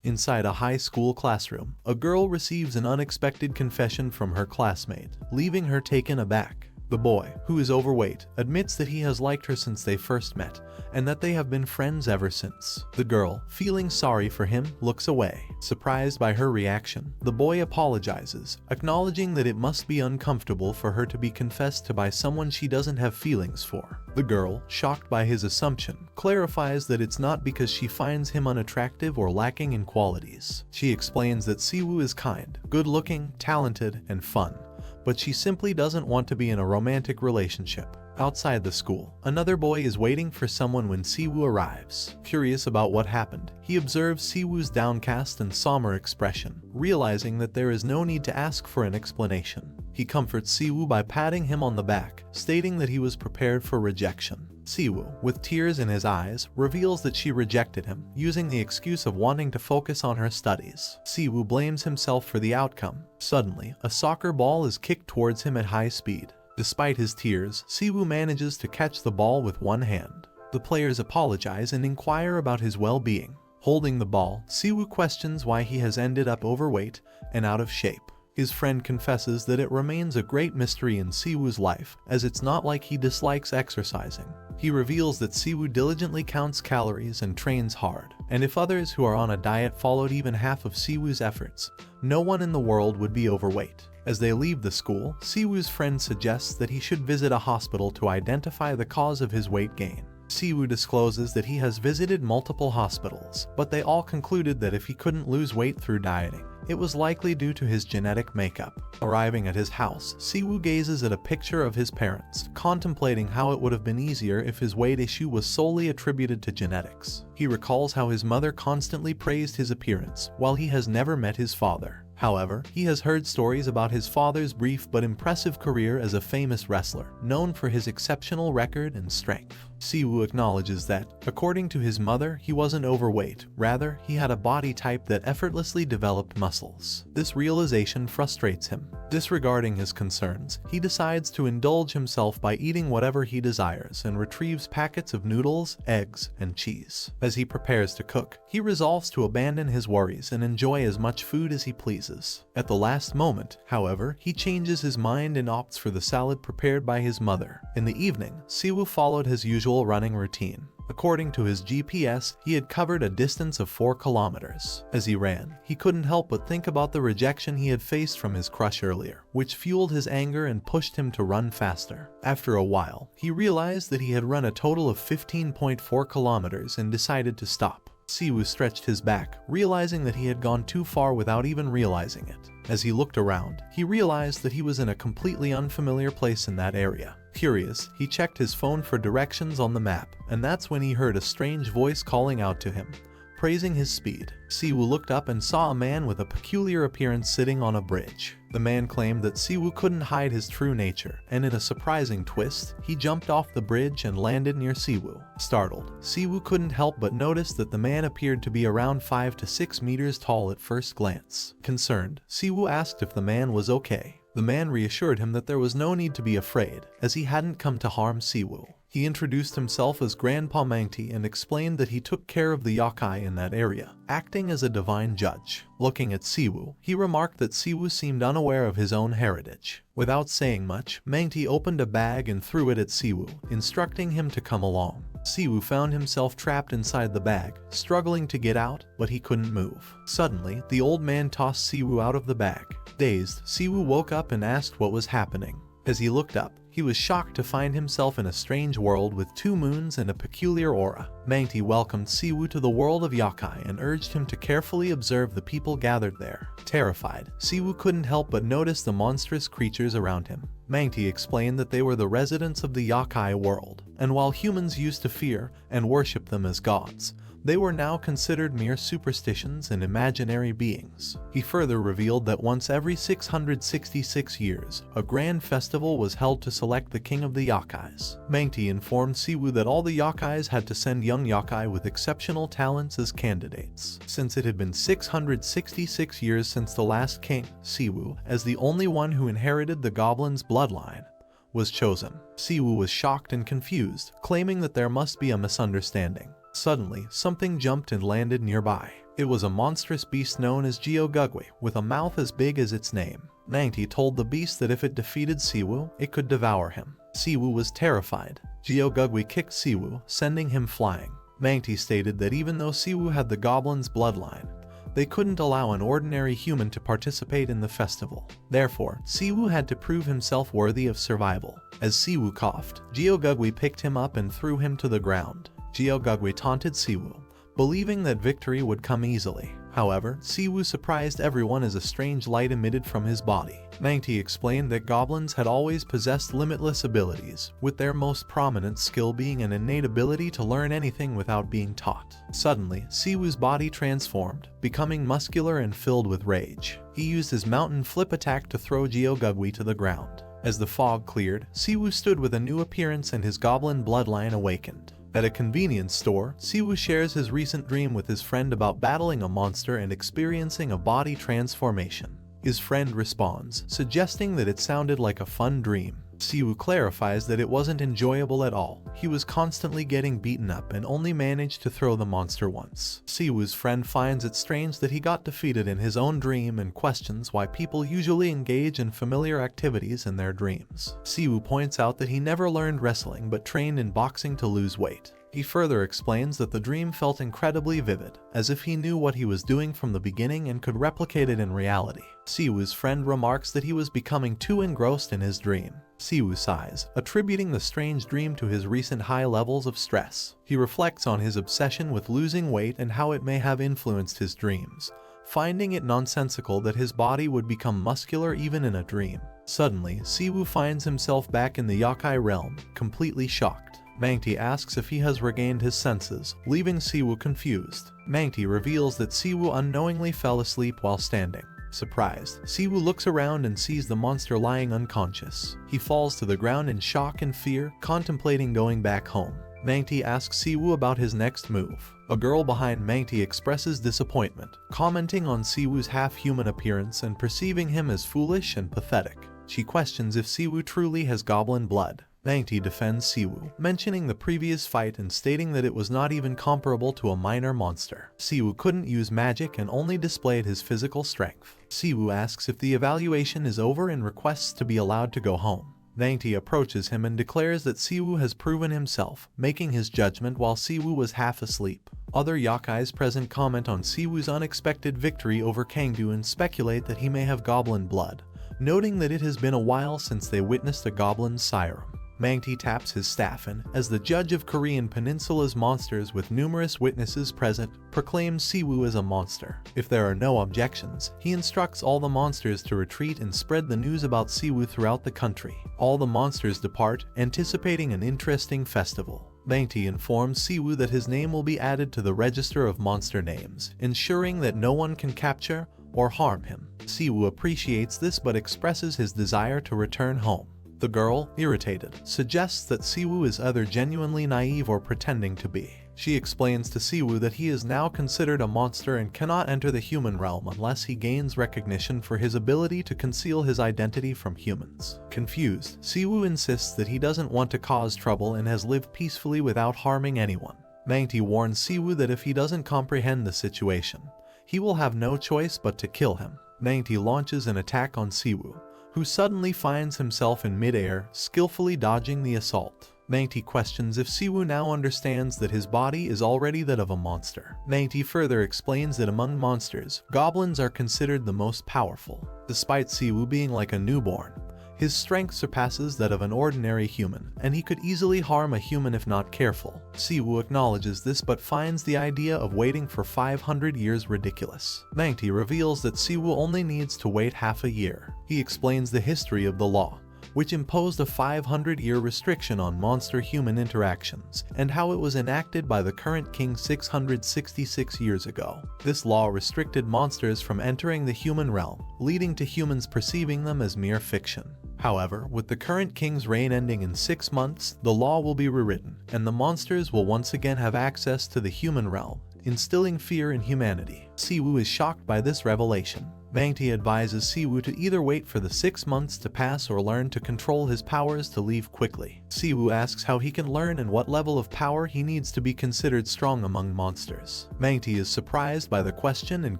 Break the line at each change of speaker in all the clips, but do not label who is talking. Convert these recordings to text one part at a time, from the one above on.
Inside a high school classroom, a girl receives an unexpected confession from her classmate, leaving her taken aback. The boy, who is overweight, admits that he has liked her since they first met, and that they have been friends ever since. The girl, feeling sorry for him, looks away. Surprised by her reaction, the boy apologizes, acknowledging that it must be uncomfortable for her to be confessed to by someone she doesn't have feelings for. The girl, shocked by his assumption, clarifies that it's not because she finds him unattractive or lacking in qualities. She explains that Siwoo is kind, good-looking, talented, and fun, but she simply doesn't want to be in a romantic relationship. Outside the school, another boy is waiting for someone when Siwoo arrives. Curious about what happened, he observes Siwoo's downcast and somber expression, realizing that there is no need to ask for an explanation. He comforts Siwoo by patting him on the back, stating that he was prepared for rejection. Siwoo, with tears in his eyes, reveals that she rejected him, using the excuse of wanting to focus on her studies. Siwoo blames himself for the outcome. Suddenly, a soccer ball is kicked towards him at high speed. Despite his tears, Siwoo manages to catch the ball with one hand. The players apologize and inquire about his well-being. Holding the ball, Siwoo questions why he has ended up overweight and out of shape. His friend confesses that it remains a great mystery in Siwoo's life, as it's not like he dislikes exercising. He reveals that Siwoo diligently counts calories and trains hard, and if others who are on a diet followed even half of Siwoo's efforts, no one in the world would be overweight. As they leave the school, Siwoo's friend suggests that he should visit a hospital to identify the cause of his weight gain. Siwoo discloses that he has visited multiple hospitals, but they all concluded that if he couldn't lose weight through dieting, it was likely due to his genetic makeup. Arriving at his house, Siwoo gazes at a picture of his parents, contemplating how it would have been easier if his weight issue was solely attributed to genetics. He recalls how his mother constantly praised his appearance, while he has never met his father. However, he has heard stories about his father's brief but impressive career as a famous wrestler, known for his exceptional record and strength. Siwoo acknowledges that, according to his mother, he wasn't overweight, rather, he had a body type that effortlessly developed muscles. This realization frustrates him. Disregarding his concerns, he decides to indulge himself by eating whatever he desires and retrieves packets of noodles, eggs, and cheese. As he prepares to cook, he resolves to abandon his worries and enjoy as much food as he pleases. At the last moment, however, he changes his mind and opts for the salad prepared by his mother. In the evening, Siwoo followed his usual running routine. According to his GPS, he had covered a distance of 4 kilometers. As he ran, he couldn't help but think about the rejection he had faced from his crush earlier, which fueled his anger and pushed him to run faster. After a while, he realized that he had run a total of 15.4 kilometers and decided to stop. Siwoo stretched his back, realizing that he had gone too far without even realizing it. As he looked around, he realized that he was in a completely unfamiliar place in that area. Curious, he checked his phone for directions on the map, and that's when he heard a strange voice calling out to him, praising his speed. Siwoo looked up and saw a man with a peculiar appearance sitting on a bridge. The man claimed that Siwoo couldn't hide his true nature, and in a surprising twist, he jumped off the bridge and landed near Siwoo. Startled, Siwoo couldn't help but notice that the man appeared to be around 5 to 6 meters tall at first glance. Concerned, Siwoo asked if the man was okay. The man reassured him that there was no need to be afraid, as he hadn't come to harm Siwoo. He introduced himself as Grandpa Mangti and explained that he took care of the yokai in that area, acting as a divine judge. Looking at Siwoo, he remarked that Siwoo seemed unaware of his own heritage. Without saying much, Mangti opened a bag and threw it at Siwoo, instructing him to come along. Siwoo found himself trapped inside the bag, struggling to get out, but he couldn't move. Suddenly, the old man tossed Siwoo out of the bag. Dazed, Siwoo woke up and asked what was happening. As he looked up, he was shocked to find himself in a strange world with 2 moons and a peculiar aura. Mangti welcomed Siwoo to the world of yokai and urged him to carefully observe the people gathered there. Terrified, Siwoo couldn't help but notice the monstrous creatures around him. Mangti explained that they were the residents of the yokai world, and while humans used to fear and worship them as gods, they were now considered mere superstitions and imaginary beings. He further revealed that once every 666 years, a grand festival was held to select the king of the yokais. Mangti informed Siwoo that all the yokais had to send young yokai with exceptional talents as candidates. Since it had been 666 years since the last king, Siwoo, as the only one who inherited the goblin's bloodline, was chosen. Siwoo was shocked and confused, claiming that there must be a misunderstanding. Suddenly, something jumped and landed nearby. It was a monstrous beast known as Geogugwi, with a mouth as big as its name. Mangti told the beast that if it defeated Siwoo, it could devour him. Siwoo was terrified. Geogugwi kicked Siwoo, sending him flying. Mangti stated that even though Siwoo had the goblin's bloodline, they couldn't allow an ordinary human to participate in the festival. Therefore, Siwoo had to prove himself worthy of survival. As Siwoo coughed, Geogugwi picked him up and threw him to the ground. Geogugwi taunted Siwoo, believing that victory would come easily. However, Siwoo surprised everyone as a strange light emitted from his body. Mangti explained that goblins had always possessed limitless abilities, with their most prominent skill being an innate ability to learn anything without being taught. Suddenly, Siwoo's body transformed, becoming muscular and filled with rage. He used his mountain flip attack to throw Geogugwi to the ground. As the fog cleared, Siwoo stood with a new appearance and his goblin bloodline awakened. At a convenience store, Siwoo shares his recent dream with his friend about battling a monster and experiencing a body transformation. His friend responds, suggesting that it sounded like a fun dream. Siwoo clarifies that it wasn't enjoyable at all. He was constantly getting beaten up and only managed to throw the monster once. Siwoo's friend finds it strange that he got defeated in his own dream and questions why people usually engage in familiar activities in their dreams. Siwoo points out that he never learned wrestling but trained in boxing to lose weight. He further explains that the dream felt incredibly vivid, as if he knew what he was doing from the beginning and could replicate it in reality. Siwoo's friend remarks that he was becoming too engrossed in his dream. Siwoo sighs, attributing the strange dream to his recent high levels of stress. He reflects on his obsession with losing weight and how it may have influenced his dreams, finding it nonsensical that his body would become muscular even in a dream. Suddenly, Siwoo finds himself back in the yokai realm, completely shocked. Mangti asks if he has regained his senses, leaving Siwoo confused. Mangti reveals that Siwoo unknowingly fell asleep while standing. Surprised, Siwoo looks around and sees the monster lying unconscious. He falls to the ground in shock and fear, contemplating going back home. Mangti asks Siwoo about his next move. A girl behind Mangti expresses disappointment, commenting on Siwoo's half-human appearance and perceiving him as foolish and pathetic. She questions if Siwoo truly has goblin blood. Mangti defends Siwoo, mentioning the previous fight and stating that it was not even comparable to a minor monster. Siwoo couldn't use magic and only displayed his physical strength. Siwoo asks if the evaluation is over and requests to be allowed to go home. Mangti approaches him and declares that Siwoo has proven himself, making his judgment while Siwoo was half asleep. Other yokais present comment on Siwoo's unexpected victory over Kangdu and speculate that he may have goblin blood, noting that it has been a while since they witnessed a goblin's siren. Mangti taps his staff and, as the judge of Korean Peninsula's monsters with numerous witnesses present, proclaims Siwoo as a monster. If there are no objections, he instructs all the monsters to retreat and spread the news about Siwoo throughout the country. All the monsters depart, anticipating an interesting festival. Mangti informs Siwoo that his name will be added to the register of monster names, ensuring that no one can capture or harm him. Siwoo appreciates this but expresses his desire to return home. The girl, irritated, suggests that Siwoo is either genuinely naive or pretending to be. She explains to Siwoo that he is now considered a monster and cannot enter the human realm unless he gains recognition for his ability to conceal his identity from humans. Confused, Siwoo insists that he doesn't want to cause trouble and has lived peacefully without harming anyone. Mangti warns Siwoo that if he doesn't comprehend the situation, he will have no choice but to kill him. Mangti launches an attack on Siwoo, who suddenly finds himself in midair, skillfully dodging the assault. Mangti questions if Siwoo now understands that his body is already that of a monster. Mangti further explains that among monsters, goblins are considered the most powerful. Despite Siwoo being like a newborn, his strength surpasses that of an ordinary human, and he could easily harm a human if not careful. Siwoo acknowledges this but finds the idea of waiting for 500 years ridiculous. Mangti reveals that Siwoo only needs to wait half a year. He explains the history of the law, which imposed a 500-year restriction on monster-human interactions, and how it was enacted by the current king 666 years ago. This law restricted monsters from entering the human realm, leading to humans perceiving them as mere fiction. However, with the current king's reign ending in 6 months, the law will be rewritten, and the monsters will once again have access to the human realm, instilling fear in humanity. Siwoo is shocked by this revelation. Mangti advises Siwoo to either wait for the 6 months to pass or learn to control his powers to leave quickly. Siwoo asks how he can learn and what level of power he needs to be considered strong among monsters. Mangti is surprised by the question and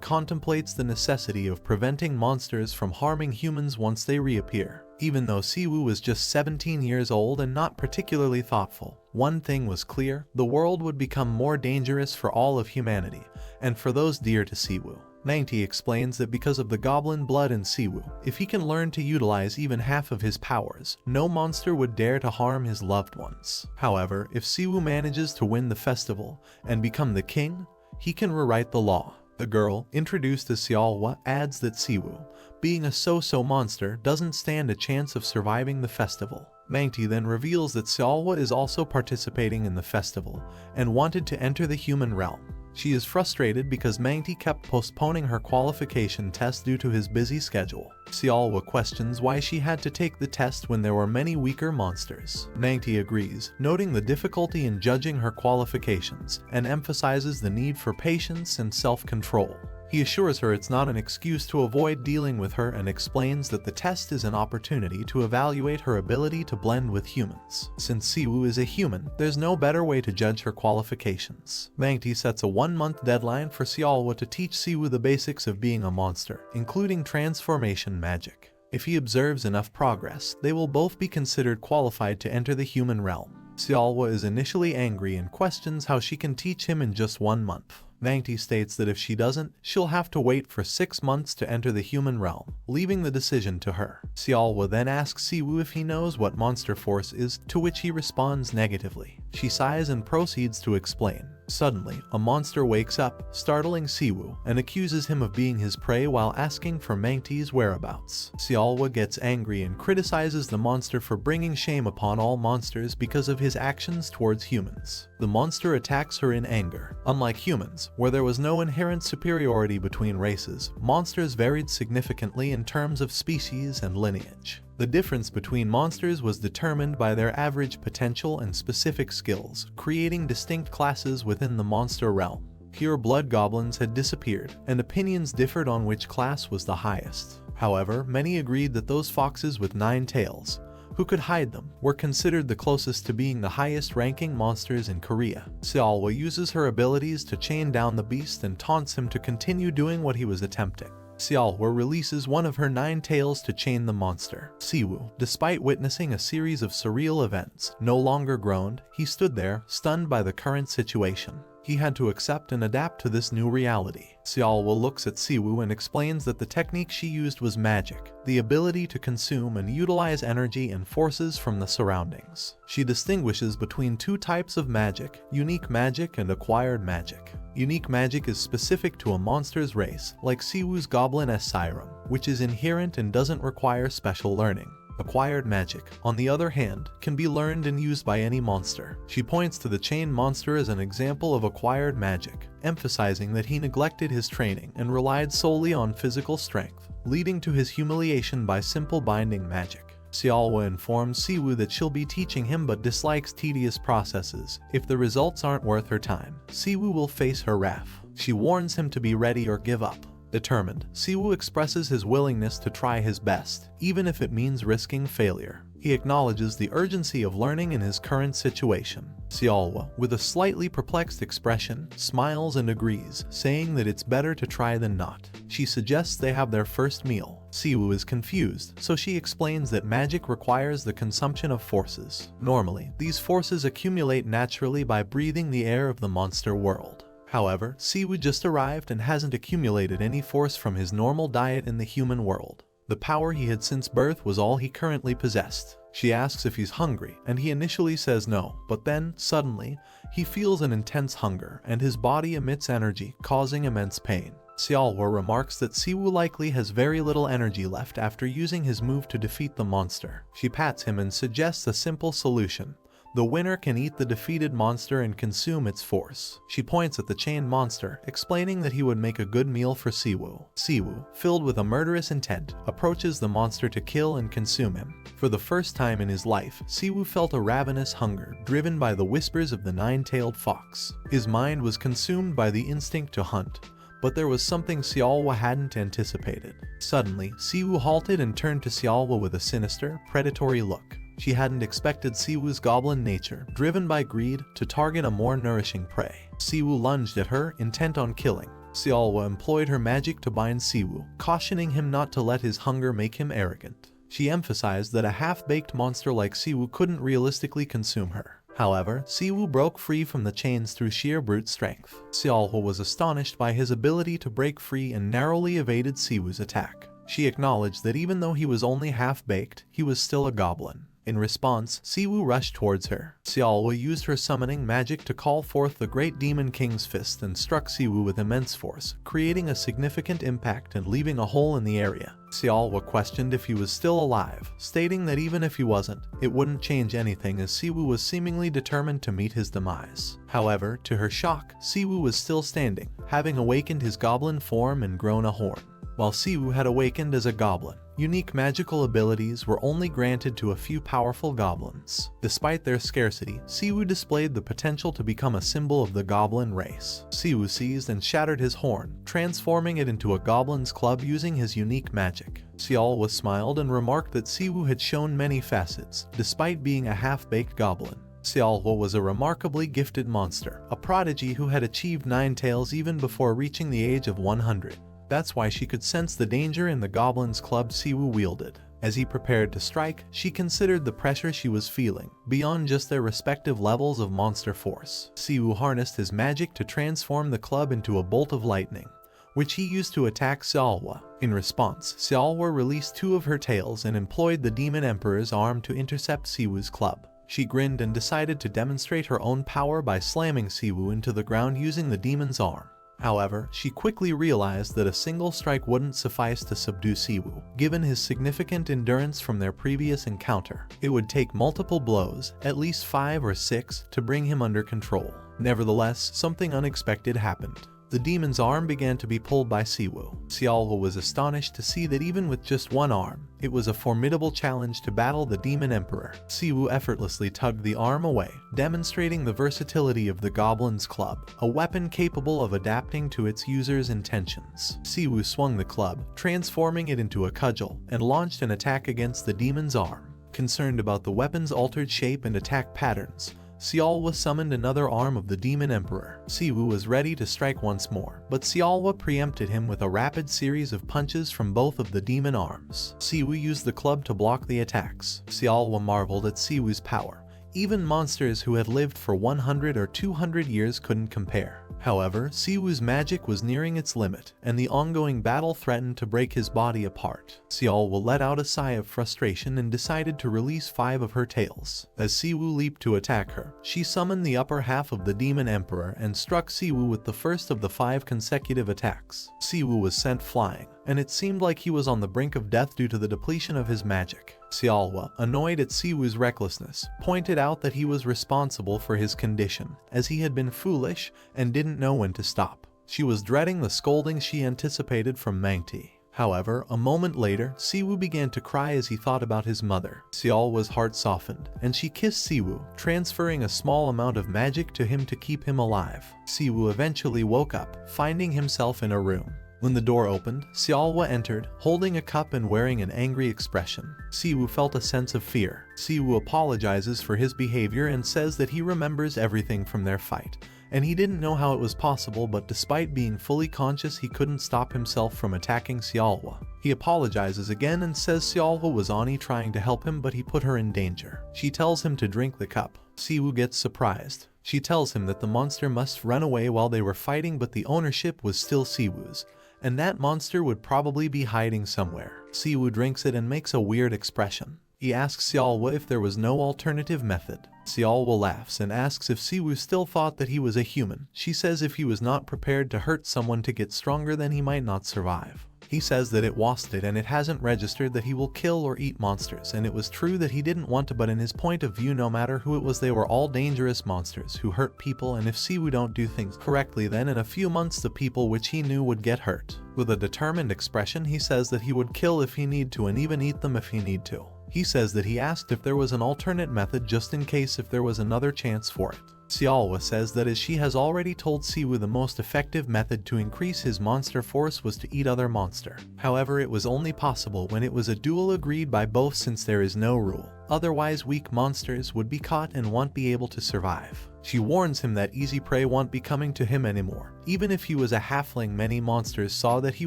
contemplates the necessity of preventing monsters from harming humans once they reappear. Even though Siwoo was just 17 years old and not particularly thoughtful, one thing was clear: the world would become more dangerous for all of humanity, and for those dear to Siwoo. Mangti explains that because of the goblin blood in Siwoo, if he can learn to utilize even half of his powers, no monster would dare to harm his loved ones. However, if Siwoo manages to win the festival and become the king, he can rewrite the law. The girl, introduced as Seolwa, adds that Siwoo, being a so-so monster, doesn't stand a chance of surviving the festival. Mangti then reveals that Seolwa is also participating in the festival and wanted to enter the human realm. She is frustrated because Mangti kept postponing her qualification test due to his busy schedule. Seolwa questions why she had to take the test when there were many weaker monsters. Mangti agrees, noting the difficulty in judging her qualifications, and emphasizes the need for patience and self-control. He assures her it's not an excuse to avoid dealing with her and explains that the test is an opportunity to evaluate her ability to blend with humans. Since Siwoo is a human, there's no better way to judge her qualifications. Mangti sets a 1-month deadline for Seolwa to teach Siwoo the basics of being a monster, including transformation magic. If he observes enough progress, they will both be considered qualified to enter the human realm. Seolwa is initially angry and questions how she can teach him in just 1 month. Mangti states that if she doesn't, she'll have to wait for 6 months to enter the human realm, leaving the decision to her. Seolwa then asks Siwoo if he knows what monster force is, to which he responds negatively. She sighs and proceeds to explain. Suddenly, a monster wakes up, startling Siwoo, and accuses him of being his prey while asking for Mangti's whereabouts. Seolwa gets angry and criticizes the monster for bringing shame upon all monsters because of his actions towards humans. The monster attacks her in anger. Unlike humans, where there was no inherent superiority between races, monsters varied significantly in terms of species and lineage. The difference between monsters was determined by their average potential and specific skills, creating distinct classes within the monster realm. Pure blood goblins had disappeared, and opinions differed on which class was the highest. However, many agreed that those foxes with 9 tails, who could hide them, were considered the closest to being the highest-ranking monsters in Korea. Seolwa uses her abilities to chain down the beast and taunts him to continue doing what he was attempting. Seolwa releases one of her 9 tails to chain the monster. Siwoo, despite witnessing a series of surreal events, no longer groaned. He stood there, stunned by the current situation. He had to accept and adapt to this new reality. Seolwa looks at Siwoo and explains that the technique she used was magic, the ability to consume and utilize energy and forces from the surroundings. She distinguishes between 2 types of magic: unique magic and acquired magic. Unique magic is specific to a monster's race, like Siwoo's Goblin Siren, which is inherent and doesn't require special learning. Acquired magic, on the other hand, can be learned and used by any monster. She points to the chain monster as an example of acquired magic, emphasizing that he neglected his training and relied solely on physical strength, leading to his humiliation by simple binding magic. Seolwa informs Siwoo that she'll be teaching him but dislikes tedious processes. If the results aren't worth her time, Siwoo will face her wrath. She warns him to be ready or give up. Determined, Siwoo expresses his willingness to try his best, even if it means risking failure. He acknowledges the urgency of learning in his current situation. Seolwa, with a slightly perplexed expression, smiles and agrees, saying that it's better to try than not. She suggests they have their first meal. Siwoo is confused, so she explains that magic requires the consumption of forces. Normally, these forces accumulate naturally by breathing the air of the monster world. However, Siwoo just arrived and hasn't accumulated any force from his normal diet in the human world. The power he had since birth was all he currently possessed. She asks if he's hungry, and he initially says no, but then, suddenly, he feels an intense hunger, and his body emits energy, causing immense pain. Seolwa remarks that Siwoo likely has very little energy left after using his move to defeat the monster. She pats him and suggests a simple solution. The winner can eat the defeated monster and consume its force. She points at the chained monster, explaining that he would make a good meal for Siwoo. Siwoo, filled with a murderous intent, approaches the monster to kill and consume him. For the first time in his life, Siwoo felt a ravenous hunger, driven by the whispers of the 9-tailed fox. His mind was consumed by the instinct to hunt, But there was something Xiaohua hadn't anticipated. Suddenly, Siwu halted and turned to Xiaohua with a sinister, predatory look. She hadn't expected Siwu's goblin nature, driven by greed, to target a more nourishing prey. Siwu lunged at her, intent on killing. Xiaohua employed her magic to bind Siwu, cautioning him not to let his hunger make him arrogant. She emphasized that a half-baked monster like Siwu couldn't realistically consume her. However, Siwu broke free from the chains through sheer brute strength. Xiaohua was astonished by his ability to break free and narrowly evaded Siwu's attack. She acknowledged that even though he was only half-baked, he was still a goblin. In response, Siwu rushed towards her. Xiaohua used her summoning magic to call forth the Great Demon King's fist and struck Siwu with immense force, creating a significant impact and leaving a hole in the area. Xiaohua questioned if he was still alive, stating that even if he wasn't, it wouldn't change anything as Siwu was seemingly determined to meet his demise. However, to her shock, Siwu was still standing, having awakened his goblin form and grown a horn. While Siwu had awakened as a goblin, unique magical abilities were only granted to a few powerful goblins. Despite their scarcity, Siwu displayed the potential to become a symbol of the goblin race. Siwu seized and shattered his horn, transforming it into a goblin's club using his unique magic. Xiaohua smiled and remarked that Siwu had shown many facets, despite being a half-baked goblin. Xiaohua was a remarkably gifted monster, a prodigy who had achieved 9 tails even before reaching the age of 100. That's why she could sense the danger in the goblin's club Siwu wielded. As he prepared to strike, she considered the pressure she was feeling, beyond just their respective levels of monster force. Siwu harnessed his magic to transform the club into a bolt of lightning, which he used to attack Xiaohua. In response, Xiaohua released 2 of her tails and employed the Demon Emperor's arm to intercept Siwu's club. She grinned and decided to demonstrate her own power by slamming Siwu into the ground using the demon's arm. However, she quickly realized that a single strike wouldn't suffice to subdue Siwu, given his significant endurance from their previous encounter. It would take multiple blows, at least 5 or 6, to bring him under control. Nevertheless, something unexpected happened. The demon's arm began to be pulled by Siwu. Xiaohua was astonished to see that even with just one arm, it was a formidable challenge to battle the Demon Emperor. Siwu effortlessly tugged the arm away, demonstrating the versatility of the Goblin's Club, a weapon capable of adapting to its user's intentions. Siwu swung the club, transforming it into a cudgel, and launched an attack against the demon's arm. Concerned about the weapon's altered shape and attack patterns, Xiaohua summoned another arm of the Demon Emperor. Siwu was ready to strike once more, but Xiaohua preempted him with a rapid series of punches from both of the demon arms. Siwu used the club to block the attacks. Xiaohua marveled at Siwu's power. Even monsters who had lived for 100 or 200 years couldn't compare. However, Siwu's magic was nearing its limit, and the ongoing battle threatened to break his body apart. Xiaohua let out a sigh of frustration and decided to release 5 of her tails. As Siwu leaped to attack her, she summoned the upper half of the Demon Emperor and struck Siwu with the first of the 5 consecutive attacks. Siwu was sent flying, and it seemed like he was on the brink of death due to the depletion of his magic. Xiaohua, annoyed at Siwu's recklessness, pointed out that he was responsible for his condition, as he had been foolish and didn't know when to stop. She was dreading the scolding she anticipated from Mangti. However, a moment later, Siwu began to cry as he thought about his mother. Xiaohua's heart softened, and she kissed Siwu, transferring a small amount of magic to him to keep him alive. Siwu eventually woke up, finding himself in a room. When the door opened, Xiaohua entered, holding a cup and wearing an angry expression. Siwu felt a sense of fear. Siwu apologizes for his behavior and says that he remembers everything from their fight, and he didn't know how it was possible, but despite being fully conscious, he couldn't stop himself from attacking Xiaohua. He apologizes again and says Xiaohua was only trying to help him, but he put her in danger. She tells him to drink the cup. Siwu gets surprised. She tells him that the monster must run away while they were fighting, but the ownership was still Siwu's, and that monster would probably be hiding somewhere. Siwu drinks it and makes a weird expression. He asks Xiaohua if there was no alternative method. Xiaohua laughs and asks if Siwu still thought that he was a human. She says if he was not prepared to hurt someone to get stronger, then he might not survive. He says that it wasted and it hasn't registered that he will kill or eat monsters, and it was true that he didn't want to, but in his point of view, no matter who it was, they were all dangerous monsters who hurt people, and if Siwu don't do things correctly, then in a few months the people which he knew would get hurt. With a determined expression, he says that he would kill if he need to and even eat them if he need to. He says that he asked if there was an alternate method just in case if there was another chance for it. Xiaowa says that as she has already told Siwoo the most effective method to increase his monster force was to eat other monster. However, it was only possible when it was a duel agreed by both, since there is no rule. Otherwise, weak monsters would be caught and won't be able to survive. She warns him that easy prey won't be coming to him anymore. Even if he was a halfling, many monsters saw that he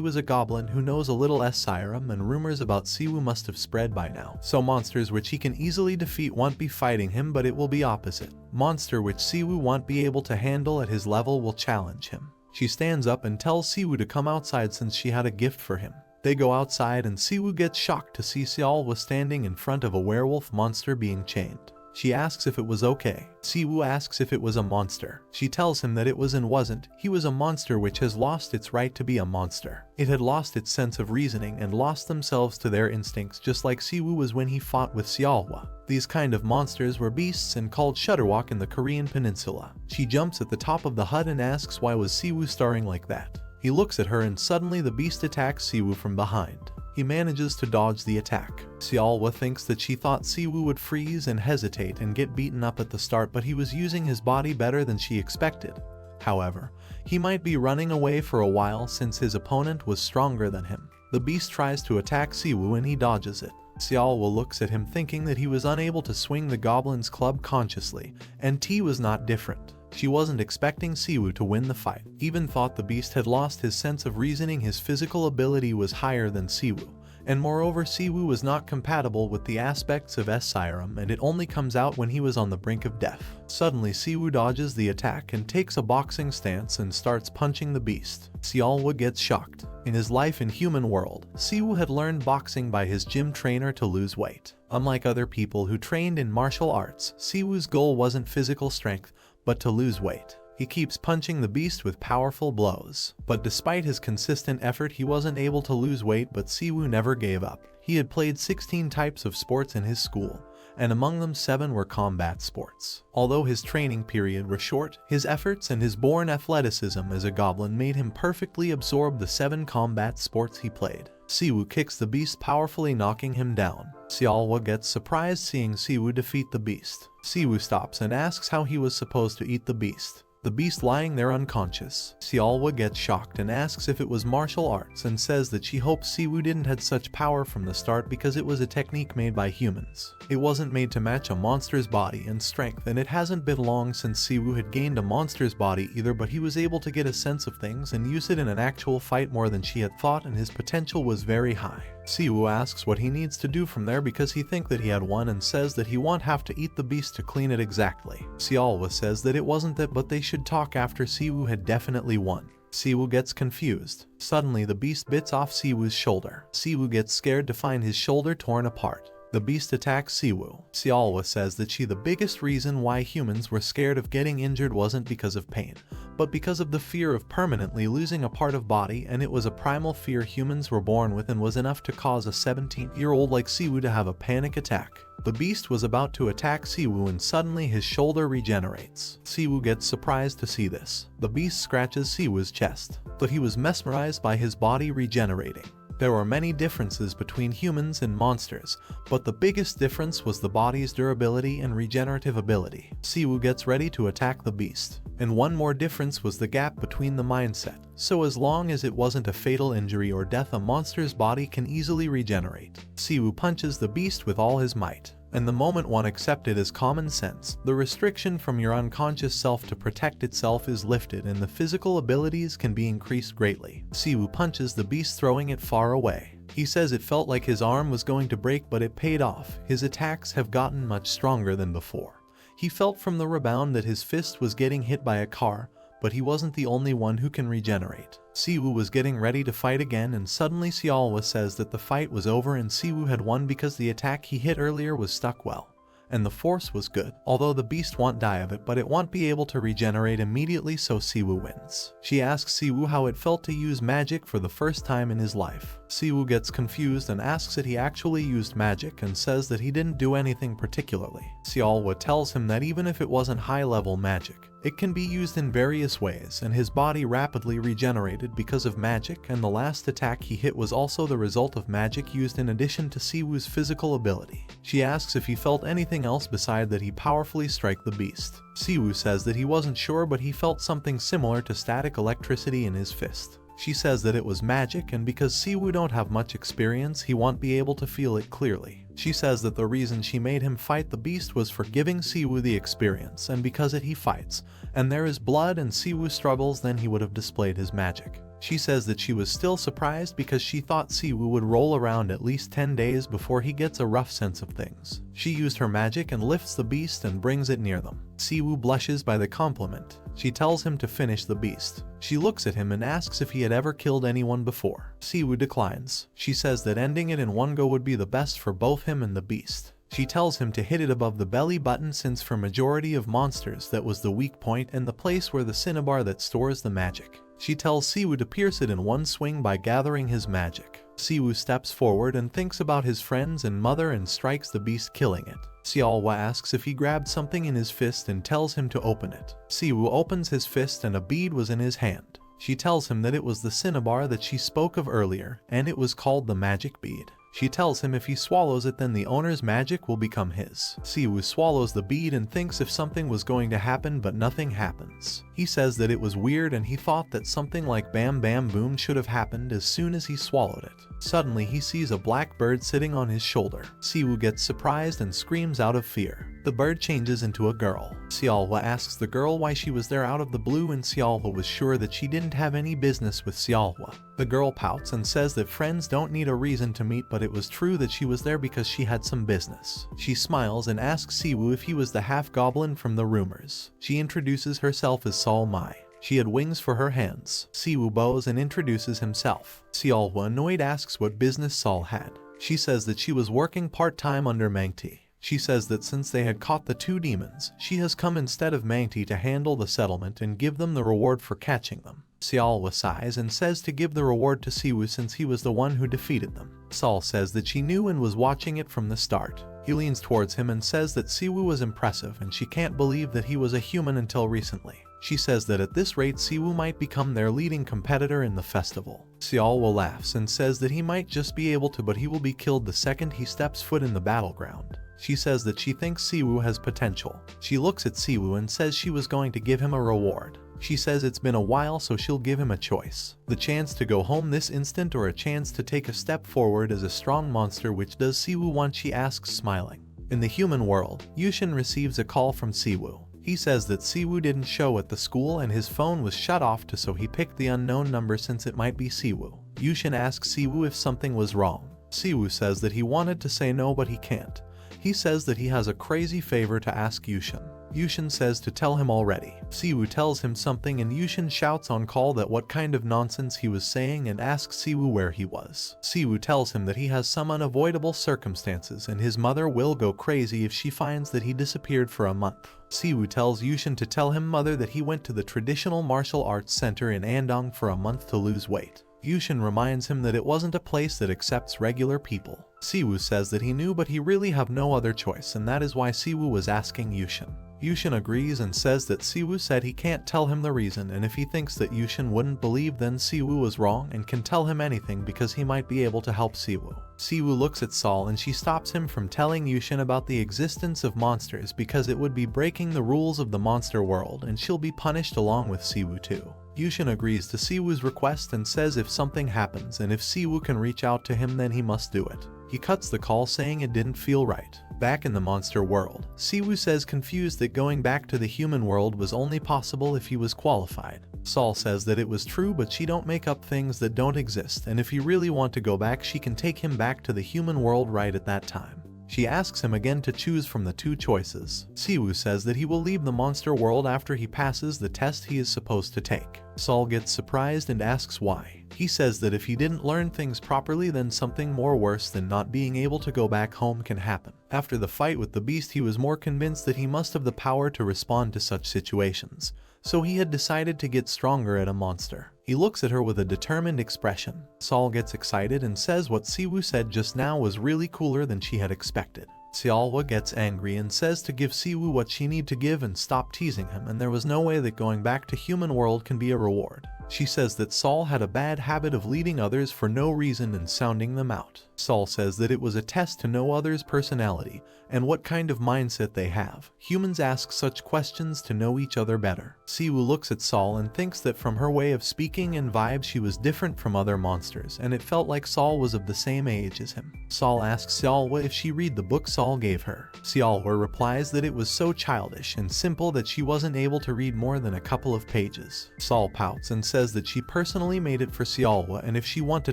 was a goblin who knows a little Sirum, and rumors about Siwoo must have spread by now. So monsters which he can easily defeat won't be fighting him, but it will be opposite. Monster which Siwoo won't be able to handle at his level will challenge him. She stands up and tells Siwoo to come outside since she had a gift for him. They go outside and Siwoo gets shocked to see Xiaowa standing in front of a werewolf monster being chained. She asks if it was okay. Siwoo asks if it was a monster. She tells him that it was and wasn't. He was a monster which has lost its right to be a monster. It had lost its sense of reasoning and lost themselves to their instincts, just like Siwoo was when he fought with Xiaowa. These kind of monsters were beasts and called Shudderwalk in the Korean peninsula. She jumps at the top of the hut and asks why was Siwoo starring like that. He looks at her and suddenly the beast attacks Siwoo from behind. He manages to dodge the attack. Xiaowa thinks that she thought Siwoo would freeze and hesitate and get beaten up at the start, but he was using his body better than she expected. However, he might be running away for a while since his opponent was stronger than him. The beast tries to attack Siwoo and he dodges it. Xiaowa looks at him thinking that he was unable to swing the goblin's club consciously, and T was not different. She wasn't expecting Siwoo to win the fight. Even thought the beast had lost his sense of reasoning. His physical ability was higher than Siwoo, and moreover Siwoo was not compatible with the aspects of Sirum, and it only comes out when he was on the brink of death. Suddenly Siwoo dodges the attack and takes a boxing stance and starts punching the beast. Xiaowa gets shocked. In his life in human world, Siwoo had learned boxing by his gym trainer to lose weight. Unlike other people who trained in martial arts, Siwoo's goal wasn't physical strength, but to lose weight. He keeps punching the beast with powerful blows. But despite his consistent effort, he wasn't able to lose weight, but Siwoo never gave up. He had played 16 types of sports in his school, and among them 7 were combat sports. Although his training period was short, his efforts and his born athleticism as a goblin made him perfectly absorb the 7 combat sports he played. Siwoo kicks the beast powerfully, knocking him down. Xiaowa gets surprised seeing Siwoo defeat the beast. Siwoo stops and asks how he was supposed to eat the beast. The beast lying there unconscious. Xiaowa gets shocked and asks if it was martial arts and says that she hopes Siwoo didn't have such power from the start because it was a technique made by humans. It wasn't made to match a monster's body and strength, and it hasn't been long since Siwoo had gained a monster's body either, but he was able to get a sense of things and use it in an actual fight more than she had thought, and his potential was very high. Siwoo asks what he needs to do from there because he thinks that he had won, and says that he won't have to eat the beast to clean it exactly. Xiaowa says that it wasn't that, but they should talk after Siwoo had definitely won. Siwoo gets confused. Suddenly the beast bits off Siwoo's shoulder. Siwoo gets scared to find his shoulder torn apart. The beast attacks Siwoo. Xiaowa says that the biggest reason why humans were scared of getting injured wasn't because of pain, but because of the fear of permanently losing a part of body, and it was a primal fear humans were born with and was enough to cause a 17-year-old like Siwoo to have a panic attack. The beast was about to attack Siwoo and suddenly his shoulder regenerates. Siwoo gets surprised to see this. The beast scratches Siwoo's chest, but he was mesmerized by his body regenerating. There were many differences between humans and monsters, but the biggest difference was the body's durability and regenerative ability. Siwoo gets ready to attack the beast. And one more difference was the gap between the mindset. So as long as it wasn't a fatal injury or death, a monster's body can easily regenerate. Siwoo punches the beast with all his might. And the moment one accepted as common sense, the restriction from your unconscious self to protect itself is lifted and the physical abilities can be increased greatly. Siwoo punches the beast, throwing it far away. He says it felt like his arm was going to break, but it paid off. His attacks have gotten much stronger than before. He felt from the rebound that his fist was getting hit by a car, but he wasn't the only one who can regenerate. Siwoo was getting ready to fight again, and suddenly Xiaowa says that the fight was over and Siwoo had won because the attack he hit earlier was stuck well, and the force was good. Although the beast won't die of it, but it won't be able to regenerate immediately, so Siwoo wins. She asks Siwoo how it felt to use magic for the first time in his life. Siwoo gets confused and asks if he actually used magic and says that he didn't do anything particularly. Xiaowa tells him that even if it wasn't high-level magic, It can be used in various ways, and his body rapidly regenerated because of magic, and the last attack he hit was also the result of magic used in addition to Siwoo's physical ability. She asks if he felt anything else beside that he powerfully strike the beast. Siwoo says that he wasn't sure, but he felt something similar to static electricity in his fist. She says that it was magic, and because Siwoo don't have much experience, he won't be able to feel it clearly. She says that the reason she made him fight the beast was for giving Siwoo the experience, and because he fights, and there is blood and Siwoo struggles, then he would have displayed his magic. She says that she was still surprised because she thought Siwoo would roll around at least 10 days before he gets a rough sense of things. She used her magic and lifts the beast and brings it near them. Siwoo blushes by the compliment. She tells him to finish the beast. She looks at him and asks if he had ever killed anyone before. Siwoo declines. She says that ending it in one go would be the best for both him and the beast. She tells him to hit it above the belly button, since for majority of monsters that was the weak point and the place where the cinnabar that stores the magic. She tells Siwoo to pierce it in one swing by gathering his magic. Siwoo steps forward and thinks about his friends and mother and strikes the beast, killing it. Seolhwa asks if he grabbed something in his fist and tells him to open it. Siwoo opens his fist and a bead was in his hand. She tells him that it was the cinnabar that she spoke of earlier, and it was called the magic bead. She tells him if he swallows it, then the owner's magic will become his. Siwoo swallows the bead and thinks if something was going to happen, but nothing happens. He says that it was weird and he thought that something like bam bam boom should have happened as soon as he swallowed it. Suddenly he sees a black bird sitting on his shoulder. Siwoo gets surprised and screams out of fear. The bird changes into a girl. Seolhwa asks the girl why she was there out of the blue, and Seolhwa was sure that she didn't have any business with Seolhwa. The girl pouts and says that friends don't need a reason to meet, but it was true that she was there because she had some business. She smiles and asks Siwoo if he was the half-goblin from the rumors. She introduces herself as Sol Mai. She had wings for her hands. Siwoo bows and introduces himself. Seolhwa, annoyed, asks what business Sol had. She says that she was working part-time under Mangti. She says that since they had caught the two demons, she has come instead of Mangti to handle the settlement and give them the reward for catching them. Seolhwa sighs and says to give the reward to Siwoo since he was the one who defeated them. Sol says that she knew and was watching it from the start. He leans towards him and says that Siwoo was impressive and she can't believe that he was a human until recently. She says that at this rate Siwoo might become their leading competitor in the festival. Seolhwa laughs and says that he might just be able to, but he will be killed the second he steps foot in the battleground. She says that she thinks Siwoo has potential. She looks at Siwoo and says she was going to give him a reward. She says it's been a while, so she'll give him a choice. The chance to go home this instant or a chance to take a step forward as a strong monster. Which does Siwoo want? She asks, smiling. In the human world, Yushin receives a call from Siwoo. He says that Siwoo didn't show at the school and his phone was shut off, so he picked the unknown number since it might be Siwoo. Yushin asks Siwoo if something was wrong. Siwoo says that he wanted to say no but he can't. He says that he has a crazy favor to ask Yushin. Yushin says to tell him already. Siwoo tells him something and Yushin shouts on call that what kind of nonsense he was saying and asks Siwoo where he was. Siwoo tells him that he has some unavoidable circumstances and his mother will go crazy if she finds that he disappeared for a month. Siwoo tells Yushin to tell him mother that he went to the traditional martial arts center in Andong for a month to lose weight. Yushin reminds him that it wasn't a place that accepts regular people. Siwoo says that he knew but he really have no other choice, and that is why Siwoo was asking Yushin. Yushin agrees and says that Siwoo said he can't tell him the reason, and if he thinks that Yushin wouldn't believe, then Siwoo was wrong and can tell him anything because he might be able to help Siwoo. Siwoo looks at Sol and she stops him from telling Yushin about the existence of monsters because it would be breaking the rules of the monster world and she'll be punished along with Siwoo too. Yushin agrees to Siwoo's request and says if something happens and if Siwoo can reach out to him then he must do it. He cuts the call saying it didn't feel right. Back in the monster world, Siwoo says confused that going back to the human world was only possible if he was qualified. Sol says that it was true but she don't make up things that don't exist, and if you really want to go back she can take him back to the human world right at that time. She asks him again to choose from the two choices. Siwoo says that he will leave the monster world after he passes the test he is supposed to take. Sol gets surprised and asks why. He says that if he didn't learn things properly then something more worse than not being able to go back home can happen. After the fight with the beast he was more convinced that he must have the power to respond to such situations, so he had decided to get stronger at a monster. He looks at her with a determined expression. Sol gets excited and says what Siwoo said just now was really cooler than she had expected. Seolwa gets angry and says to give Siwoo what she need to give and stop teasing him, and there was no way that going back to human world can be a reward. She says that Sol had a bad habit of leading others for no reason and sounding them out. Sol says that it was a test to know others' personality and what kind of mindset they have. Humans ask such questions to know each other better. Siwoo looks at Sol and thinks that from her way of speaking and vibe she was different from other monsters, and it felt like Sol was of the same age as him. Sol asks Seolwa if she read the book Sol gave her. Seolwa replies that it was so childish and simple that she wasn't able to read more than a couple of pages. Sol pouts and says that she personally made it for Seolwa, and if she want to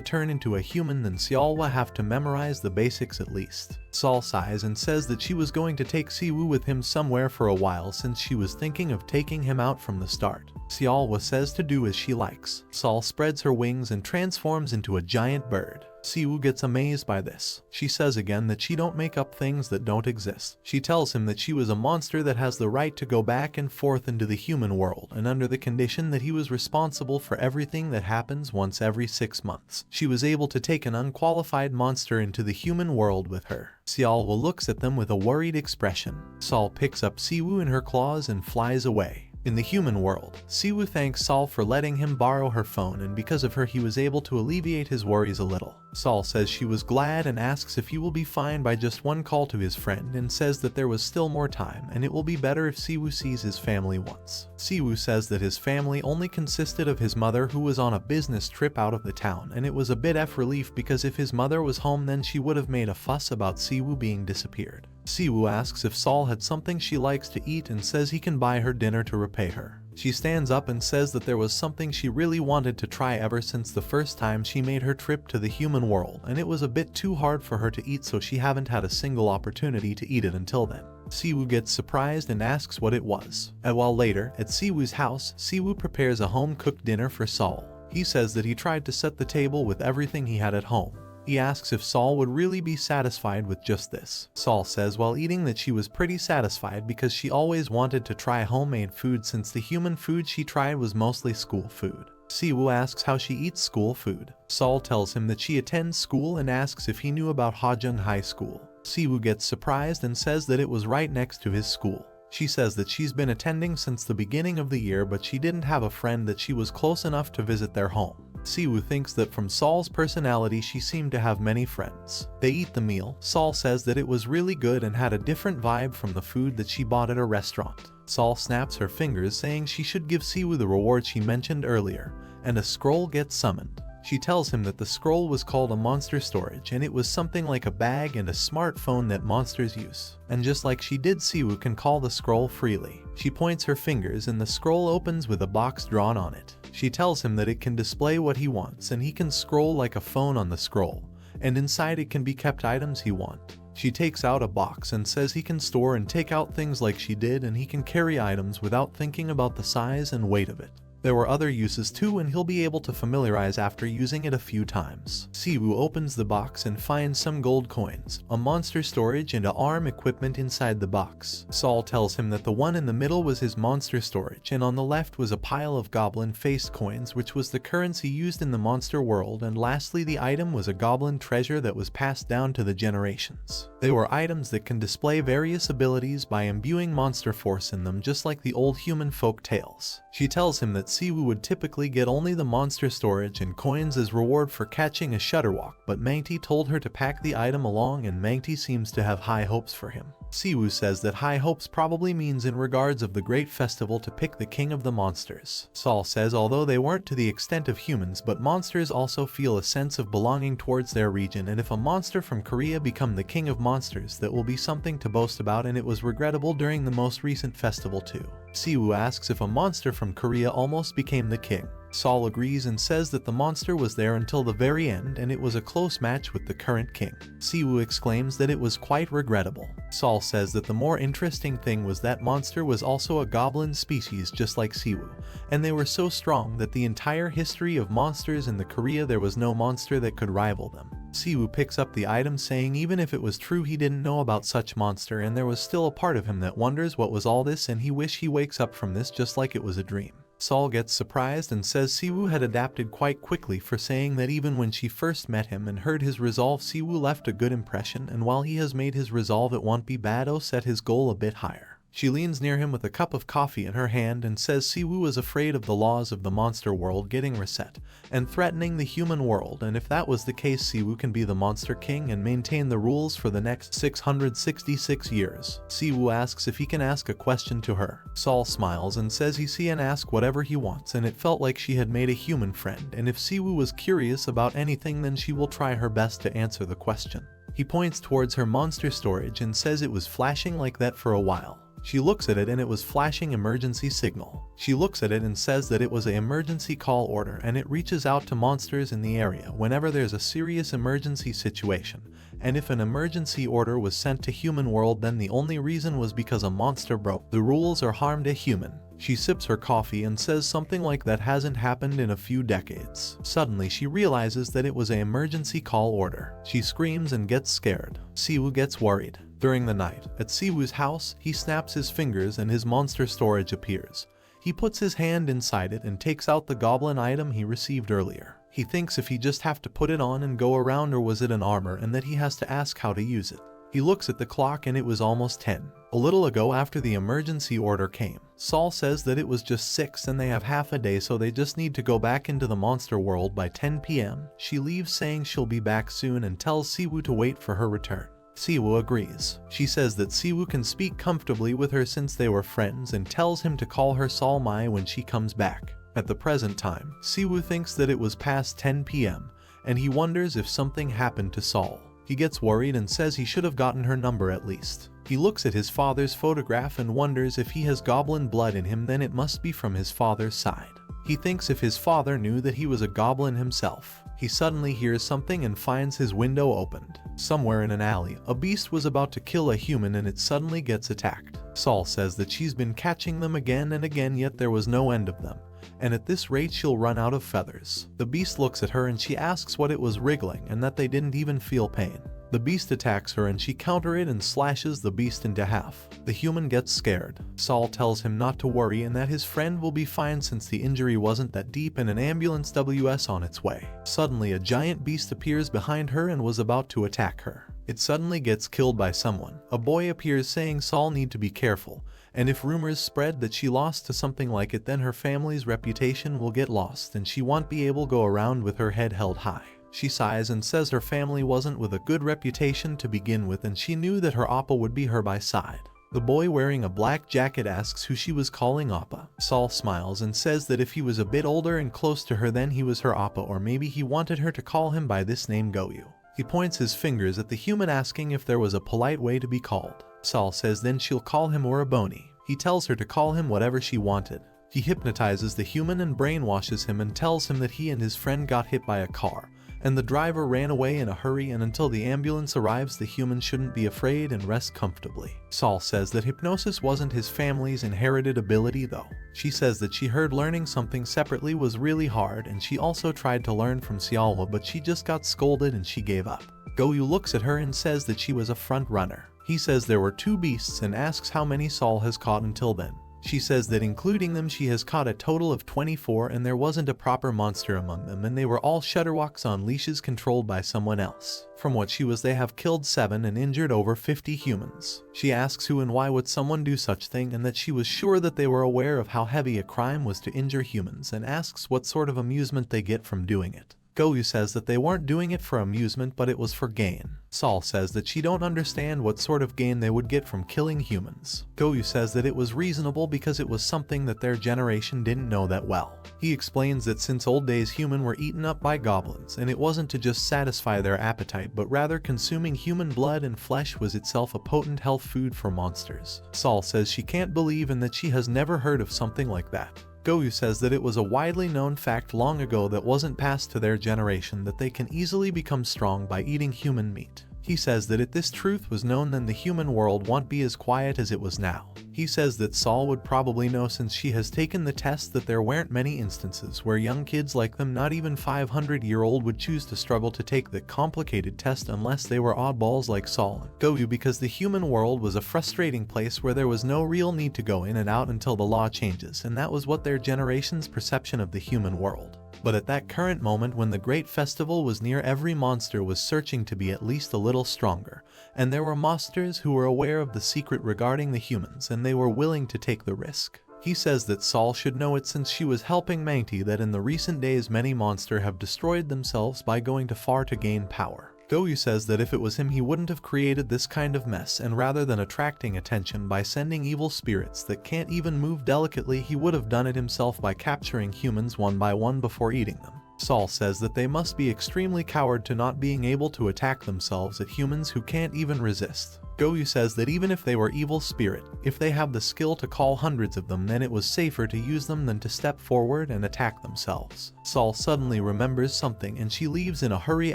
turn into a human then Seolwa have to memorize the basics at least. Sol sighs and says that she was going to take Siwoo with him somewhere for a while since she was thinking of taking him out from the start. Seolwa says to do as she likes. Sol spreads her wings and transforms into a giant bird. Siwoo gets amazed by this. She says again that she don't make up things that don't exist. She tells him that she was a monster that has the right to go back and forth into the human world, and under the condition that he was responsible for everything that happens once every 6 months. She was able to take an unqualified monster into the human world with her. Seolwa looks at them with a worried expression. Sol picks up Siwoo in her claws and flies away. In the human world, Siwoo thanks Sol for letting him borrow her phone, and because of her he was able to alleviate his worries a little. Sol says she was glad and asks if he will be fine by just one call to his friend, and says that there was still more time and it will be better if Siwoo sees his family once. Siwoo says that his family only consisted of his mother, who was on a business trip out of the town, and it was a bit of relief because if his mother was home then she would have made a fuss about Siwoo being disappeared. Siwoo asks if Sol had something she likes to eat and says he can buy her dinner to repay her. She stands up and says that there was something she really wanted to try ever since the first time she made her trip to the human world, and it was a bit too hard for her to eat, so she haven't had a single opportunity to eat it until then. Siwoo gets surprised and asks what it was. A while later, at Siwoo's house, Siwoo prepares a home-cooked dinner for Sol. He says that he tried to set the table with everything he had at home. He asks if Sol would really be satisfied with just this. Sol says while eating that she was pretty satisfied because she always wanted to try homemade food since the human food she tried was mostly school food. Siwoo asks how she eats school food. Sol tells him that she attends school and asks if he knew about Hajung High School. Siwoo gets surprised and says that it was right next to his school. She says that she's been attending since the beginning of the year, but she didn't have a friend that she was close enough to visit their home. Siwoo thinks that from Sol's personality she seemed to have many friends. They eat the meal. Sol says that it was really good and had a different vibe from the food that she bought at a restaurant. Sol snaps her fingers saying she should give Siwoo the reward she mentioned earlier, and a scroll gets summoned. She tells him that the scroll was called a monster storage, and it was something like a bag and a smartphone that monsters use. And just like she did, Siwoo can call the scroll freely. She points her fingers and the scroll opens with a box drawn on it. She tells him that it can display what he wants and he can scroll like a phone on the scroll, and inside it can be kept items he wants. She takes out a box and says he can store and take out things like she did, and he can carry items without thinking about the size and weight of it. There were other uses too, and he'll be able to familiarize after using it a few times. Siwoo opens the box and finds some gold coins, a monster storage, and a arm equipment inside the box. Sol tells him that the one in the middle was his monster storage, and on the left was a pile of goblin-faced coins, which was the currency used in the monster world, and lastly the item was a goblin treasure that was passed down to the generations. They were items that can display various abilities by imbuing monster force in them, just like the old human folk tales. She tells him that Siwoo would typically get only the monster storage and coins as reward for catching a Shutterwalk, but Mangti told her to pack the item along, and Mangti seems to have high hopes for him. Siwoo says that high hopes probably means in regards of the great festival to pick the king of the monsters. Sol says although they weren't to the extent of humans, but monsters also feel a sense of belonging towards their region, and if a monster from Korea become the king of monsters, that will be something to boast about, and it was regrettable during the most recent festival too. Siwoo asks if a monster from Korea almost became the king. Sol agrees and says that the monster was there until the very end and it was a close match with the current king. Siwoo exclaims that it was quite regrettable. Sol says that the more interesting thing was that monster was also a goblin species just like Siwoo, and they were so strong that the entire history of monsters in the Korea there was no monster that could rival them. Siwoo picks up the item saying even if it was true he didn't know about such monster, and there was still a part of him that wonders what was all this, and he wish he wakes up from this just like it was a dream. Sol gets surprised and says Siwoo had adapted quite quickly for saying that even when she first met him and heard his resolve, Siwoo left a good impression, and while he has made his resolve it won't be bad, set his goal a bit higher. She leans near him with a cup of coffee in her hand and says Siwoo is afraid of the laws of the monster world getting reset and threatening the human world, and if that was the case, Siwoo can be the monster king and maintain the rules for the next 666 years. Siwoo asks if he can ask a question to her. Sol smiles and says he can ask whatever he wants, and it felt like she had made a human friend, and if Siwoo was curious about anything then she will try her best to answer the question. He points towards her monster storage and says it was flashing like that for a while. She looks at it and it was flashing emergency signal. She looks at it and says that it was an emergency call order, and it reaches out to monsters in the area whenever there's a serious emergency situation, and if an emergency order was sent to human world then the only reason was because a monster broke the rules or harmed a human. She sips her coffee and says something like that hasn't happened in a few decades. Suddenly she realizes that it was an emergency call order. She screams and gets scared. Siwoo gets worried. During the night, at Siwoo's house, he snaps his fingers and his monster storage appears. He puts his hand inside it and takes out the goblin item he received earlier. He thinks if he just have to put it on and go around, or was it an armor, and that he has to ask how to use it. He looks at the clock and it was almost 10. A little ago after the emergency order came, Sol says that it was just 6 and they have half a day, so they just need to go back into the monster world by 10 p.m. She leaves saying she'll be back soon and tells Siwoo to wait for her return. Siwoo agrees. She says that Siwoo can speak comfortably with her since they were friends and tells him to call her Sol Mai when she comes back. At the present time, Siwoo thinks that it was past 10 p.m. and he wonders if something happened to Sol. He gets worried and says he should have gotten her number at least. He looks at his father's photograph and wonders if he has goblin blood in him, then it must be from his father's side. He thinks if his father knew that he was a goblin himself. He suddenly hears something and finds his window opened. Somewhere in an alley, a beast was about to kill a human and it suddenly gets attacked. Sol says that she's been catching them again and again, yet there was no end of them, and at this rate she'll run out of feathers. The beast looks at her and she asks what it was wriggling and that they didn't even feel pain. The beast attacks her and she counters it and slashes the beast into half. The human gets scared. Sol tells him not to worry and that his friend will be fine since the injury wasn't that deep, and an ambulance was on its way. Suddenly a giant beast appears behind her and was about to attack her. It suddenly gets killed by someone. A boy appears saying Sol need to be careful, and if rumors spread that she lost to something like it then her family's reputation will get lost and she won't be able to go around with her head held high. She sighs and says her family wasn't with a good reputation to begin with and she knew that her appa would be her by side. The boy wearing a black jacket asks who she was calling appa. Sol smiles and says that if he was a bit older and close to her then he was her appa, or maybe he wanted her to call him by this name Goyu. He points his fingers at the human asking if there was a polite way to be called. Sol says then she'll call him Uraboni. He tells her to call him whatever she wanted. He hypnotizes the human and brainwashes him and tells him that he and his friend got hit by a car, and the driver ran away in a hurry, and until the ambulance arrives the human shouldn't be afraid and rest comfortably. Sol says that hypnosis wasn't his family's inherited ability though. She says that she heard learning something separately was really hard, and she also tried to learn from Xiaohua but she just got scolded and she gave up. Goyu looks at her and says that she was a front runner. He says there were 2 beasts and asks how many Sol has caught until then. She says that including them she has caught a total of 24 and there wasn't a proper monster among them, and they were all shutterwalks on leashes controlled by someone else. From what she was they have killed 7 and injured over 50 humans. She asks who and why would someone do such thing, and that she was sure that they were aware of how heavy a crime was to injure humans, and asks what sort of amusement they get from doing it. Goyu says that they weren't doing it for amusement but it was for gain. Sol says that she don't understand what sort of gain they would get from killing humans. Goyu says that it was reasonable because it was something that their generation didn't know that well. He explains that since old days human were eaten up by goblins, and it wasn't to just satisfy their appetite but rather consuming human blood and flesh was itself a potent health food for monsters. Sol says she can't believe and that she has never heard of something like that. Goyu says that it was a widely known fact long ago that wasn't passed to their generation, that they can easily become strong by eating human meat. He says that if this truth was known, then the human world won't be as quiet as it was now. He says that Saul would probably know, since she has taken the test, that there weren't many instances where young kids like them, not even 500-year-old, would choose to struggle to take the complicated test unless they were oddballs like Saul and Goyu, because the human world was a frustrating place where there was no real need to go in and out until the law changes, and that was what their generation's perception of the human world. But at that current moment, when the great festival was near, every monster was searching to be at least a little stronger, and there were monsters who were aware of the secret regarding the humans, and they were willing to take the risk. He says that Saul should know it, since she was helping Mangti, that in the recent days many monsters have destroyed themselves by going too far to gain power. Goyu says that if it was him, he wouldn't have created this kind of mess, and rather than attracting attention by sending evil spirits that can't even move delicately, he would have done it himself by capturing humans one by one before eating them. Saul says that they must be extremely coward to not being able to attack themselves at humans who can't even resist. Goyu says that even if they were evil spirit, if they have the skill to call hundreds of them, then it was safer to use them than to step forward and attack themselves. Saul suddenly remembers something, and she leaves in a hurry,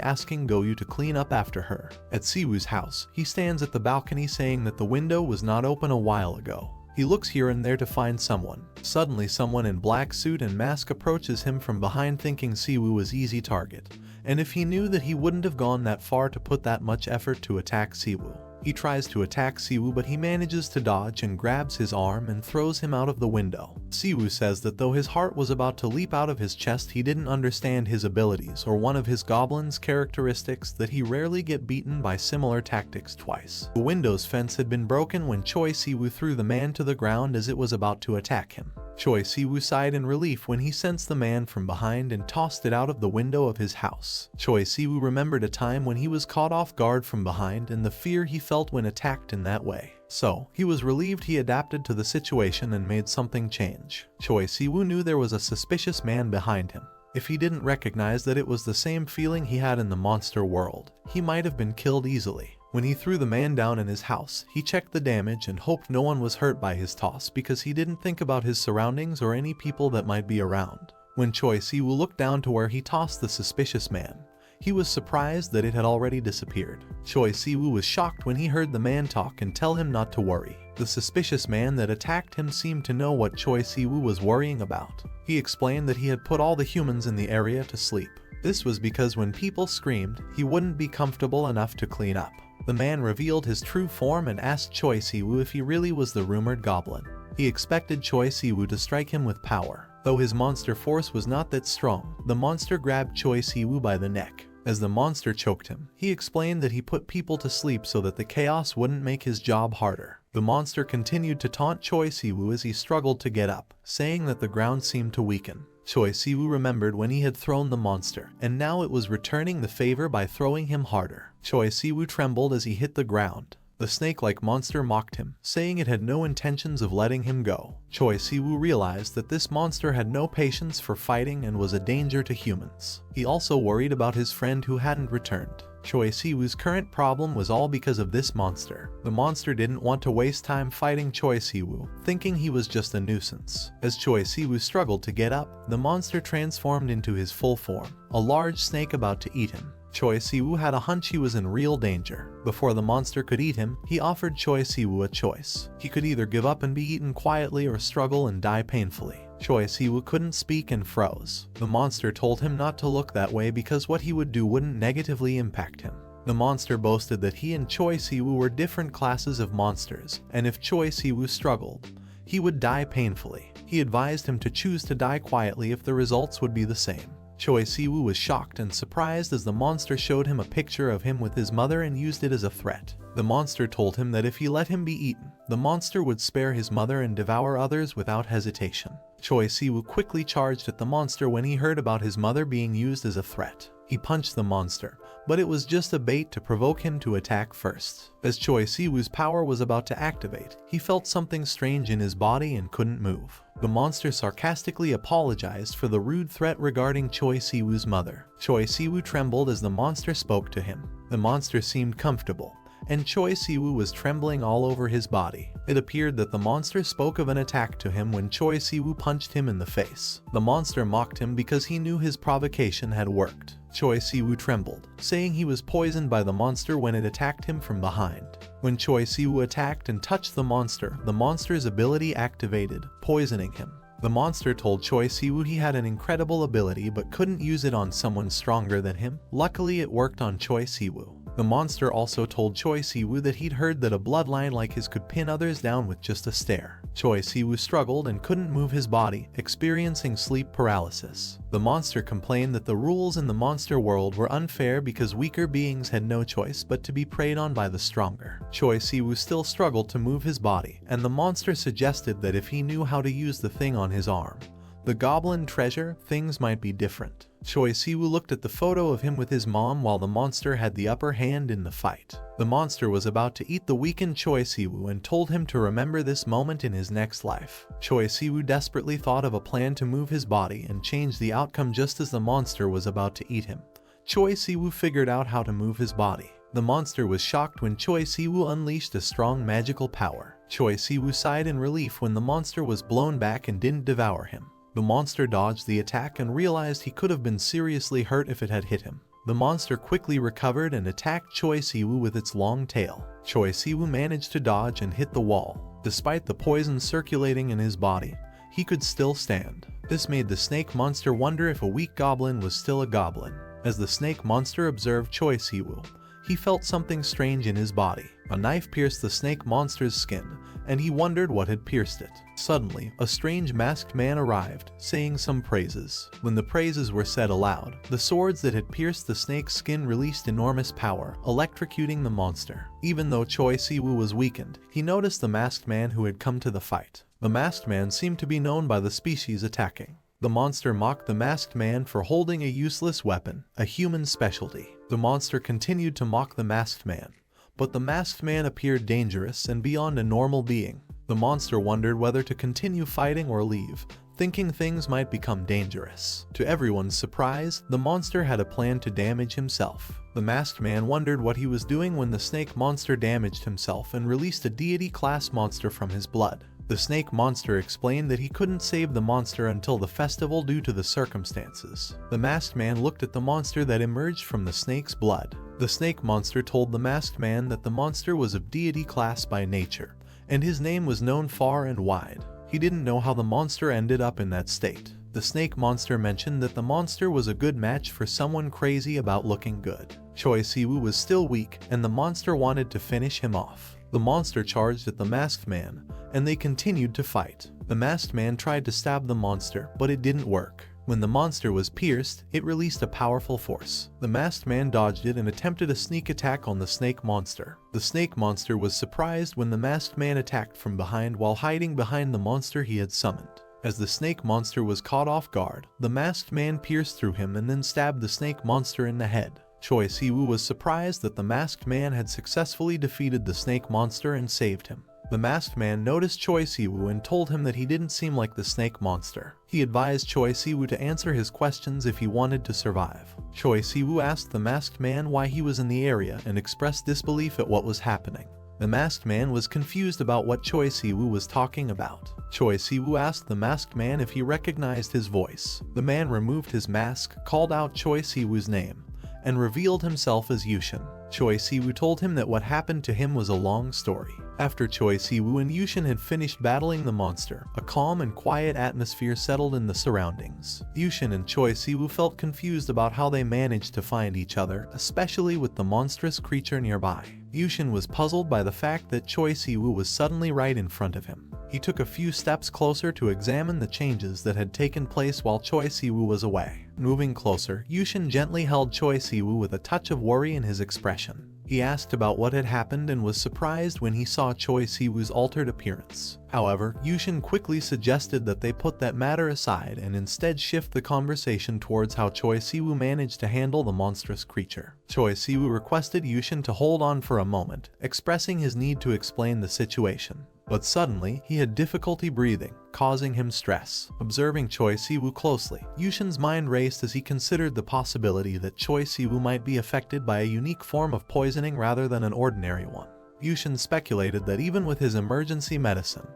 asking Goyu to clean up after her. At Siwoo's house, he stands at the balcony saying that the window was not open a while ago. He looks here and there to find someone. Suddenly, someone in black suit and mask approaches him from behind, thinking Siwoo was easy target, and if he knew that he wouldn't have gone that far to put that much effort to attack Siwoo. He tries to attack Siwoo, but he manages to dodge and grabs his arm and throws him out of the window. Siwoo says that though his heart was about to leap out of his chest, he didn't understand his abilities or one of his goblin's characteristics, that he rarely get beaten by similar tactics twice. The window's fence had been broken when Choi Siwoo threw the man to the ground as it was about to attack him. Choi Siwoo sighed in relief when he sensed the man from behind and tossed it out of the window of his house. Choi Siwoo remembered a time when he was caught off guard from behind and the fear he felt when attacked in that way. So, he was relieved he adapted to the situation and made something change. Choi Siwoo knew there was a suspicious man behind him. If he didn't recognize that it was the same feeling he had in the monster world, he might have been killed easily. When he threw the man down in his house, he checked the damage and hoped no one was hurt by his toss, because he didn't think about his surroundings or any people that might be around. When Choi Siwoo looked down to where he tossed the suspicious man, he was surprised that it had already disappeared. Choi Siwoo was shocked when he heard the man talk and tell him not to worry. The suspicious man that attacked him seemed to know what Choi Siwoo was worrying about. He explained that he had put all the humans in the area to sleep. This was because when people screamed, he wouldn't be comfortable enough to clean up. The man revealed his true form and asked Choi Siwoo if he really was the rumored goblin. He expected Choi Siwoo to strike him with power. Though his monster force was not that strong, the monster grabbed Choi Siwoo by the neck. As the monster choked him, he explained that he put people to sleep so that the chaos wouldn't make his job harder. The monster continued to taunt Choi Siwoo as he struggled to get up, saying that the ground seemed to weaken. Choi Siwoo remembered when he had thrown the monster, and now it was returning the favor by throwing him harder. Choi Siwoo trembled as he hit the ground. The snake-like monster mocked him, saying it had no intentions of letting him go. Choi Siwoo realized that this monster had no patience for fighting and was a danger to humans. He also worried about his friend who hadn't returned. Choi Siwoo's current problem was all because of this monster. The monster didn't want to waste time fighting Choi Siwoo, thinking he was just a nuisance. As Choi Siwoo struggled to get up, the monster transformed into his full form, a large snake about to eat him. Choi Siwoo had a hunch he was in real danger. Before the monster could eat him, he offered Choi Siwoo a choice. He could either give up and be eaten quietly or struggle and die painfully. Choi Siwoo couldn't speak and froze. The monster told him not to look that way because what he would do wouldn't negatively impact him. The monster boasted that he and Choi Siwoo were different classes of monsters, and if Choi Siwoo struggled, he would die painfully. He advised him to choose to die quietly if the results would be the same. Choi Siwoo was shocked and surprised as the monster showed him a picture of him with his mother and used it as a threat. The monster told him that if he let him be eaten, the monster would spare his mother and devour others without hesitation. Choi Siwoo quickly charged at the monster when he heard about his mother being used as a threat. He punched the monster, but it was just a bait to provoke him to attack first. As Choi Siwoo's power was about to activate, he felt something strange in his body and couldn't move. The monster sarcastically apologized for the rude threat regarding Choi Siwoo's mother. Choi Siwoo trembled as the monster spoke to him. The monster seemed comfortable, and Choi Siwoo was trembling all over his body. It appeared that the monster spoke of an attack to him when Choi Siwoo punched him in the face. The monster mocked him because he knew his provocation had worked. Choi Si-woo trembled, saying he was poisoned by the monster when it attacked him from behind. When Choi Si-woo attacked and touched the monster's ability activated, poisoning him. The monster told Choi Si-woo he had an incredible ability but couldn't use it on someone stronger than him. Luckily, it worked on Choi Si-woo. The monster also told Choi Si-woo that he'd heard that a bloodline like his could pin others down with just a stare. Choi Si-woo struggled and couldn't move his body, experiencing sleep paralysis. The monster complained that the rules in the monster world were unfair because weaker beings had no choice but to be preyed on by the stronger. Choi Si-woo still struggled to move his body, and the monster suggested that if he knew how to use the thing on his arm, the goblin treasure, things might be different. Choi Si-woo looked at the photo of him with his mom while the monster had the upper hand in the fight. The monster was about to eat the weakened Choi Si-woo and told him to remember this moment in his next life. Choi Si-woo desperately thought of a plan to move his body and change the outcome just as the monster was about to eat him. Choi Si-woo figured out how to move his body. The monster was shocked when Choi Si-woo unleashed a strong magical power. Choi Si-woo sighed in relief when the monster was blown back and didn't devour him. The monster dodged the attack and realized he could have been seriously hurt if it had hit him. The monster quickly recovered and attacked Choi Si-woo with its long tail. Choi Si-woo managed to dodge and hit the wall. Despite the poison circulating in his body, he could still stand. This made the snake monster wonder if a weak goblin was still a goblin. As the snake monster observed Choi Si-woo, he felt something strange in his body. A knife pierced the snake monster's skin, and he wondered what had pierced it. Suddenly, a strange masked man arrived, saying some praises. When the praises were said aloud, the swords that had pierced the snake's skin released enormous power, electrocuting the monster. Even though Choi Si-woo was weakened, he noticed the masked man who had come to the fight. The masked man seemed to be known by the species attacking. The monster mocked the masked man for holding a useless weapon, a human specialty. The monster continued to mock the masked man, but the masked man appeared dangerous and beyond a normal being. The monster wondered whether to continue fighting or leave, thinking things might become dangerous. To everyone's surprise, the monster had a plan to damage himself. The masked man wondered what he was doing when the snake monster damaged himself and released a deity-class monster from his blood. The snake monster explained that he couldn't save the monster until the festival due to the circumstances. The masked man looked at the monster that emerged from the snake's blood. The snake monster told the masked man that the monster was of deity class by nature, and his name was known far and wide. He didn't know how the monster ended up in that state. The snake monster mentioned that the monster was a good match for someone crazy about looking good. Choi Si-woo was still weak, and the monster wanted to finish him off. The monster charged at the masked man, and they continued to fight. The masked man tried to stab the monster, but it didn't work. When the monster was pierced, it released a powerful force. The masked man dodged it and attempted a sneak attack on the snake monster. The snake monster was surprised when the masked man attacked from behind while hiding behind the monster he had summoned. As the snake monster was caught off guard, the masked man pierced through him and then stabbed the snake monster in the head. Choi Si-woo was surprised that the masked man had successfully defeated the snake monster and saved him. The masked man noticed Choi Si-woo and told him that he didn't seem like the snake monster. He advised Choi Si-woo to answer his questions if he wanted to survive. Choi Si-woo asked the masked man why he was in the area and expressed disbelief at what was happening. The masked man was confused about what Choi Si-woo was talking about. Choi Si-woo asked the masked man if he recognized his voice. The man removed his mask, called out Choi Si-woo's name, and revealed himself as Yushin. Choi Si-woo told him that what happened to him was a long story. After Choi Si-woo and Yushin had finished battling the monster, a calm and quiet atmosphere settled in the surroundings. Yushin and Choi Si-woo felt confused about how they managed to find each other, especially with the monstrous creature nearby. Yushin was puzzled by the fact that Choi Si-woo was suddenly right in front of him. He took a few steps closer to examine the changes that had taken place while Choi Si-woo was away. Moving closer, Yushin gently held Choi Si-woo with a touch of worry in his expression. He asked about what had happened and was surprised when he saw Choi Si-woo's altered appearance. However, Yushin quickly suggested that they put that matter aside and instead shift the conversation towards how Choi Si-woo managed to handle the monstrous creature. Choi Si-woo requested Yushin to hold on for a moment, expressing his need to explain the situation. But suddenly, he had difficulty breathing, causing him stress. Observing Choi Si-woo closely, Yushin's mind raced as he considered the possibility that Choi Si-woo might be affected by a unique form of poisoning rather than an ordinary one. Yushin speculated that even with his emergency medicine,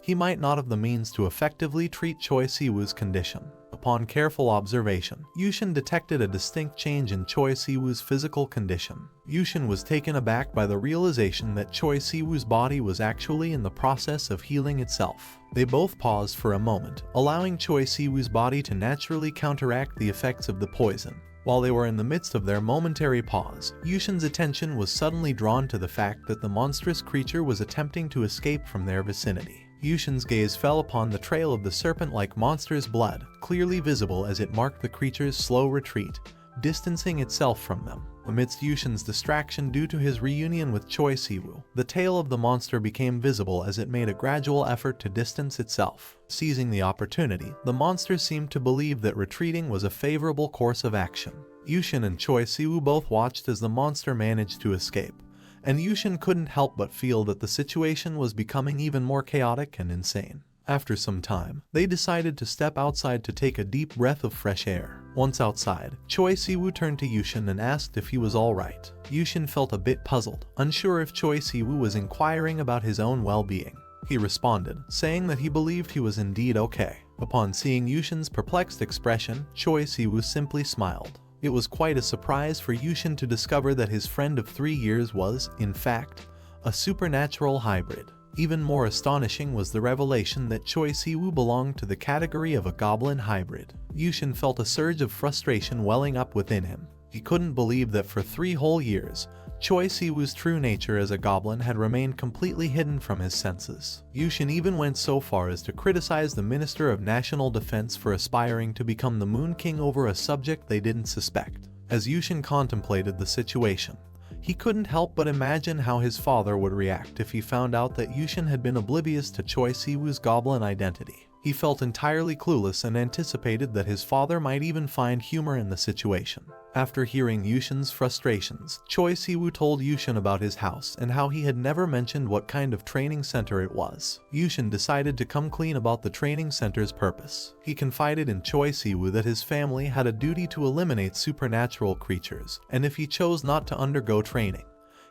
he might not have the means to effectively treat Choi Si-woo's condition. Upon careful observation, Yushin detected a distinct change in Choi Si-woo's physical condition. Yushin was taken aback by the realization that Choi Si-woo's body was actually in the process of healing itself. They both paused for a moment, allowing Choi Si-woo's body to naturally counteract the effects of the poison. While they were in the midst of their momentary pause, Yushin's attention was suddenly drawn to the fact that the monstrous creature was attempting to escape from their vicinity. Yushin's gaze fell upon the trail of the serpent-like monster's blood, clearly visible as it marked the creature's slow retreat, distancing itself from them. Amidst Yushin's distraction due to his reunion with Choi Si-woo, the tail of the monster became visible as it made a gradual effort to distance itself. Seizing the opportunity, the monster seemed to believe that retreating was a favorable course of action. Yushin and Choi Si-woo both watched as the monster managed to escape, and Yushin couldn't help but feel that the situation was becoming even more chaotic and insane. After some time, they decided to step outside to take a deep breath of fresh air. Once outside, Choi Si-woo turned to Yushin and asked if he was alright. Yushin felt a bit puzzled, unsure if Choi Si-woo was inquiring about his own well-being. He responded, saying that he believed he was indeed okay. Upon seeing Yushin's perplexed expression, Choi Si-woo simply smiled. It was quite a surprise for Yushin to discover that his friend of 3 years was, in fact, a supernatural hybrid. Even more astonishing was the revelation that Choi Si-woo belonged to the category of a goblin hybrid. Yushin felt a surge of frustration welling up within him. He couldn't believe that for 3 whole years, Choi Si-woo's true nature as a goblin had remained completely hidden from his senses. Yushin even went so far as to criticize the Minister of National Defense for aspiring to become the Moon King over a subject they didn't suspect. As Yushin contemplated the situation, he couldn't help but imagine how his father would react if he found out that Yushin had been oblivious to Choi Si-woo's goblin identity. He felt entirely clueless and anticipated that his father might even find humor in the situation. After hearing Yushin's frustrations, Choi Si-woo told Yushin about his house and how he had never mentioned what kind of training center it was. Yushin decided to come clean about the training center's purpose. He confided in Choi Si-woo that his family had a duty to eliminate supernatural creatures, and if he chose not to undergo training,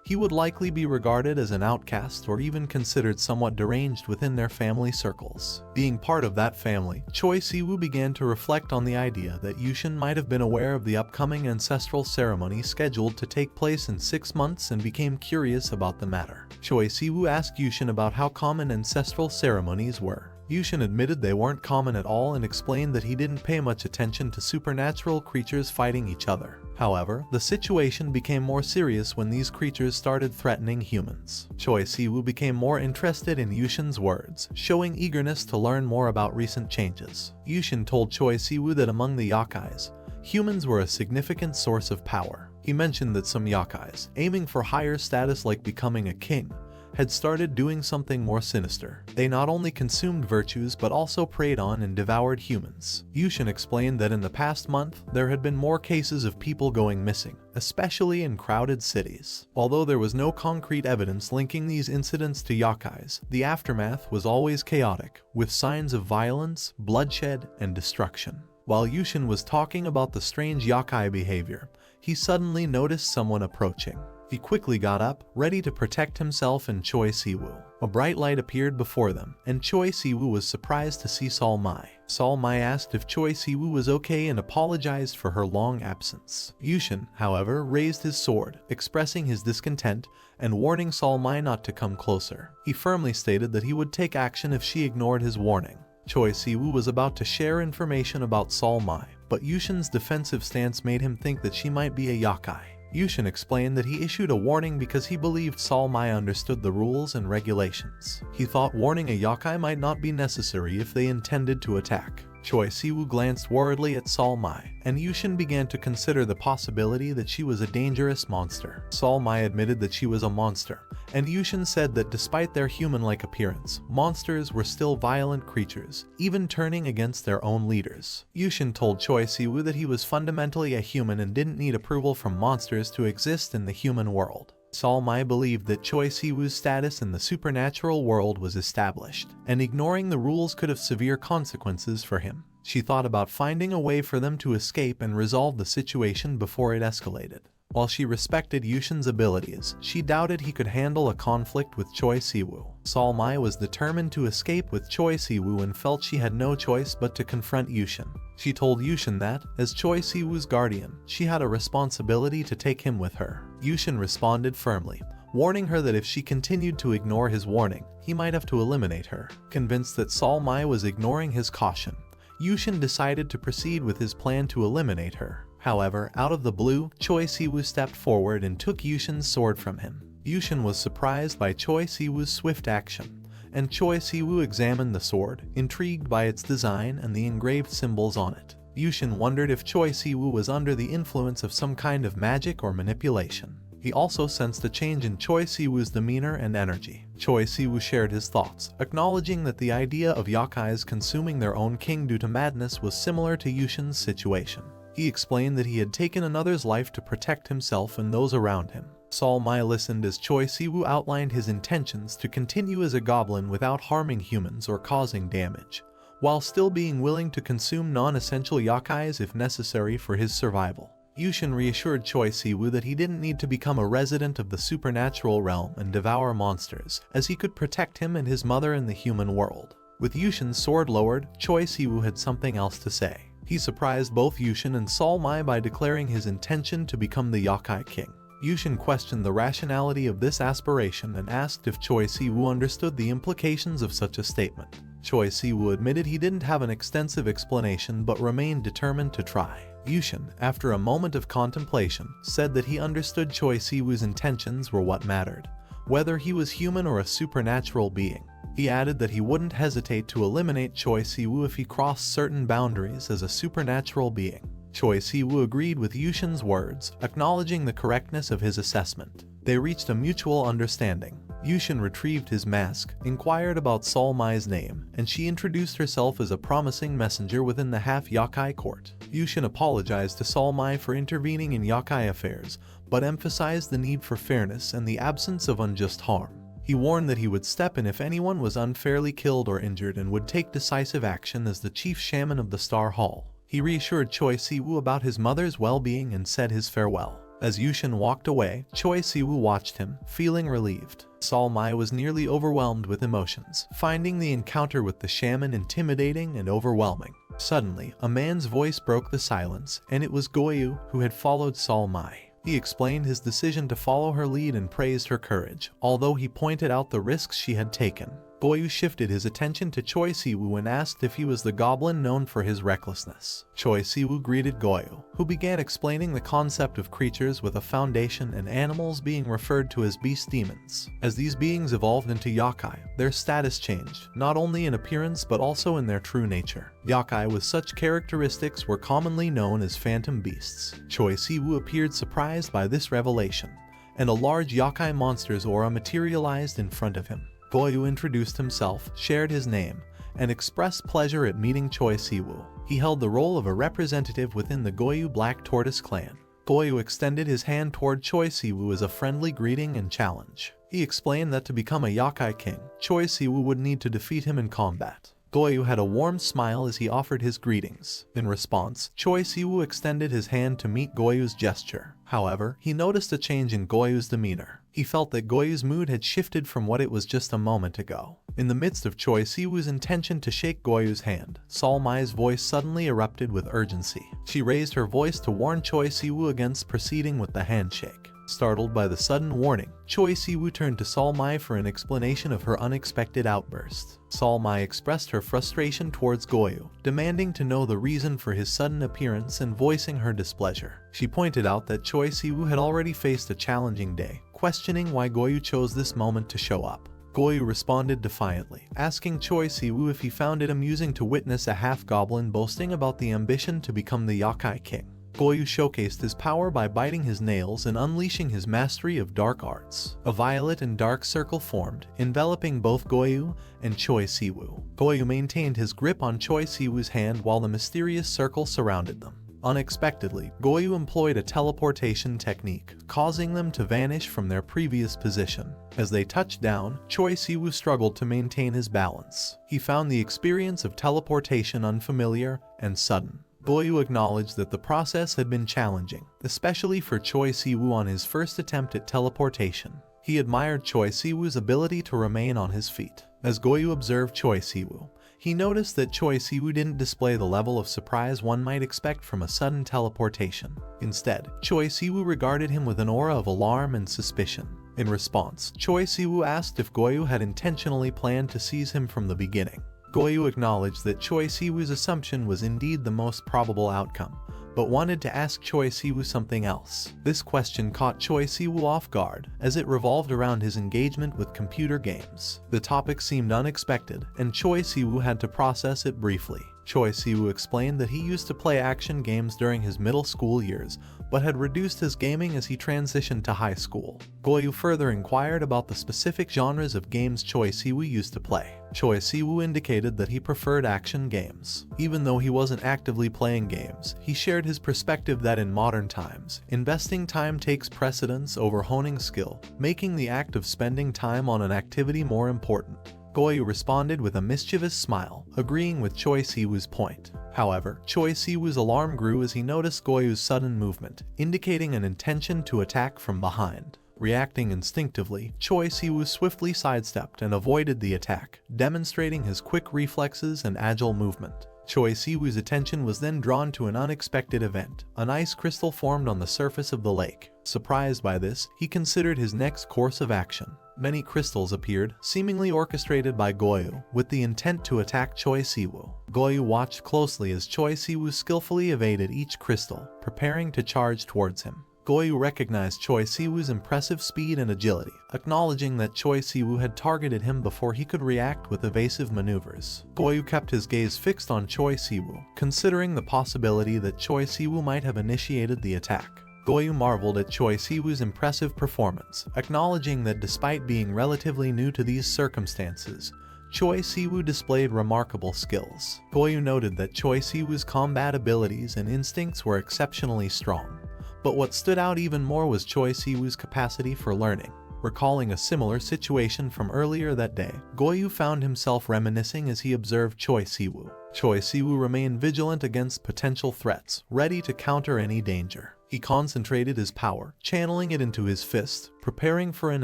he would likely be regarded as an outcast or even considered somewhat deranged within their family circles. Being part of that family, Choi Si-woo began to reflect on the idea that Yushin might have been aware of the upcoming ancestral ceremony scheduled to take place in 6 months and became curious about the matter. Choi Si-woo asked Yushin about how common ancestral ceremonies were. Yushin admitted they weren't common at all and explained that he didn't pay much attention to supernatural creatures fighting each other. However, the situation became more serious when these creatures started threatening humans. Choi Si-woo became more interested in Yushin's words, showing eagerness to learn more about recent changes. Yushin told Choi Si-woo that among the yakais, humans were a significant source of power. He mentioned that some yakais, aiming for higher status like becoming a king, had started doing something more sinister. They not only consumed virtues but also preyed on and devoured humans. Yushin explained that in the past month, there had been more cases of people going missing, especially in crowded cities. Although there was no concrete evidence linking these incidents to yakais, the aftermath was always chaotic, with signs of violence, bloodshed, and destruction. While Yushin was talking about the strange yakai behavior, he suddenly noticed someone approaching. He quickly got up, ready to protect himself and Choi Si-woo. A bright light appeared before them, and Choi Si-woo was surprised to see Sol Mai. Sol Mai asked if Choi Si-woo was okay and apologized for her long absence. Yushin, however, raised his sword, expressing his discontent and warning Sol Mai not to come closer. He firmly stated that he would take action if she ignored his warning. Choi Si-woo was about to share information about Sol Mai, but Yushin's defensive stance made him think that she might be a yakai. Yushin explained that he issued a warning because he believed Sol Mai understood the rules and regulations. He thought warning a yakai might not be necessary if they intended to attack. Choi Si-woo glanced worriedly at Sol Mai, and Yushin began to consider the possibility that she was a dangerous monster. Sol Mai admitted that she was a monster, and Yushin said that despite their human-like appearance, monsters were still violent creatures, even turning against their own leaders. Yushin told Choi Si-woo that he was fundamentally a human and didn't need approval from monsters to exist in the human world. Sol Mai believed that Choi Si-woo's status in the supernatural world was established, and ignoring the rules could have severe consequences for him. She thought about finding a way for them to escape and resolve the situation before it escalated. While she respected Yushin's abilities, she doubted he could handle a conflict with Choi Siwoo. Sol Mai was determined to escape with Choi Siwoo and felt she had no choice but to confront Yushin. She told Yushin that, as Choi Siwoo's guardian, she had a responsibility to take him with her. Yushin responded firmly, warning her that if she continued to ignore his warning, he might have to eliminate her. Convinced that Sol Mai was ignoring his caution, Yushin decided to proceed with his plan to eliminate her. However, out of the blue, Choi Siwoo stepped forward and took Yushin's sword from him. Yushin was surprised by Choi Siwoo's swift action, and Choi Siwoo examined the sword, intrigued by its design and the engraved symbols on it. Yushin wondered if Choi Siwoo was under the influence of some kind of magic or manipulation. He also sensed a change in Choi Siwoo's demeanor and energy. Choi Siwoo shared his thoughts, acknowledging that the idea of yakais consuming their own king due to madness was similar to Yushin's situation. He explained that he had taken another's life to protect himself and those around him. Sol Mai listened as Choi Siwoo outlined his intentions to continue as a goblin without harming humans or causing damage, while still being willing to consume non-essential yakais if necessary for his survival. Yushin reassured Choi Siwoo that he didn't need to become a resident of the supernatural realm and devour monsters, as he could protect him and his mother in the human world. With Yushin's sword lowered, Choi Siwoo had something else to say. He surprised both Yushin and Sol Mai by declaring his intention to become the Yakai King. Yushin questioned the rationality of this aspiration and asked if Choi Siwoo understood the implications of such a statement. Choi Siwoo admitted he didn't have an extensive explanation but remained determined to try. Yushin, after a moment of contemplation, said that he understood Choi Siwoo's intentions were what mattered, whether he was human or a supernatural being. He added that he wouldn't hesitate to eliminate Choi Siwoo if he crossed certain boundaries as a supernatural being. Choi Siwoo agreed with Yushin's words, acknowledging the correctness of his assessment. They reached a mutual understanding. Yushin retrieved his mask, inquired about Sol Mai's name, and she introduced herself as a promising messenger within the half-yakai court. Yushin apologized to Sol Mai for intervening in yakai affairs, but emphasized the need for fairness and the absence of unjust harm. He warned that he would step in if anyone was unfairly killed or injured and would take decisive action as the chief shaman of the Star Hall. He reassured Choi Siwoo about his mother's well-being and said his farewell. As Yushin walked away, Choi Siwoo watched him, feeling relieved. Sol Mai was nearly overwhelmed with emotions, finding the encounter with the shaman intimidating and overwhelming. Suddenly, a man's voice broke the silence, and it was Goyu, who had followed Sol Mai. He explained his decision to follow her lead and praised her courage, although he pointed out the risks she had taken. Goyu shifted his attention to Choi Siwoo and asked if he was the goblin known for his recklessness. Choi Siwoo greeted Goyu, who began explaining the concept of creatures with a foundation and animals being referred to as beast demons. As these beings evolved into yakai, their status changed, not only in appearance but also in their true nature. Yakai with such characteristics were commonly known as phantom beasts. Choi Siwoo appeared surprised by this revelation, and a large yakai monster's aura materialized in front of him. Goyu introduced himself, shared his name, and expressed pleasure at meeting Choi Siwoo. He held the role of a representative within the Goyu Black Tortoise clan. Goyu extended his hand toward Choi Siwoo as a friendly greeting and challenge. He explained that to become a yakai king, Choi Siwoo would need to defeat him in combat. Goyu had a warm smile as he offered his greetings. In response, Choi Siwoo extended his hand to meet Goyu's gesture. However, he noticed a change in Goyu's demeanor. He felt that Goyu's mood had shifted from what it was just a moment ago. In the midst of Choi Siwoo's intention to shake Goyu's hand, Sol Mai's voice suddenly erupted with urgency. She raised her voice to warn Choi Siwoo against proceeding with the handshake. Startled by the sudden warning, Choi Siwoo turned to Sol Mai for an explanation of her unexpected outburst. Sol Mai expressed her frustration towards Goyu, demanding to know the reason for his sudden appearance and voicing her displeasure. She pointed out that Choi Siwoo had already faced a challenging day, questioning why Goyu chose this moment to show up. Goyu responded defiantly, asking Choi Siwoo if he found it amusing to witness a half-goblin boasting about the ambition to become the Yakai King. Goyu showcased his power by biting his nails and unleashing his mastery of dark arts. A violet and dark circle formed, enveloping both Goyu and Choi Siwoo. Goyu maintained his grip on Choi Siwoo's hand while the mysterious circle surrounded them. Unexpectedly, Goyu employed a teleportation technique, causing them to vanish from their previous position. As they touched down, Choi Siwoo struggled to maintain his balance. He found the experience of teleportation unfamiliar and sudden. Goyu acknowledged that the process had been challenging, especially for Choi Siwoo on his first attempt at teleportation. He admired Choi Siwoo's ability to remain on his feet. As Goyu observed Choi Siwoo, he noticed that Choi Siwoo didn't display the level of surprise one might expect from a sudden teleportation. Instead, Choi Siwoo regarded him with an aura of alarm and suspicion. In response, Choi Siwoo asked if Goyu had intentionally planned to seize him from the beginning. Goyu acknowledged that Choi Siwoo's assumption was indeed the most probable outcome, but wanted to ask Choi Siwoo something else. This question caught Choi Siwoo off guard, as it revolved around his engagement with computer games. The topic seemed unexpected, and Choi Siwoo had to process it briefly. Choi Siwoo explained that he used to play action games during his middle school years, but had reduced his gaming as he transitioned to high school. Goyu further inquired about the specific genres of games Choi Siwoo used to play. Choi Siwoo indicated that he preferred action games. Even though he wasn't actively playing games, he shared his perspective that in modern times, investing time takes precedence over honing skill, making the act of spending time on an activity more important. Goyu responded with a mischievous smile, agreeing with Choi Siwoo's point. However, Choi Siwoo's alarm grew as he noticed Goyu's sudden movement, indicating an intention to attack from behind. Reacting instinctively, Choi Siwoo swiftly sidestepped and avoided the attack, demonstrating his quick reflexes and agile movement. Choi Siwoo's attention was then drawn to an unexpected event. An ice crystal formed on the surface of the lake. Surprised by this, he considered his next course of action. Many crystals appeared, seemingly orchestrated by Goyu, with the intent to attack Choi Siwoo. Goyu watched closely as Choi Siwoo skillfully evaded each crystal, preparing to charge towards him. Goyu recognized Choi Siwoo's impressive speed and agility, acknowledging that Choi Siwoo had targeted him before he could react with evasive maneuvers. Goyu kept his gaze fixed on Choi Siwoo, considering the possibility that Choi Siwoo might have initiated the attack. Goyu marveled at Choi Siwoo's impressive performance, acknowledging that despite being relatively new to these circumstances, Choi Siwoo displayed remarkable skills. Goyu noted that Choi Siwoo's combat abilities and instincts were exceptionally strong. But what stood out even more was Choi Siwoo's capacity for learning. Recalling a similar situation from earlier that day, Goyu found himself reminiscing as he observed Choi Siwoo. Choi Siwoo remained vigilant against potential threats, ready to counter any danger. He concentrated his power, channeling it into his fist, preparing for an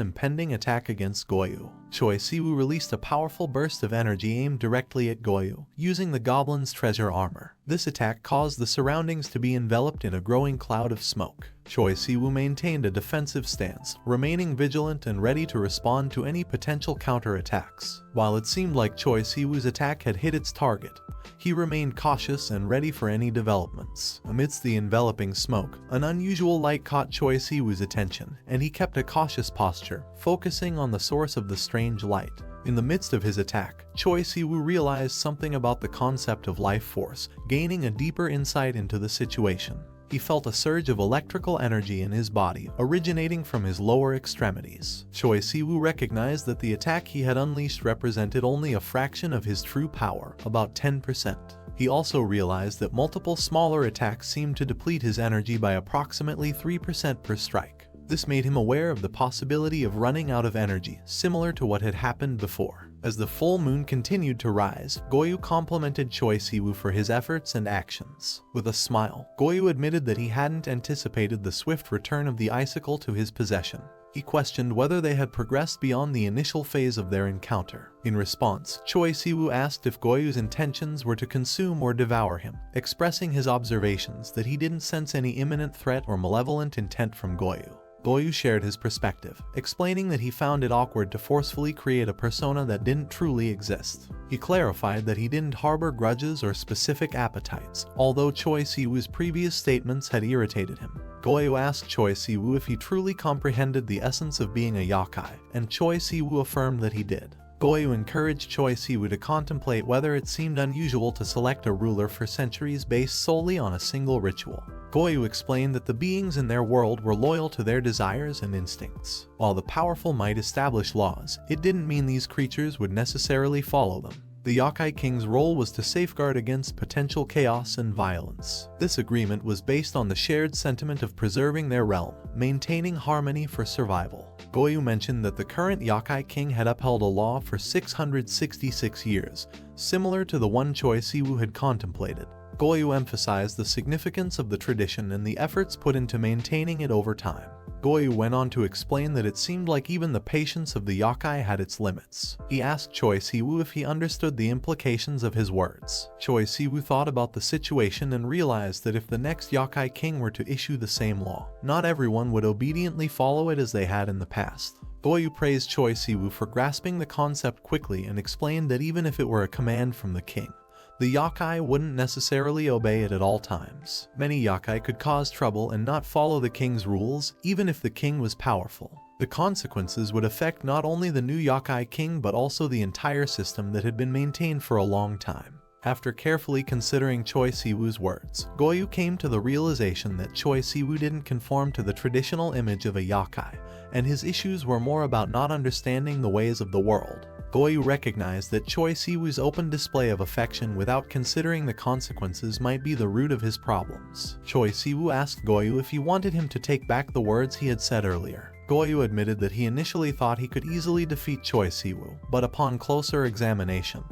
impending attack against Goyu. Choi Siwoo released a powerful burst of energy aimed directly at Goyu, using the goblin's treasure armor. This attack caused the surroundings to be enveloped in a growing cloud of smoke. Choi Siwoo maintained a defensive stance, remaining vigilant and ready to respond to any potential counterattacks. While it seemed like Choi Siwoo's attack had hit its target, he remained cautious and ready for any developments. Amidst the enveloping smoke, an unusual light caught Choi Siwoo's attention, and he kept a cautious posture, focusing on the source of the strange light. In the midst of his attack, Choi Siwoo realized something about the concept of life force, gaining a deeper insight into the situation. He felt a surge of electrical energy in his body, originating from his lower extremities. Choi Siwoo recognized that the attack he had unleashed represented only a fraction of his true power, about 10%. He also realized that multiple smaller attacks seemed to deplete his energy by approximately 3% per strike. This made him aware of the possibility of running out of energy, similar to what had happened before. As the full moon continued to rise, Goyu complimented Choi Siwoo for his efforts and actions. With a smile, Goyu admitted that he hadn't anticipated the swift return of the icicle to his possession. He questioned whether they had progressed beyond the initial phase of their encounter. In response, Choi Siwoo asked if Goyu's intentions were to consume or devour him, expressing his observations that he didn't sense any imminent threat or malevolent intent from Goyu. Goyu shared his perspective, explaining that he found it awkward to forcefully create a persona that didn't truly exist. He clarified that he didn't harbor grudges or specific appetites, although Choi Siwoo's previous statements had irritated him. Goyu asked Choi Siwoo if he truly comprehended the essence of being a yakai, and Choi Siwoo affirmed that he did. Goyu encouraged Choi Siwoo to contemplate whether it seemed unusual to select a ruler for centuries based solely on a single ritual. Goyu explained that the beings in their world were loyal to their desires and instincts. While the powerful might establish laws, it didn't mean these creatures would necessarily follow them. The Yakai King's role was to safeguard against potential chaos and violence. This agreement was based on the shared sentiment of preserving their realm, maintaining harmony for survival. Goyu mentioned that the current Yakai King had upheld a law for 666 years, similar to the one Choi Siwoo had contemplated. Goyu emphasized the significance of the tradition and the efforts put into maintaining it over time. Goyu went on to explain that it seemed like even the patience of the yokai had its limits. He asked Choi Siwoo if he understood the implications of his words. Choi Siwoo thought about the situation and realized that if the next yokai king were to issue the same law, not everyone would obediently follow it as they had in the past. Goyu praised Choi Siwoo for grasping the concept quickly and explained that even if it were a command from the king, the yokai wouldn't necessarily obey it at all times. Many yokai could cause trouble and not follow the king's rules, even if the king was powerful. The consequences would affect not only the new yokai king but also the entire system that had been maintained for a long time. After carefully considering Choi Siwoo's words, Goyu came to the realization that Choi Siwoo didn't conform to the traditional image of a yokai, and his issues were more about not understanding the ways of the world. Goyu recognized that Choi Siwoo's open display of affection without considering the consequences might be the root of his problems. Choi Siwoo asked Goyu if he wanted him to take back the words he had said earlier. Goyu admitted that he initially thought he could easily defeat Choi Siwoo, but upon closer examination,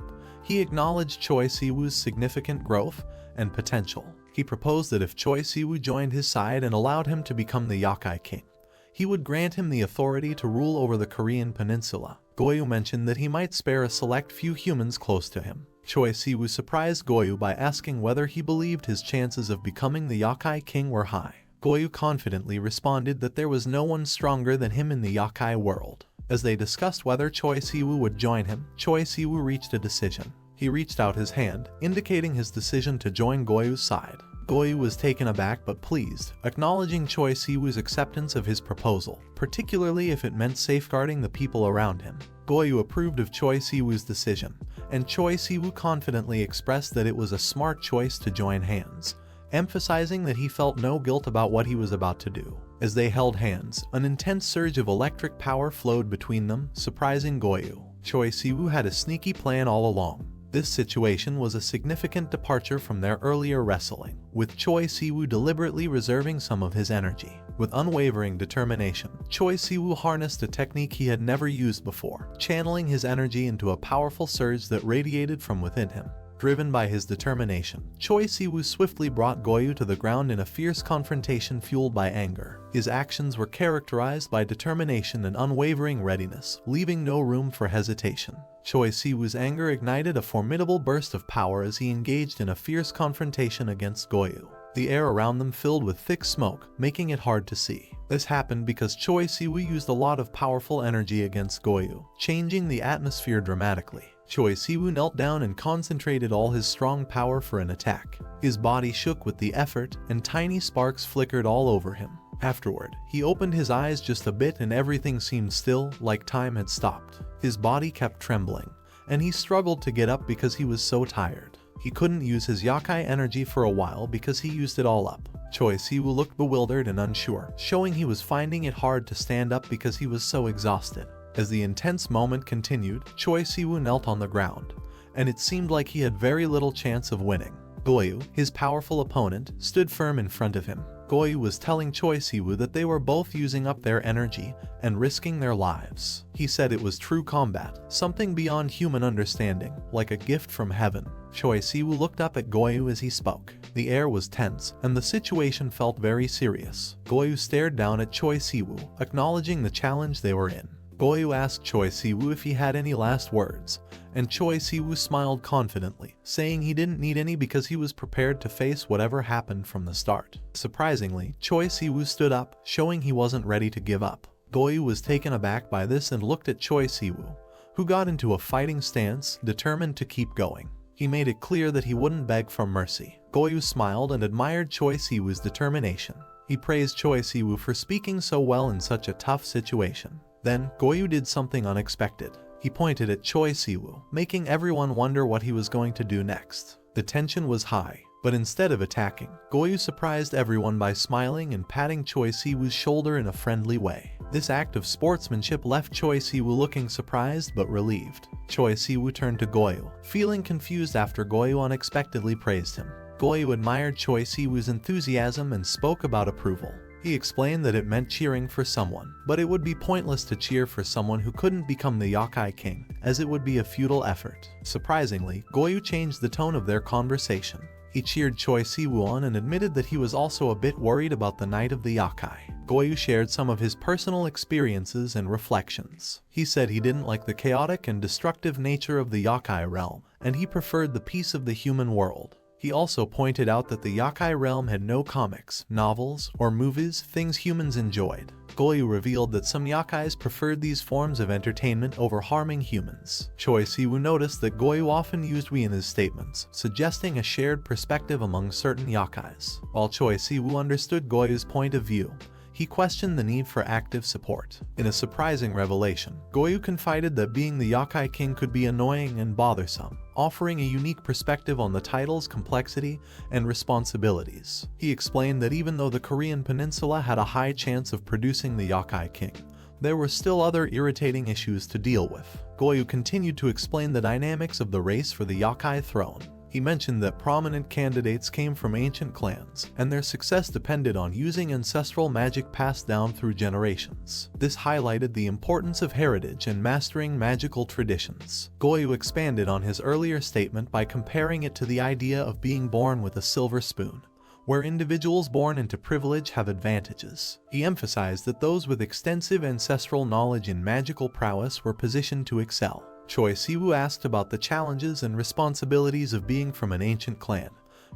he acknowledged Choi Siwoo's significant growth and potential. He proposed that if Choi Siwoo joined his side and allowed him to become the yokai king, he would grant him the authority to rule over the Korean peninsula. Goyu mentioned that he might spare a select few humans close to him. Choi Siwoo surprised Goyu by asking whether he believed his chances of becoming the yokai king were high. Goyu confidently responded that there was no one stronger than him in the yokai world. As they discussed whether Choi Siwoo would join him, Choi Siwoo reached a decision. He reached out his hand, indicating his decision to join Goyu's side. Goyu was taken aback but pleased, acknowledging Choi Siwoo's acceptance of his proposal, particularly if it meant safeguarding the people around him. Goyu approved of Choi Siwoo's decision, and Choi Siwoo confidently expressed that it was a smart choice to join hands, emphasizing that he felt no guilt about what he was about to do. As they held hands, an intense surge of electric power flowed between them, surprising Goyu. Choi Siwoo had a sneaky plan all along. This situation was a significant departure from their earlier wrestling, with Choi Siwoo deliberately reserving some of his energy. With unwavering determination, Choi Siwoo harnessed a technique he had never used before, channeling his energy into a powerful surge that radiated from within him. Driven by his determination, Choi Siwoo swiftly brought Goyu to the ground in a fierce confrontation fueled by anger. His actions were characterized by determination and unwavering readiness, leaving no room for hesitation. Choi Siwoo's anger ignited a formidable burst of power as he engaged in a fierce confrontation against Goyu. The air around them filled with thick smoke, making it hard to see. This happened because Choi Siwoo used a lot of powerful energy against Goyu, changing the atmosphere dramatically. Choi Siwoo knelt down and concentrated all his strong power for an attack. His body shook with the effort, and tiny sparks flickered all over him. Afterward, he opened his eyes just a bit and everything seemed still, like time had stopped. His body kept trembling, and he struggled to get up because he was so tired. He couldn't use his yokai energy for a while because he used it all up. Choi Siwoo looked bewildered and unsure, showing he was finding it hard to stand up because he was so exhausted. As the intense moment continued, Choi Siwoo knelt on the ground, and it seemed like he had very little chance of winning. Goyu, his powerful opponent, stood firm in front of him. Goyu was telling Choi Siwoo that they were both using up their energy and risking their lives. He said it was true combat, something beyond human understanding, like a gift from heaven. Choi Siwoo looked up at Goyu as he spoke. The air was tense, and the situation felt very serious. Goyu stared down at Choi Siwoo, acknowledging the challenge they were in. Goyu asked Choi Siwoo if he had any last words, and Choi Siwoo smiled confidently, saying he didn't need any because he was prepared to face whatever happened from the start. Surprisingly, Choi Siwoo stood up, showing he wasn't ready to give up. Goyu was taken aback by this and looked at Choi Siwoo, who got into a fighting stance, determined to keep going. He made it clear that he wouldn't beg for mercy. Goyu smiled and admired Choi Siwoo's determination. He praised Choi Siwoo for speaking so well in such a tough situation. Then, Goyu did something unexpected. He pointed at Choi Siwoo, making everyone wonder what he was going to do next. The tension was high, but instead of attacking, Goyu surprised everyone by smiling and patting Choi Siwoo's shoulder in a friendly way. This act of sportsmanship left Choi Siwoo looking surprised but relieved. Choi Siwoo turned to Goyu, feeling confused after Goyu unexpectedly praised him. Goyu admired Choi Siwoo's enthusiasm and spoke about approval. He explained that it meant cheering for someone, but it would be pointless to cheer for someone who couldn't become the yokai king, as it would be a futile effort. Surprisingly, Goyu changed the tone of their conversation. He cheered Choi Si-woo on and admitted that he was also a bit worried about the Night of the Yakai. Goyu shared some of his personal experiences and reflections. He said he didn't like the chaotic and destructive nature of the Yakai realm, and he preferred the peace of the human world. He also pointed out that the Yakai realm had no comics, novels, or movies, things humans enjoyed. Goyu revealed that some Yakais preferred these forms of entertainment over harming humans. Choi Si-woo noticed that Goyu often used we in his statements, suggesting a shared perspective among certain Yakais. While Choi Si-woo understood Goyu's point of view, he questioned the need for active support. In a surprising revelation, Goyu confided that being the Yakai King could be annoying and bothersome, offering a unique perspective on the title's complexity and responsibilities. He explained that even though the Korean peninsula had a high chance of producing the Yakai King, there were still other irritating issues to deal with. Goyu continued to explain the dynamics of the race for the Yakai throne. He mentioned that prominent candidates came from ancient clans, and their success depended on using ancestral magic passed down through generations. This highlighted the importance of heritage and mastering magical traditions. Goyu expanded on his earlier statement by comparing it to the idea of being born with a silver spoon, where individuals born into privilege have advantages. He emphasized that those with extensive ancestral knowledge in magical prowess were positioned to excel. Choi Si-woo asked about the challenges and responsibilities of being from an ancient clan,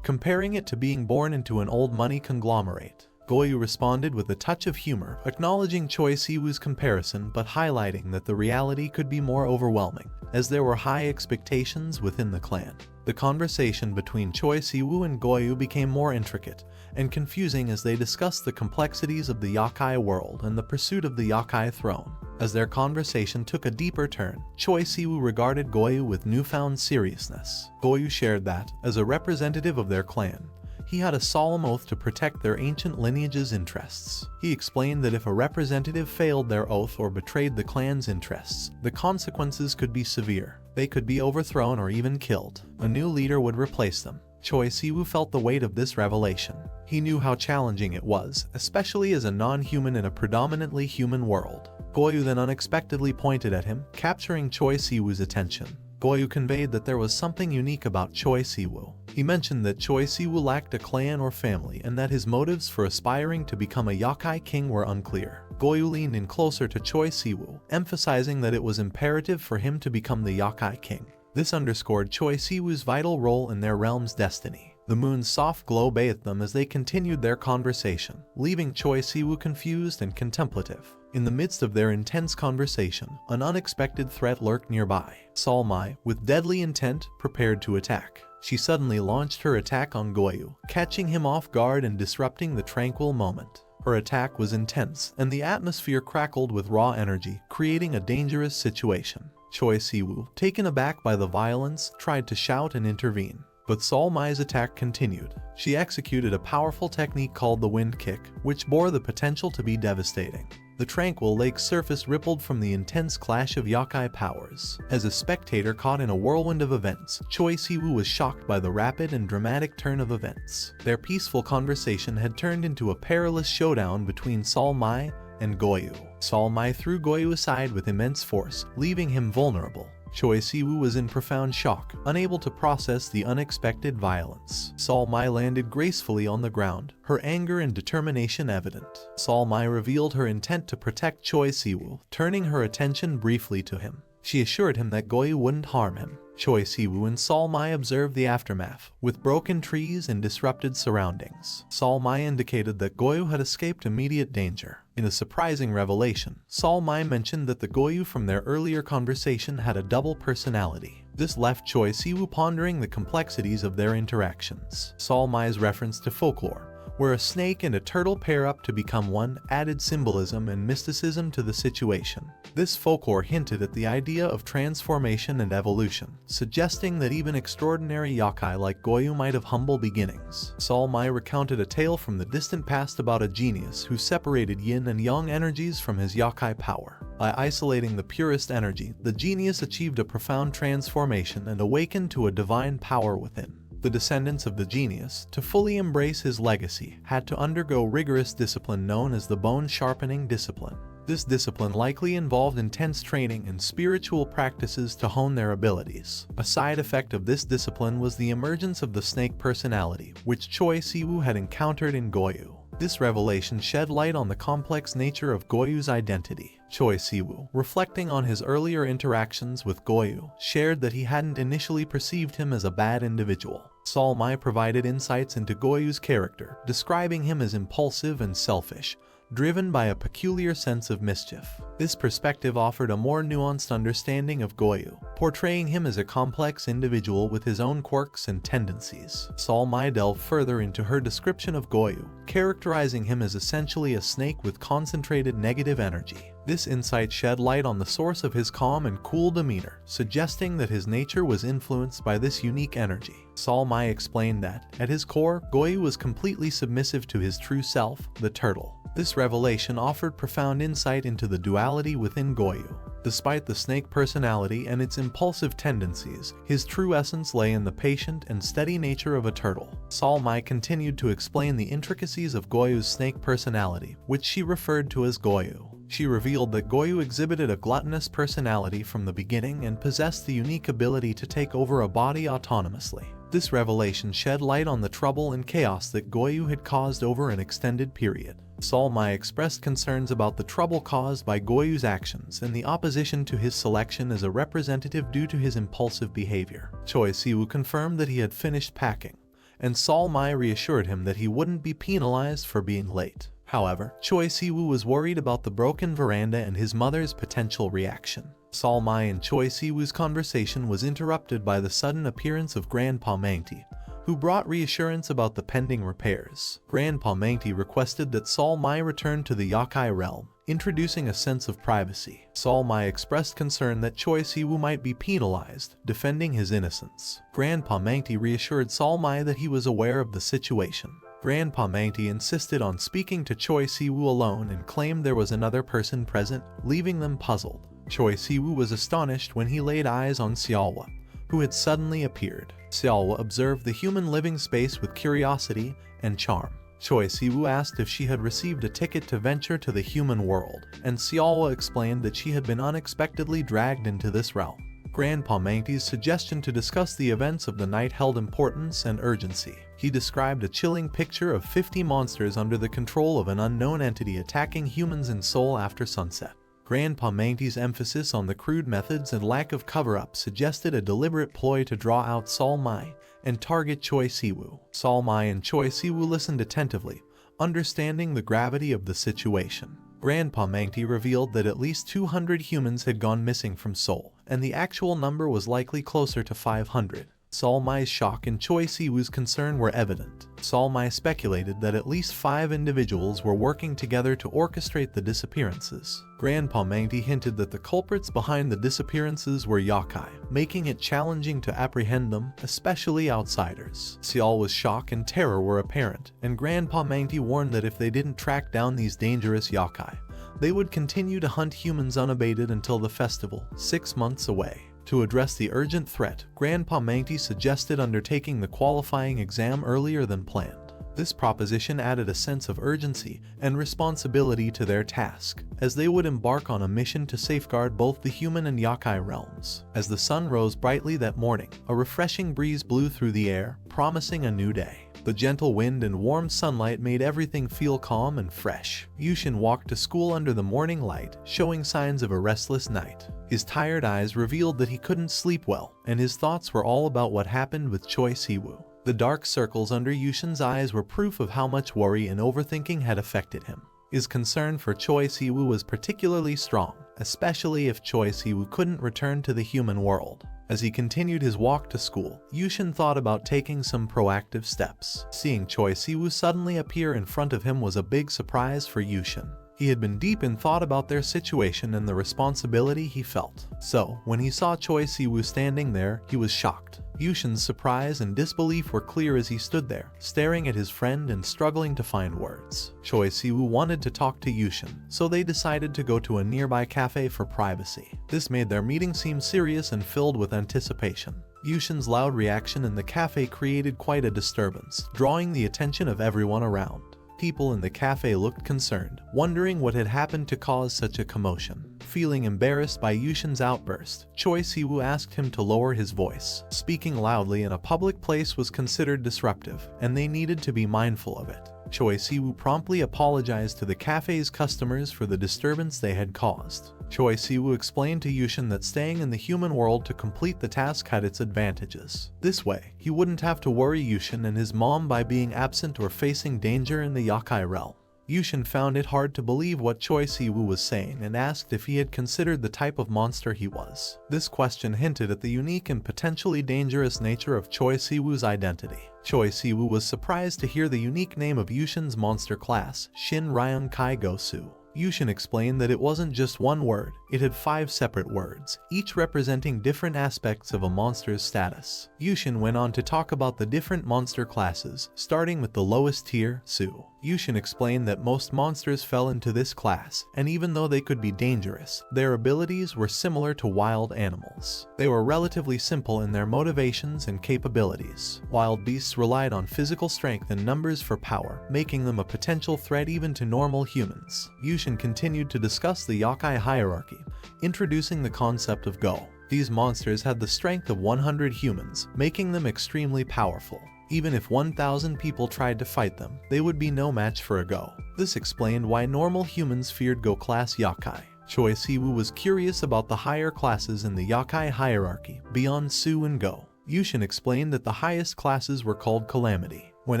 comparing it to being born into an old money conglomerate. Goyu responded with a touch of humor, acknowledging Choi Si-woo's comparison but highlighting that the reality could be more overwhelming, as there were high expectations within the clan. The conversation between Choi Si-woo and Goyu became more intricate and confusing as they discussed the complexities of the Yakai world and the pursuit of the Yakai throne. As their conversation took a deeper turn, Choi Si-woo regarded Goyu with newfound seriousness. Goyu shared that, as a representative of their clan, he had a solemn oath to protect their ancient lineage's interests. He explained that if a representative failed their oath or betrayed the clan's interests, the consequences could be severe. They could be overthrown or even killed. A new leader would replace them. Choi Si-woo felt the weight of this revelation. He knew how challenging it was, especially as a non-human in a predominantly human world. Goyu then unexpectedly pointed at him, capturing Choi Si-woo's attention. Goyu conveyed that there was something unique about Choi Si-woo. He mentioned that Choi Si-woo lacked a clan or family and that his motives for aspiring to become a Yakai king were unclear. Goyu leaned in closer to Choi Si-woo, emphasizing that it was imperative for him to become the Yakai king. This underscored Choi Si-woo's vital role in their realm's destiny. The moon's soft glow bathed them as they continued their conversation, leaving Choi Si-woo confused and contemplative. In the midst of their intense conversation, an unexpected threat lurked nearby. Sol Mai, with deadly intent, prepared to attack. She suddenly launched her attack on Goyu, catching him off guard and disrupting the tranquil moment. Her attack was intense, and the atmosphere crackled with raw energy, creating a dangerous situation. Choi Si-woo, taken aback by the violence, tried to shout and intervene. But Sol Mai's attack continued. She executed a powerful technique called the wind kick, which bore the potential to be devastating. The tranquil lake's surface rippled from the intense clash of Yakai powers. As a spectator caught in a whirlwind of events, Choi Si-woo was shocked by the rapid and dramatic turn of events. Their peaceful conversation had turned into a perilous showdown between Sol Mai and Goyu. Sol Mai threw Goyu aside with immense force, leaving him vulnerable. Choi Si-woo was in profound shock, unable to process the unexpected violence. Sol Mai landed gracefully on the ground, her anger and determination evident. Sol Mai revealed her intent to protect Choi Si-woo, turning her attention briefly to him. She assured him that Goyu wouldn't harm him. Choi Si-woo and Sol Mai observed the aftermath, with broken trees and disrupted surroundings. Sol Mai indicated that Goyu had escaped immediate danger. In a surprising revelation, Sol Mai mentioned that the Goyu from their earlier conversation had a double personality. This left Choi Si-woo pondering the complexities of their interactions. Sol Mai's reference to folklore, where a snake and a turtle pair up to become one, added symbolism and mysticism to the situation. This folklore hinted at the idea of transformation and evolution, suggesting that even extraordinary Yakai like Goyu might have humble beginnings. Sol Mai recounted a tale from the distant past about a genius who separated yin and yang energies from his Yakai power. By isolating the purest energy, the genius achieved a profound transformation and awakened to a divine power within. The descendants of the genius, to fully embrace his legacy, had to undergo rigorous discipline known as the bone-sharpening discipline. This discipline likely involved intense training and spiritual practices to hone their abilities. A side effect of this discipline was the emergence of the snake personality, which Choi Si-woo had encountered in Goyu. This revelation shed light on the complex nature of Goyu's identity. Choi Si-woo, reflecting on his earlier interactions with Goyu, shared that he hadn't initially perceived him as a bad individual. Sol Mai provided insights into Goyu's character, describing him as impulsive and selfish, driven by a peculiar sense of mischief. This perspective offered a more nuanced understanding of Goyu, portraying him as a complex individual with his own quirks and tendencies. Sol Mai delved further into her description of Goyu, characterizing him as essentially a snake with concentrated negative energy. This insight shed light on the source of his calm and cool demeanor, suggesting that his nature was influenced by this unique energy. Sol Mai explained that, at his core, Goyu was completely submissive to his true self, the turtle. This revelation offered profound insight into the duality within Goyu. Despite the snake personality and its impulsive tendencies, his true essence lay in the patient and steady nature of a turtle. Sol Mai continued to explain the intricacies of Goyu's snake personality, which she referred to as Goyu. She revealed that Goyu exhibited a gluttonous personality from the beginning and possessed the unique ability to take over a body autonomously. This revelation shed light on the trouble and chaos that Goyu had caused over an extended period. Sol Mai expressed concerns about the trouble caused by Goyu's actions and the opposition to his selection as a representative due to his impulsive behavior. Choi Si-woo confirmed that he had finished packing, and Sol Mai reassured him that he wouldn't be penalized for being late. However, Choi Si-woo was worried about the broken veranda and his mother's potential reaction. Sol Mai and Choi Si-woo's conversation was interrupted by the sudden appearance of Grandpa Mangti, who brought reassurance about the pending repairs. Grandpa Mangti requested that Sol Mai return to the Yakai realm, introducing a sense of privacy. Sol Mai expressed concern that Choi Si-woo might be penalized, defending his innocence. Grandpa Mangti reassured Sol Mai that he was aware of the situation. Grandpa Mangti insisted on speaking to Choi Si-woo alone and claimed there was another person present, leaving them puzzled. Choi Si-woo was astonished when he laid eyes on Seolwa, who had suddenly appeared. Seolwa observed the human living space with curiosity and charm. Choi Si-woo asked if she had received a ticket to venture to the human world, and Seolwa explained that she had been unexpectedly dragged into this realm. Grandpa Mangti's suggestion to discuss the events of the night held importance and urgency. He described a chilling picture of 50 monsters under the control of an unknown entity attacking humans in Seoul after sunset. Grandpa Mangti's emphasis on the crude methods and lack of cover-up suggested a deliberate ploy to draw out Sol Mai and target Choi Si-woo. Sol Mai and Choi Si-woo listened attentively, understanding the gravity of the situation. Grandpa Mangti revealed that at least 200 humans had gone missing from Seoul, and the actual number was likely closer to 500. Sol Mai's shock and Choi Si-woo's concern were evident. Sol Mai speculated that at least 5 individuals were working together to orchestrate the disappearances. Grandpa Mangti hinted that the culprits behind the disappearances were yakai, making it challenging to apprehend them, especially outsiders. Seolwa's shock and terror were apparent, and Grandpa Mangti warned that if they didn't track down these dangerous yakai, they would continue to hunt humans unabated until the festival, 6 months away. To address the urgent threat, Grandpa Mangti suggested undertaking the qualifying exam earlier than planned. This proposition added a sense of urgency and responsibility to their task, as they would embark on a mission to safeguard both the human and yakai realms. As the sun rose brightly that morning, a refreshing breeze blew through the air, promising a new day. The gentle wind and warm sunlight made everything feel calm and fresh. Yushin walked to school under the morning light, showing signs of a restless night. His tired eyes revealed that he couldn't sleep well, and his thoughts were all about what happened with Choi Si-woo. The dark circles under Yushin's eyes were proof of how much worry and overthinking had affected him. His concern for Choi Si-woo was particularly strong, especially if Choi Si-woo couldn't return to the human world. As he continued his walk to school, Yushin thought about taking some proactive steps. Seeing Choi Si-woo suddenly appear in front of him was a big surprise for Yushin. He had been deep in thought about their situation and the responsibility he felt. So, when he saw Choi Si-woo standing there, he was shocked. Yushin's surprise and disbelief were clear as he stood there, staring at his friend and struggling to find words. Choi Si-woo wanted to talk to Yushin, so they decided to go to a nearby cafe for privacy. This made their meeting seem serious and filled with anticipation. Yushin's loud reaction in the cafe created quite a disturbance, drawing the attention of everyone around. people in the cafe looked concerned, wondering what had happened to cause such a commotion. Feeling embarrassed by Yushin's outburst, Choi Siwoo asked him to lower his voice. Speaking loudly in a public place was considered disruptive, and they needed to be mindful of it. Choi Siwoo promptly apologized to the cafe's customers for the disturbance they had caused. Choi Siwoo explained to Yushin that staying in the human world to complete the task had its advantages. This way, he wouldn't have to worry Yushin and his mom by being absent or facing danger in the yakai realm. Yushin found it hard to believe what Choi Siwoo was saying and asked if he had considered the type of monster he was. This question hinted at the unique and potentially dangerous nature of Choi Siwoo's identity. Choi Siwoo was surprised to hear the unique name of Yushin's monster class, Shin Ryan Kai Gosu. Yushin explained that it wasn't just one word, it had 5 separate words, each representing different aspects of a monster's status. Yushin went on to talk about the different monster classes, starting with the lowest tier, Su. Yushin explained that most monsters fell into this class, and even though they could be dangerous, their abilities were similar to wild animals. They were relatively simple in their motivations and capabilities. Wild beasts relied on physical strength and numbers for power, making them a potential threat even to normal humans. Yushin continued to discuss the yakai hierarchy, introducing the concept of Go. These monsters had the strength of 100 humans, making them extremely powerful. Even if 1,000 people tried to fight them, they would be no match for a Go. This explained why normal humans feared Go-class yakai. Choi Siwoo was curious about the higher classes in the yakai hierarchy, beyond Su and Go. Yushin explained that the highest classes were called Calamity. When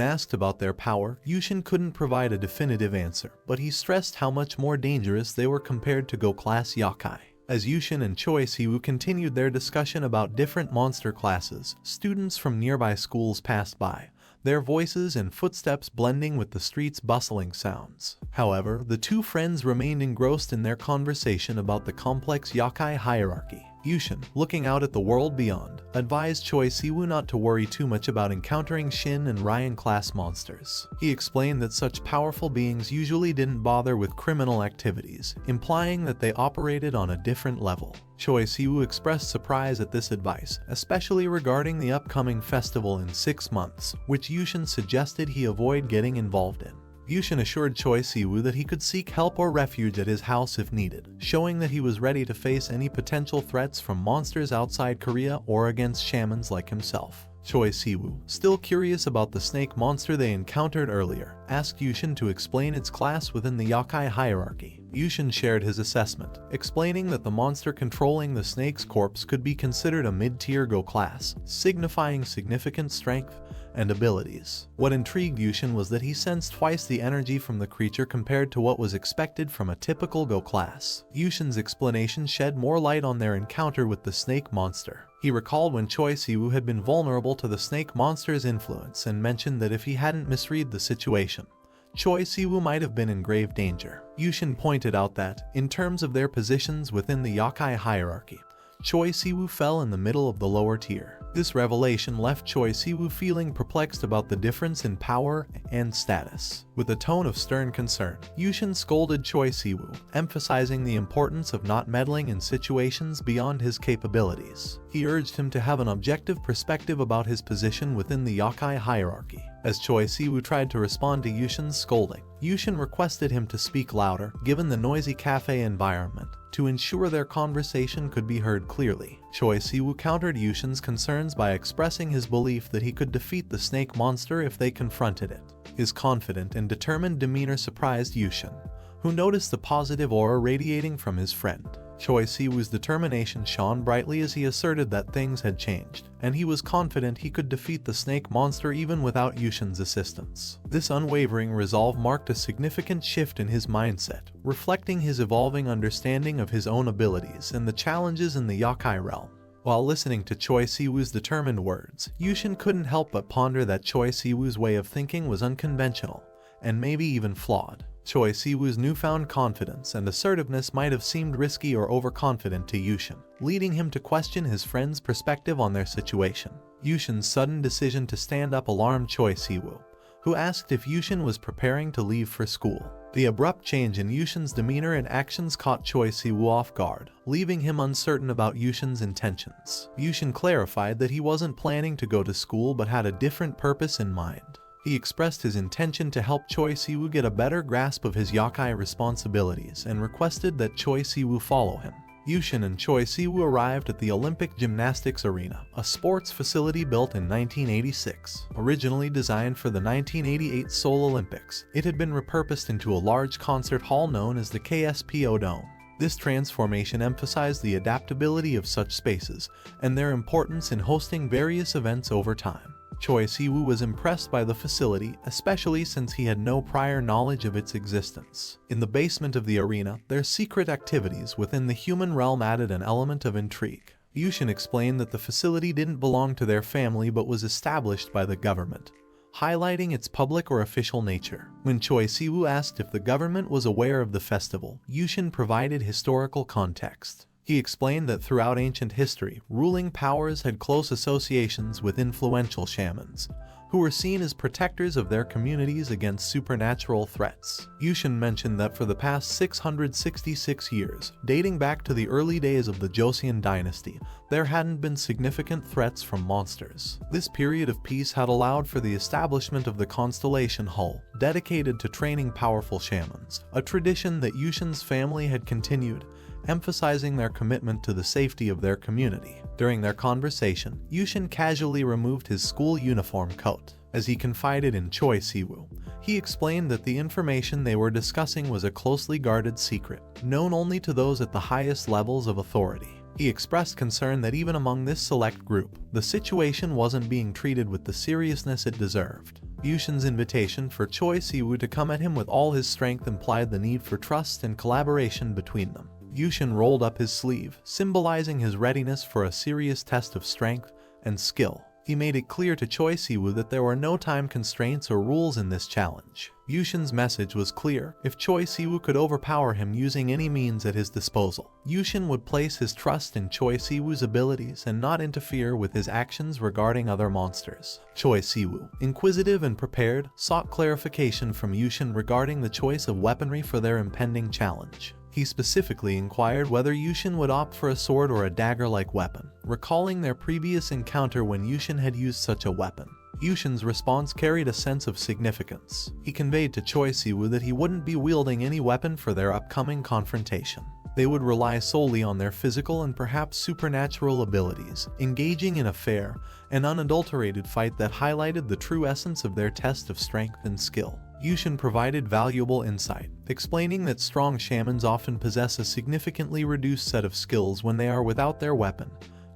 asked about their power, Yushin couldn't provide a definitive answer, but he stressed how much more dangerous they were compared to Go-class yakai. As Yushin and Choi Siwoo continued their discussion about different monster classes, students from nearby schools passed by, their voices and footsteps blending with the street's bustling sounds. However, the two friends remained engrossed in their conversation about the complex yakai hierarchy. Yushin, looking out at the world beyond, advised Choi Siwoo not to worry too much about encountering Shin and Ryan-class monsters. He explained that such powerful beings usually didn't bother with criminal activities, implying that they operated on a different level. Choi Siwoo expressed surprise at this advice, especially regarding the upcoming festival in 6 months, which Yushin suggested he avoid getting involved in. Yushin assured Choi Siwoo that he could seek help or refuge at his house if needed, showing that he was ready to face any potential threats from monsters outside Korea or against shamans like himself. Choi Siwoo, still curious about the snake monster they encountered earlier, asked Yushin to explain its class within the yakai hierarchy. Yushin shared his assessment, explaining that the monster controlling the snake's corpse could be considered a mid-tier Go class, signifying significant strength and abilities. What intrigued Yushin was that he sensed twice the energy from the creature compared to what was expected from a typical Go class. Yushin's explanation shed more light on their encounter with the snake monster. He recalled when Choi Siwoo had been vulnerable to the snake monster's influence and mentioned that if he hadn't misread the situation, Choi Siwoo might have been in grave danger. Yushin pointed out that, in terms of their positions within the yakai hierarchy, Choi Siwoo fell in the middle of the lower tier. This revelation left Choi Siwoo feeling perplexed about the difference in power and status. With a tone of stern concern, Yushin scolded Choi Siwoo, emphasizing the importance of not meddling in situations beyond his capabilities. He urged him to have an objective perspective about his position within the yakai hierarchy. As Choi Siwoo tried to respond to Yushin's scolding, Yushin requested him to speak louder, given the noisy cafe environment, to ensure their conversation could be heard clearly. Choi Siwoo countered Yushin's concerns by expressing his belief that he could defeat the snake monster if they confronted it. His confident and determined demeanor surprised Yushin, who noticed the positive aura radiating from his friend. Choi Siwoo's determination shone brightly as he asserted that things had changed, and he was confident he could defeat the snake monster even without Yushin's assistance. This unwavering resolve marked a significant shift in his mindset, reflecting his evolving understanding of his own abilities and the challenges in the yakai realm. While listening to Choi Siwoo's determined words, Yushin couldn't help but ponder that Choi Siwoo's way of thinking was unconventional, and maybe even flawed. Choi Siwoo's newfound confidence and assertiveness might have seemed risky or overconfident to Yushin, leading him to question his friend's perspective on their situation. Yushin's sudden decision to stand up alarmed Choi Siwoo, who asked if Yushin was preparing to leave for school. The abrupt change in Yushin's demeanor and actions caught Choi Siwoo off guard, leaving him uncertain about Yushin's intentions. Yushin clarified that he wasn't planning to go to school but had a different purpose in mind. He expressed his intention to help Choi Siwoo get a better grasp of his yakai responsibilities and requested that Choi Siwoo follow him. Yushin and Choi Siwoo arrived at the Olympic Gymnastics Arena, a sports facility built in 1986. Originally designed for the 1988 Seoul Olympics, it had been repurposed into a large concert hall known as the KSPO Dome. This transformation emphasized the adaptability of such spaces and their importance in hosting various events over time. Choi Siwoo was impressed by the facility, especially since he had no prior knowledge of its existence. In the basement of the arena, their secret activities within the human realm added an element of intrigue. Yushin explained that the facility didn't belong to their family but was established by the government, highlighting its public or official nature. When Choi Siwoo asked if the government was aware of the festival, Yushin provided historical context. He explained that throughout ancient history, ruling powers had close associations with influential shamans, who were seen as protectors of their communities against supernatural threats. Yushin mentioned that for the past 666 years, dating back to the early days of the Joseon dynasty, there hadn't been significant threats from monsters. This period of peace had allowed for the establishment of the Constellation Hall, dedicated to training powerful shamans, a tradition that Yushin's family had continued, emphasizing their commitment to the safety of their community. During their conversation, Yushin casually removed his school uniform coat. As he confided in Choi Siwoo, he explained that the information they were discussing was a closely guarded secret, known only to those at the highest levels of authority. He expressed concern that even among this select group, the situation wasn't being treated with the seriousness it deserved. Yushin's invitation for Choi Siwoo to come at him with all his strength implied the need for trust and collaboration between them. Yushin rolled up his sleeve, symbolizing his readiness for a serious test of strength and skill. He made it clear to Choi Siwoo that there were no time constraints or rules in this challenge. Yushin's message was clear: if Choi Siwoo could overpower him using any means at his disposal, Yushin would place his trust in Choi Siwoo's abilities and not interfere with his actions regarding other monsters. Choi Siwoo, inquisitive and prepared, sought clarification from Yushin regarding the choice of weaponry for their impending challenge. He specifically inquired whether Yushin would opt for a sword or a dagger-like weapon, recalling their previous encounter when Yushin had used such a weapon. Yushin's response carried a sense of significance. He conveyed to Choi Siwoo that he wouldn't be wielding any weapon for their upcoming confrontation. They would rely solely on their physical and perhaps supernatural abilities, engaging in a fair and unadulterated fight that highlighted the true essence of their test of strength and skill. Yushin provided valuable insight, explaining that strong shamans often possess a significantly reduced set of skills when they are without their weapon,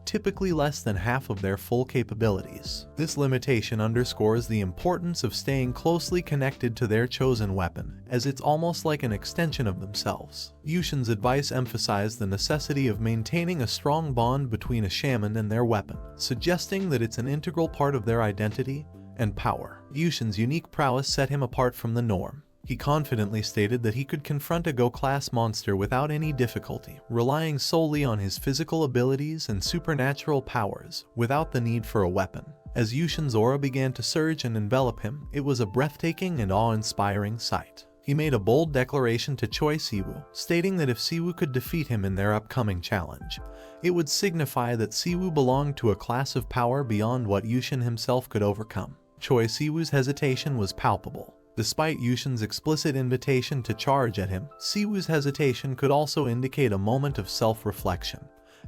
typically less than half of their full capabilities. This limitation underscores the importance of staying closely connected to their chosen weapon, as it's almost like an extension of themselves. Yushin's advice emphasized the necessity of maintaining a strong bond between a shaman and their weapon, suggesting that it's an integral part of their identity and power. Yushin's unique prowess set him apart from the norm. He confidently stated that he could confront a Go-class monster without any difficulty, relying solely on his physical abilities and supernatural powers, without the need for a weapon. As Yushin's aura began to surge and envelop him, it was a breathtaking and awe-inspiring sight. He made a bold declaration to Choi Siwoo, stating that if Siwoo could defeat him in their upcoming challenge, it would signify that Siwoo belonged to a class of power beyond what Yushin himself could overcome. Choi Siwoo's hesitation was palpable. Despite Yushin's explicit invitation to charge at him, Siwoo's hesitation could also indicate a moment of self-reflection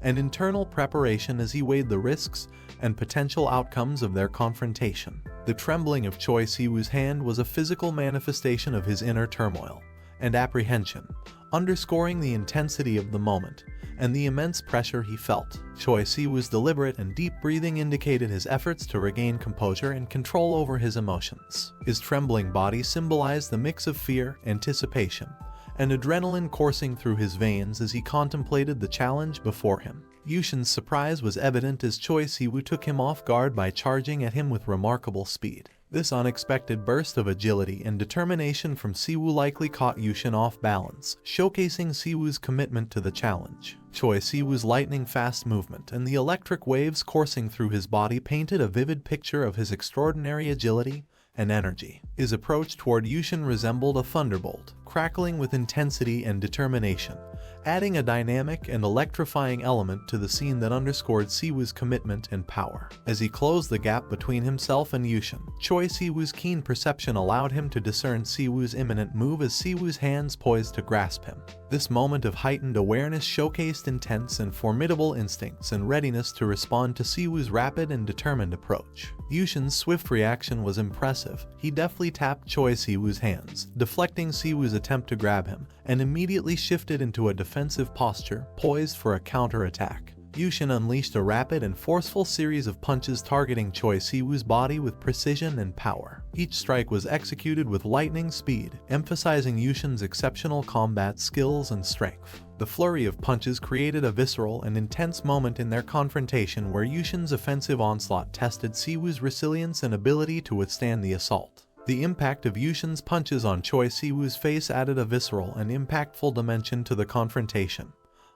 and internal preparation as he weighed the risks and potential outcomes of their confrontation. The trembling of Choi Siwoo's hand was a physical manifestation of his inner turmoil and apprehension, underscoring the intensity of the moment and the immense pressure he felt. Choi Siwoo's deliberate and deep breathing indicated his efforts to regain composure and control over his emotions. His trembling body symbolized the mix of fear, anticipation, and adrenaline coursing through his veins as he contemplated the challenge before him. Yushin's surprise was evident as Choi Siwoo took him off guard by charging at him with remarkable speed. This unexpected burst of agility and determination from Siwoo likely caught Yushin off balance, showcasing Siwoo's commitment to the challenge. Choi Siwoo's lightning-fast movement and the electric waves coursing through his body painted a vivid picture of his extraordinary agility and energy. His approach toward Yushin resembled a thunderbolt, crackling with intensity and determination, adding a dynamic and electrifying element to the scene that underscored Siwoo's commitment and power. As he closed the gap between himself and Yushin, Choi Siwoo's keen perception allowed him to discern Siwoo's imminent move as Siwoo's hands poised to grasp him. This moment of heightened awareness showcased intense and formidable instincts and readiness to respond to Siwoo's rapid and determined approach. Yushin's swift reaction was impressive. He deftly tapped Choi Siwoo's hands, deflecting Siwoo's attempt to grab him, and immediately shifted into a defensive posture, poised for a counter-attack. Yushin unleashed a rapid and forceful series of punches targeting Choi Siwoo's body with precision and power. Each strike was executed with lightning speed, emphasizing Yushin's exceptional combat skills and strength. The flurry of punches created a visceral and intense moment in their confrontation where Yushin's offensive onslaught tested Siwoo's resilience and ability to withstand the assault. The impact of Yushin's punches on Choi Siwoo's face added a visceral and impactful dimension to the confrontation,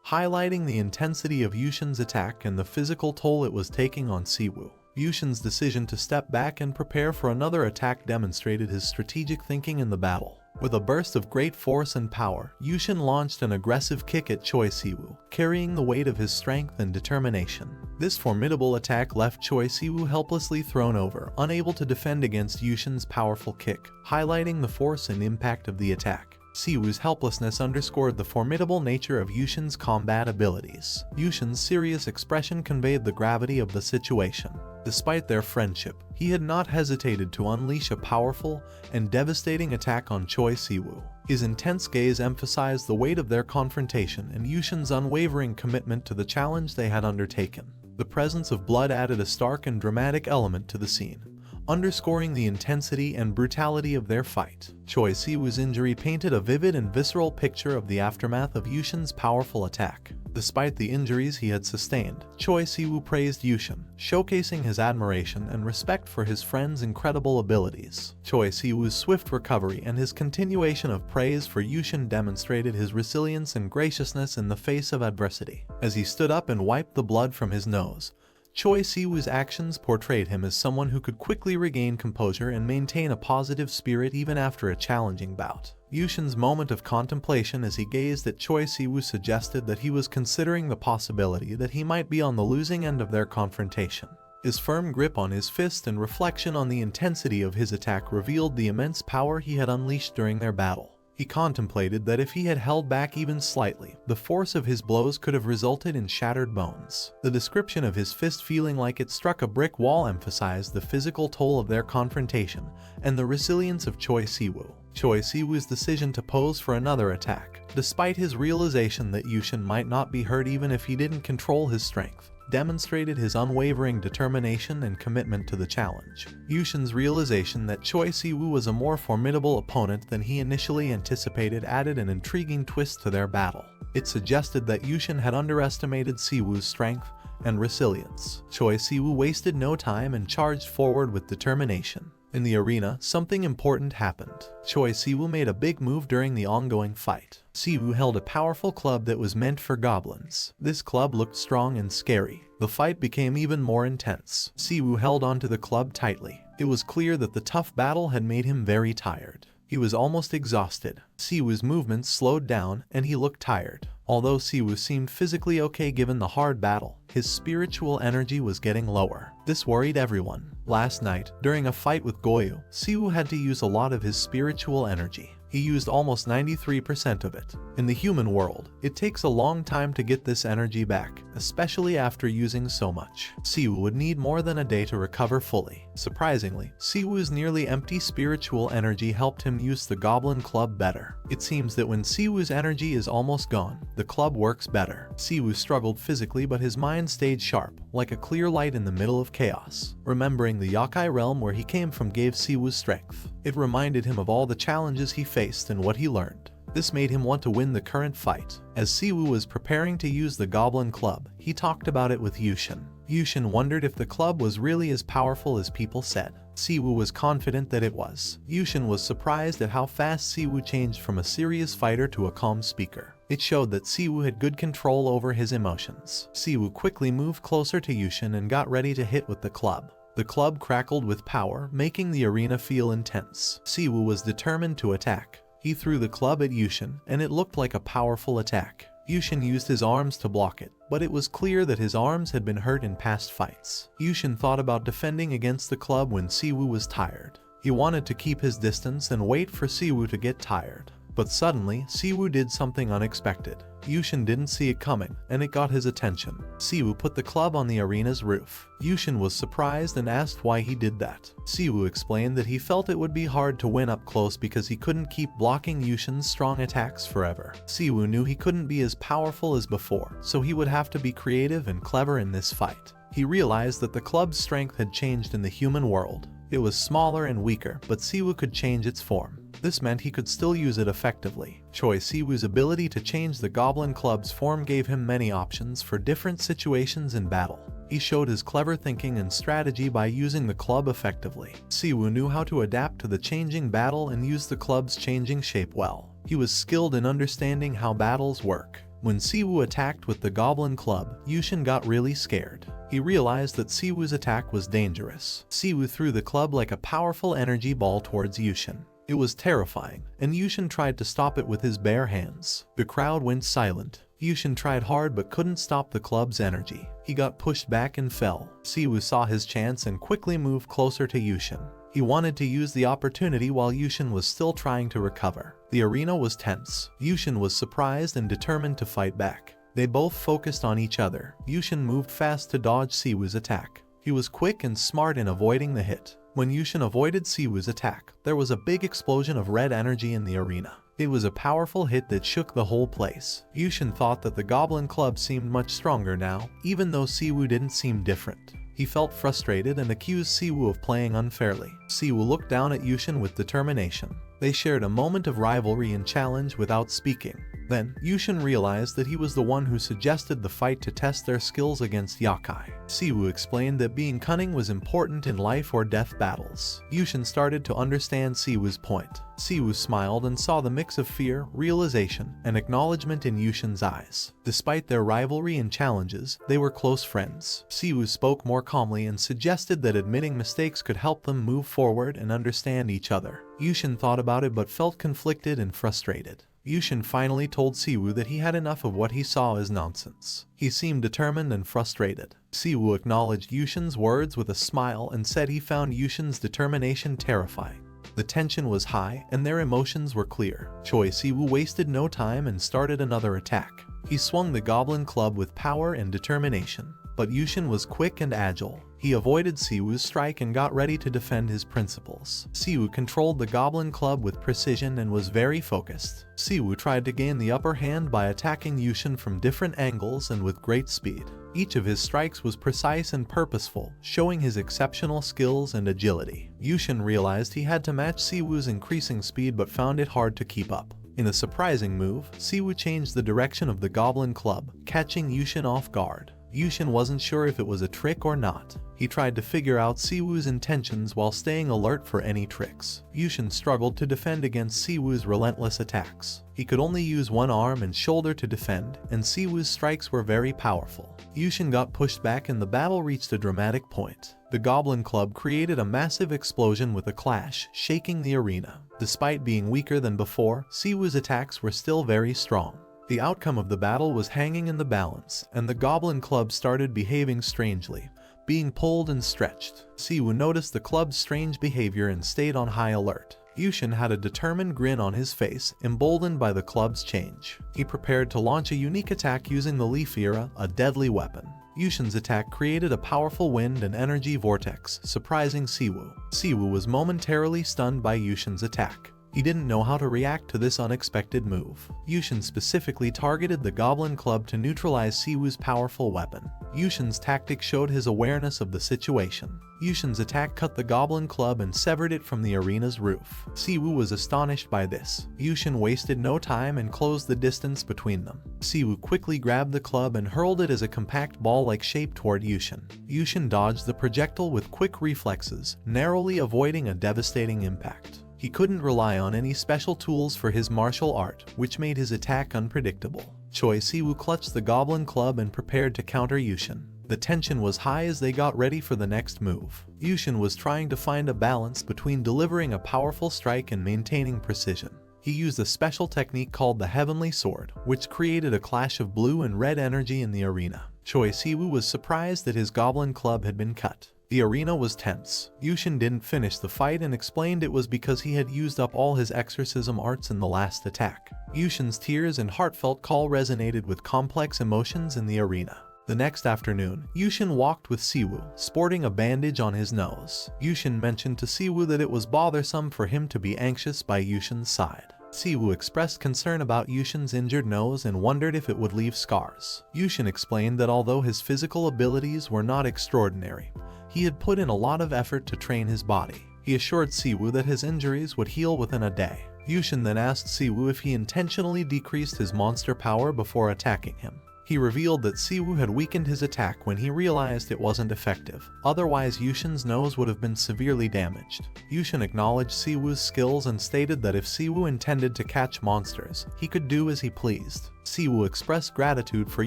highlighting the intensity of Yushin's attack and the physical toll it was taking on Siwoo. Yushin's decision to step back and prepare for another attack demonstrated his strategic thinking in the battle. With a burst of great force and power, Yushin launched an aggressive kick at Choi Siwoo, carrying the weight of his strength and determination. This formidable attack left Choi Siwoo helplessly thrown over, unable to defend against Yushin's powerful kick, highlighting the force and impact of the attack. Siwoo's helplessness underscored the formidable nature of Yushin's combat abilities. Yushin's serious expression conveyed the gravity of the situation. Despite their friendship, he had not hesitated to unleash a powerful and devastating attack on Choi Siwoo. His intense gaze emphasized the weight of their confrontation and Yushin's unwavering commitment to the challenge they had undertaken. The presence of blood added a stark and dramatic element to the scene, underscoring the intensity and brutality of their fight. Choi Siwoo's injury painted a vivid and visceral picture of the aftermath of Yushin's powerful attack. Despite the injuries he had sustained, Choi Siwoo praised Yushin, showcasing his admiration and respect for his friend's incredible abilities. Choi Siwoo's swift recovery and his continuation of praise for Yushin demonstrated his resilience and graciousness in the face of adversity. As he stood up and wiped the blood from his nose, Choi Siwoo's actions portrayed him as someone who could quickly regain composure and maintain a positive spirit even after a challenging bout. Yushin's moment of contemplation as he gazed at Choi Siwoo suggested that he was considering the possibility that he might be on the losing end of their confrontation. His firm grip on his fist and reflection on the intensity of his attack revealed the immense power he had unleashed during their battle. He contemplated that if he had held back even slightly, the force of his blows could have resulted in shattered bones. The description of his fist feeling like it struck a brick wall emphasized the physical toll of their confrontation and the resilience of Choi Siwoo. Choi Siwoo's decision to pose for another attack, despite his realization that Yushin might not be hurt even if he didn't control his strength, demonstrated his unwavering determination and commitment to the challenge. Yushin's realization that Choi Siwoo was a more formidable opponent than he initially anticipated added an intriguing twist to their battle. It suggested that Yushin had underestimated Siwoo's strength and resilience. Choi Siwoo wasted no time and charged forward with determination. In the arena, something important happened. Choi Siwoo made a big move during the ongoing fight. Siwoo held a powerful club that was meant for goblins. This club looked strong and scary. The fight became even more intense. Siwoo held onto the club tightly. It was clear that the tough battle had made him very tired. He was almost exhausted. Siwoo's movements slowed down and he looked tired. Although Siwoo seemed physically okay given the hard battle, his spiritual energy was getting lower. This worried everyone. Last night, during a fight with Goyu, Siwoo had to use a lot of his spiritual energy. He used almost 93% of it. In the human world, it takes a long time to get this energy back, especially after using so much. Siwoo would need more than a day to recover fully. Surprisingly, Siwoo's nearly empty spiritual energy helped him use the Goblin Club better. It seems that when Siwoo's energy is almost gone, the club works better. Siwoo struggled physically, but his mind stayed sharp, like a clear light in the middle of chaos. Remembering the Yakai realm where he came from gave Siwoo strength. It reminded him of all the challenges he faced and what he learned. This made him want to win the current fight. As Siwoo was preparing to use the Goblin Club, he talked about it with Yushin. Yushin wondered if the club was really as powerful as people said. Siwoo was confident that it was. Yushin was surprised at how fast Siwoo changed from a serious fighter to a calm speaker. It showed that Siwoo had good control over his emotions. Siwoo quickly moved closer to Yushin and got ready to hit with the club. The club crackled with power, making the arena feel intense. Siwoo was determined to attack. He threw the club at Yushin, and it looked like a powerful attack. Yushin used his arms to block it, but it was clear that his arms had been hurt in past fights. Yushin thought about defending against the club when Siwoo was tired. He wanted to keep his distance and wait for Siwoo to get tired. But suddenly, Siwoo did something unexpected. Yushin didn't see it coming, and it got his attention. Siwoo put the club on the arena's roof. Yushin was surprised and asked why he did that. Siwoo explained that he felt it would be hard to win up close because he couldn't keep blocking Yushin's strong attacks forever. Siwoo knew he couldn't be as powerful as before, so he would have to be creative and clever in this fight. He realized that the club's strength had changed in the human world. It was smaller and weaker, but Siwoo could change its form. This meant he could still use it effectively. Choi Siwoo's ability to change the Goblin Club's form gave him many options for different situations in battle. He showed his clever thinking and strategy by using the club effectively. Siwoo knew how to adapt to the changing battle and use the club's changing shape well. He was skilled in understanding how battles work. When Siwoo attacked with the Goblin Club, Yushin got really scared. He realized that Siwoo's attack was dangerous. Siwoo threw the club like a powerful energy ball towards Yushin. It was terrifying, and Yushin tried to stop it with his bare hands. The crowd went silent. Yushin tried hard but couldn't stop the club's energy. He got pushed back and fell. Siwoo saw his chance and quickly moved closer to Yushin. He wanted to use the opportunity while Yushin was still trying to recover. The arena was tense. Yushin was surprised and determined to fight back. They both focused on each other. Yushin moved fast to dodge Siwoo's attack. He was quick and smart in avoiding the hit. When Yushin avoided Siwoo's attack, there was a big explosion of red energy in the arena. It was a powerful hit that shook the whole place. Yushin thought that the Goblin Club seemed much stronger now, even though Siwoo didn't seem different. He felt frustrated and accused Siwoo of playing unfairly. Siwoo looked down at Yushin with determination. They shared a moment of rivalry and challenge without speaking. Then, Yushin realized that he was the one who suggested the fight to test their skills against Yakai. Siwoo explained that being cunning was important in life or death battles. Yushin started to understand Siwoo's point. Siwoo smiled and saw the mix of fear, realization, and acknowledgement in Yushin's eyes. Despite their rivalry and challenges, they were close friends. Siwoo spoke more calmly and suggested that admitting mistakes could help them move forward and understand each other. Yushin thought about it but felt conflicted and frustrated. Yushin finally told Siwoo that he had enough of what he saw as nonsense. He seemed determined and frustrated. Siwoo acknowledged Yushin's words with a smile and said he found Yushin's determination terrifying. The tension was high and their emotions were clear. Choi Siwoo wasted no time and started another attack. He swung the Goblin Club with power and determination. But Yushin was quick and agile. He avoided Siwoo's strike and got ready to defend his principles. Siwoo controlled the Goblin Club with precision and was very focused. Siwoo tried to gain the upper hand by attacking Yushin from different angles and with great speed. Each of his strikes was precise and purposeful, showing his exceptional skills and agility. Yushin realized he had to match Siwoo's increasing speed but found it hard to keep up. In a surprising move, Siwoo changed the direction of the Goblin Club, catching Yushin off guard. Yushin wasn't sure if it was a trick or not. He tried to figure out Siwoo's intentions while staying alert for any tricks. Yushin struggled to defend against Siwoo's relentless attacks. He could only use one arm and shoulder to defend, and Siwoo's strikes were very powerful. Yushin got pushed back and the battle reached a dramatic point. The Goblin Club created a massive explosion with a clash, shaking the arena. Despite being weaker than before, Siwoo's attacks were still very strong. The outcome of the battle was hanging in the balance, and the Goblin Club started behaving strangely, being pulled and stretched. Siwoo noticed the club's strange behavior and stayed on high alert. Yushin had a determined grin on his face, emboldened by the club's change. He prepared to launch a unique attack using the Leaf Era, a deadly weapon. Yushin's attack created a powerful wind and energy vortex, surprising Siwoo. Siwoo was momentarily stunned by Yushin's attack. He didn't know how to react to this unexpected move. Yushin specifically targeted the Goblin Club to neutralize Siwoo's powerful weapon. Yushin's tactic showed his awareness of the situation. Yushin's attack cut the Goblin Club and severed it from the arena's roof. Siwoo was astonished by this. Yushin wasted no time and closed the distance between them. Siwoo quickly grabbed the club and hurled it as a compact ball-like shape toward Yushin. Yushin dodged the projectile with quick reflexes, narrowly avoiding a devastating impact. He couldn't rely on any special tools for his martial art, which made his attack unpredictable. Choi Siwoo clutched the Goblin Club and prepared to counter Yushin. The tension was high as they got ready for the next move. Yushin was trying to find a balance between delivering a powerful strike and maintaining precision. He used a special technique called the Heavenly Sword, which created a clash of blue and red energy in the arena. Choi Siwoo was surprised that his goblin club had been cut. The arena was tense. Yushin didn't finish the fight and explained it was because he had used up all his exorcism arts in the last attack. Yushin's tears and heartfelt call resonated with complex emotions in the arena. The next afternoon, Yushin walked with Siwoo, sporting a bandage on his nose. Yushin mentioned to Siwoo that it was bothersome for him to be anxious by Yushin's side. Siwoo expressed concern about Yushin's injured nose and wondered if it would leave scars. Yushin explained that although his physical abilities were not extraordinary, he had put in a lot of effort to train his body. He assured Siwoo that his injuries would heal within a day. Yushin then asked Siwoo if he intentionally decreased his monster power before attacking him. He revealed that Siwoo had weakened his attack when he realized it wasn't effective. Otherwise, Yushin's nose would have been severely damaged. Yushin acknowledged Siwoo's skills and stated that if Siwoo intended to catch monsters, he could do as he pleased. Siwoo expressed gratitude for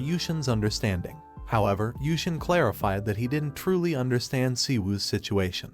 Yushin's understanding. However, Yushin clarified that he didn't truly understand Siwoo's situation.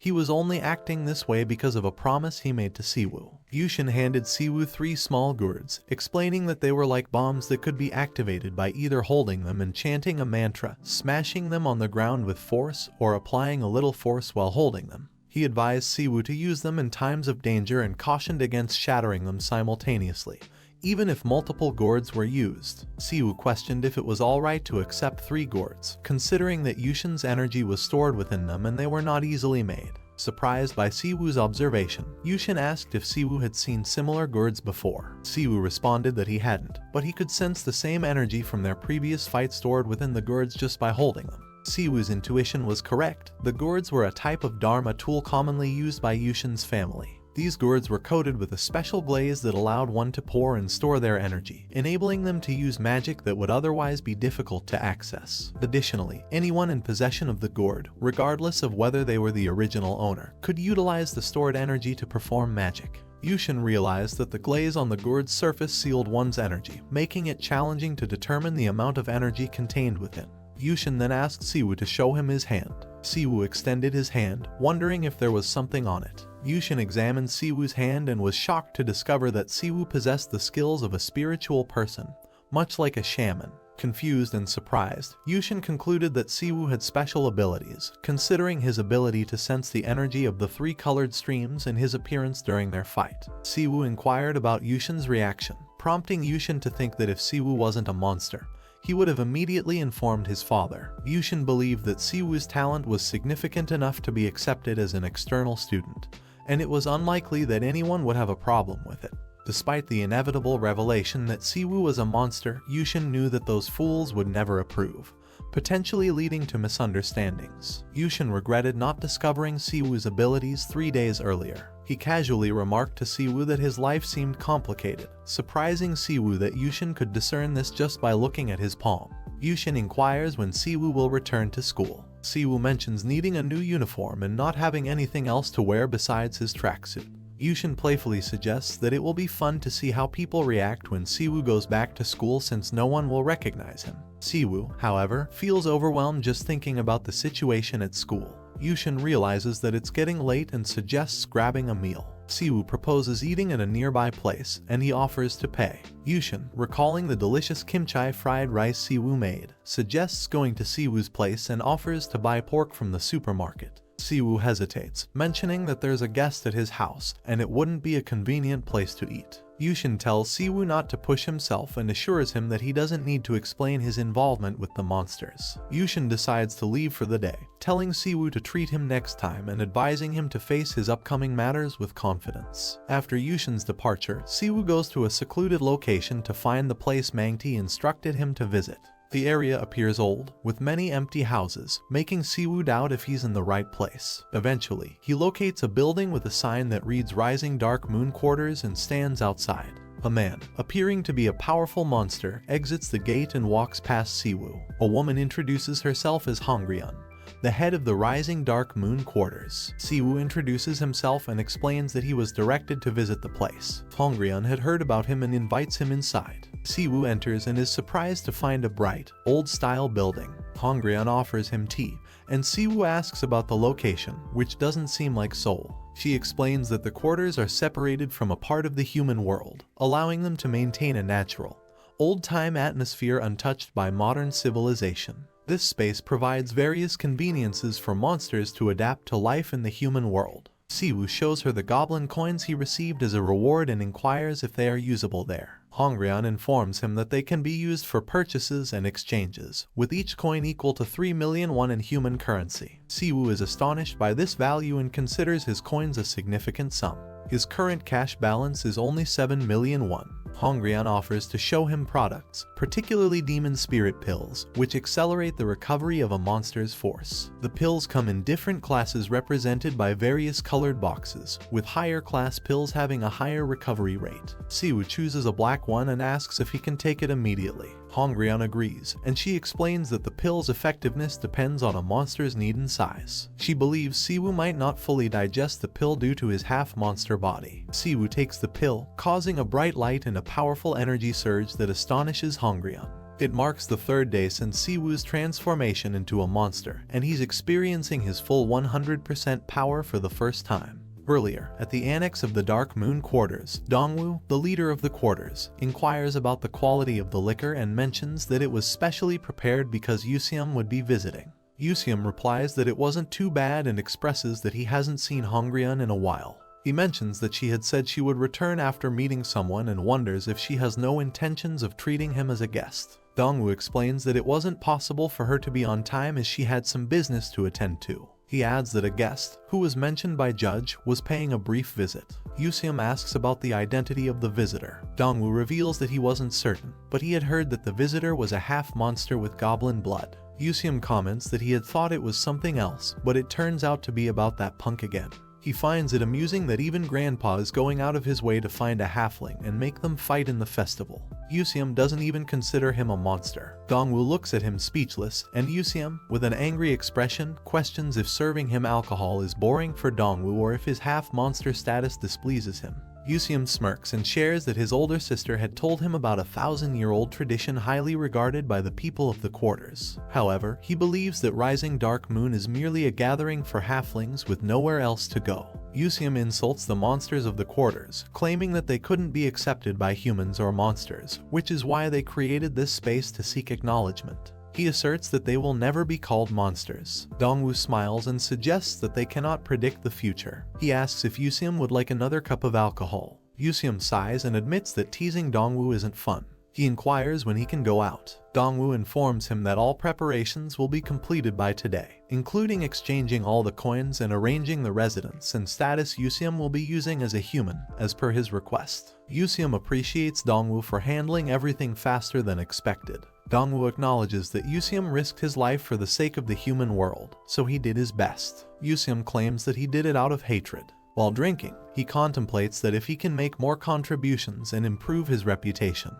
He was only acting this way because of a promise he made to Siwoo. Yushin handed Siwoo 3 small gourds, explaining that they were like bombs that could be activated by either holding them and chanting a mantra, smashing them on the ground with force, or applying a little force while holding them. He advised Siwoo to use them in times of danger and cautioned against shattering them simultaneously, even if multiple gourds were used. Siwoo questioned if it was alright to accept 3 gourds, considering that Yushin's energy was stored within them and they were not easily made. Surprised by Siwoo's observation, Yushin asked if Siwoo had seen similar gourds before. Siwoo responded that he hadn't, but he could sense the same energy from their previous fight stored within the gourds just by holding them. Siwoo's intuition was correct. The gourds were a type of Dharma tool commonly used by Yushin's family. These gourds were coated with a special glaze that allowed one to pour and store their energy, enabling them to use magic that would otherwise be difficult to access. Additionally, anyone in possession of the gourd, regardless of whether they were the original owner, could utilize the stored energy to perform magic. Yushin realized that the glaze on the gourd's surface sealed one's energy, making it challenging to determine the amount of energy contained within. Yushin then asked Siwoo to show him his hand. Siwoo extended his hand, wondering if there was something on it. Yushin examined Siwoo's hand and was shocked to discover that Siwoo possessed the skills of a spiritual person, much like a shaman. Confused and surprised, Yushin concluded that Siwoo had special abilities, considering his ability to sense the energy of the 3 colored streams and his appearance during their fight. Siwoo inquired about Yushin's reaction, prompting Yushin to think that if Siwoo wasn't a monster, he would have immediately informed his father. Yushin believed that Siwoo's talent was significant enough to be accepted as an external student, and it was unlikely that anyone would have a problem with it. Despite the inevitable revelation that Siwoo was a monster, Yushin knew that those fools would never approve, potentially leading to misunderstandings. Yushin regretted not discovering Siwoo's abilities 3 days earlier. He casually remarked to Siwoo that his life seemed complicated, surprising Siwoo that Yushin could discern this just by looking at his palm. Yushin inquires when Siwoo will return to school. Siwoo mentions needing a new uniform and not having anything else to wear besides his tracksuit. Yushin playfully suggests that it will be fun to see how people react when Siwoo goes back to school since no one will recognize him. Siwoo, however, feels overwhelmed just thinking about the situation at school. Yushin realizes that it's getting late and suggests grabbing a meal. Siwoo proposes eating at a nearby place, and he offers to pay. Yushin, recalling the delicious kimchi fried rice Siwoo made, suggests going to Siwoo's place and offers to buy pork from the supermarket. Siwoo hesitates, mentioning that there's a guest at his house, and it wouldn't be a convenient place to eat. Yushin tells Siwoo not to push himself and assures him that he doesn't need to explain his involvement with the monsters. Yushin decides to leave for the day, telling Siwoo to treat him next time and advising him to face his upcoming matters with confidence. After Yushin's departure, Siwoo goes to a secluded location to find the place Mangti instructed him to visit. The area appears old, with many empty houses, making Siwoo doubt if he's in the right place. Eventually, he locates a building with a sign that reads Rising Dark Moon Quarters and stands outside. A man, appearing to be a powerful monster, exits the gate and walks past Siwoo. A woman introduces herself as Hongryun, the head of the Rising Dark Moon Quarters. Siwoo introduces himself and explains that he was directed to visit the place. Hongryun had heard about him and invites him inside. Siwoo enters and is surprised to find a bright, old-style building. Hongryun offers him tea, and Siwoo asks about the location, which doesn't seem like Seoul. She explains that the quarters are separated from a part of the human world, allowing them to maintain a natural, old-time atmosphere untouched by modern civilization. This space provides various conveniences for monsters to adapt to life in the human world. Siwoo shows her the goblin coins he received as a reward and inquires if they are usable there. Hongryun informs him that they can be used for purchases and exchanges, with each coin equal to 3 million won in human currency. Siwoo is astonished by this value and considers his coins a significant sum. His current cash balance is only 7 million won. Hongryun offers to show him products, particularly demon spirit pills, which accelerate the recovery of a monster's force. The pills come in different classes represented by various colored boxes, with higher class pills having a higher recovery rate. Siwoo chooses a black one and asks if he can take it immediately. Hongryun agrees, and she explains that the pill's effectiveness depends on a monster's need and size. She believes Siwoo might not fully digest the pill due to his half-monster body. Siwoo takes the pill, causing a bright light and a powerful energy surge that astonishes Hongryun. It marks the third day since Siwoo's transformation into a monster, and he's experiencing his full 100% power for the first time. Earlier, at the annex of the Dark Moon Quarters, Dongwoo, the leader of the quarters, inquires about the quality of the liquor and mentions that it was specially prepared because Yuseum would be visiting. Yuseum replies that it wasn't too bad and expresses that he hasn't seen Hongryun in a while. He mentions that she had said she would return after meeting someone and wonders if she has no intentions of treating him as a guest. Dongwoo explains that it wasn't possible for her to be on time as she had some business to attend to. He adds that a guest, who was mentioned by Judge, was paying a brief visit. Yuseum asks about the identity of the visitor. Dongwoo reveals that he wasn't certain, but he had heard that the visitor was a half-monster with goblin blood. Yuseum comments that he had thought it was something else, but it turns out to be about that punk again. He finds it amusing that even Grandpa is going out of his way to find a halfling and make them fight in the festival. Yuseum doesn't even consider him a monster. Dongwoo looks at him speechless, and Yuseum, with an angry expression, questions if serving him alcohol is boring for Dongwoo or if his half-monster status displeases him. Yuseum smirks and shares that his older sister had told him about a 1,000-year-old tradition highly regarded by the people of the quarters. However, he believes that Rising Dark Moon is merely a gathering for halflings with nowhere else to go. Yuseum insults the monsters of the quarters, claiming that they couldn't be accepted by humans or monsters, which is why they created this space to seek acknowledgement. He asserts that they will never be called monsters. Dongwoo smiles and suggests that they cannot predict the future. He asks if Yuseum would like another cup of alcohol. Yuseum sighs and admits that teasing Dongwoo isn't fun. He inquires when he can go out. Dongwoo informs him that all preparations will be completed by today, including exchanging all the coins and arranging the residence and status Yuseum will be using as a human, as per his request. Yuseum appreciates Dongwoo for handling everything faster than expected. Dongwoo acknowledges that Yuseum risked his life for the sake of the human world, so he did his best. Yuseum claims that he did it out of hatred. While drinking, he contemplates that if he can make more contributions and improve his reputation,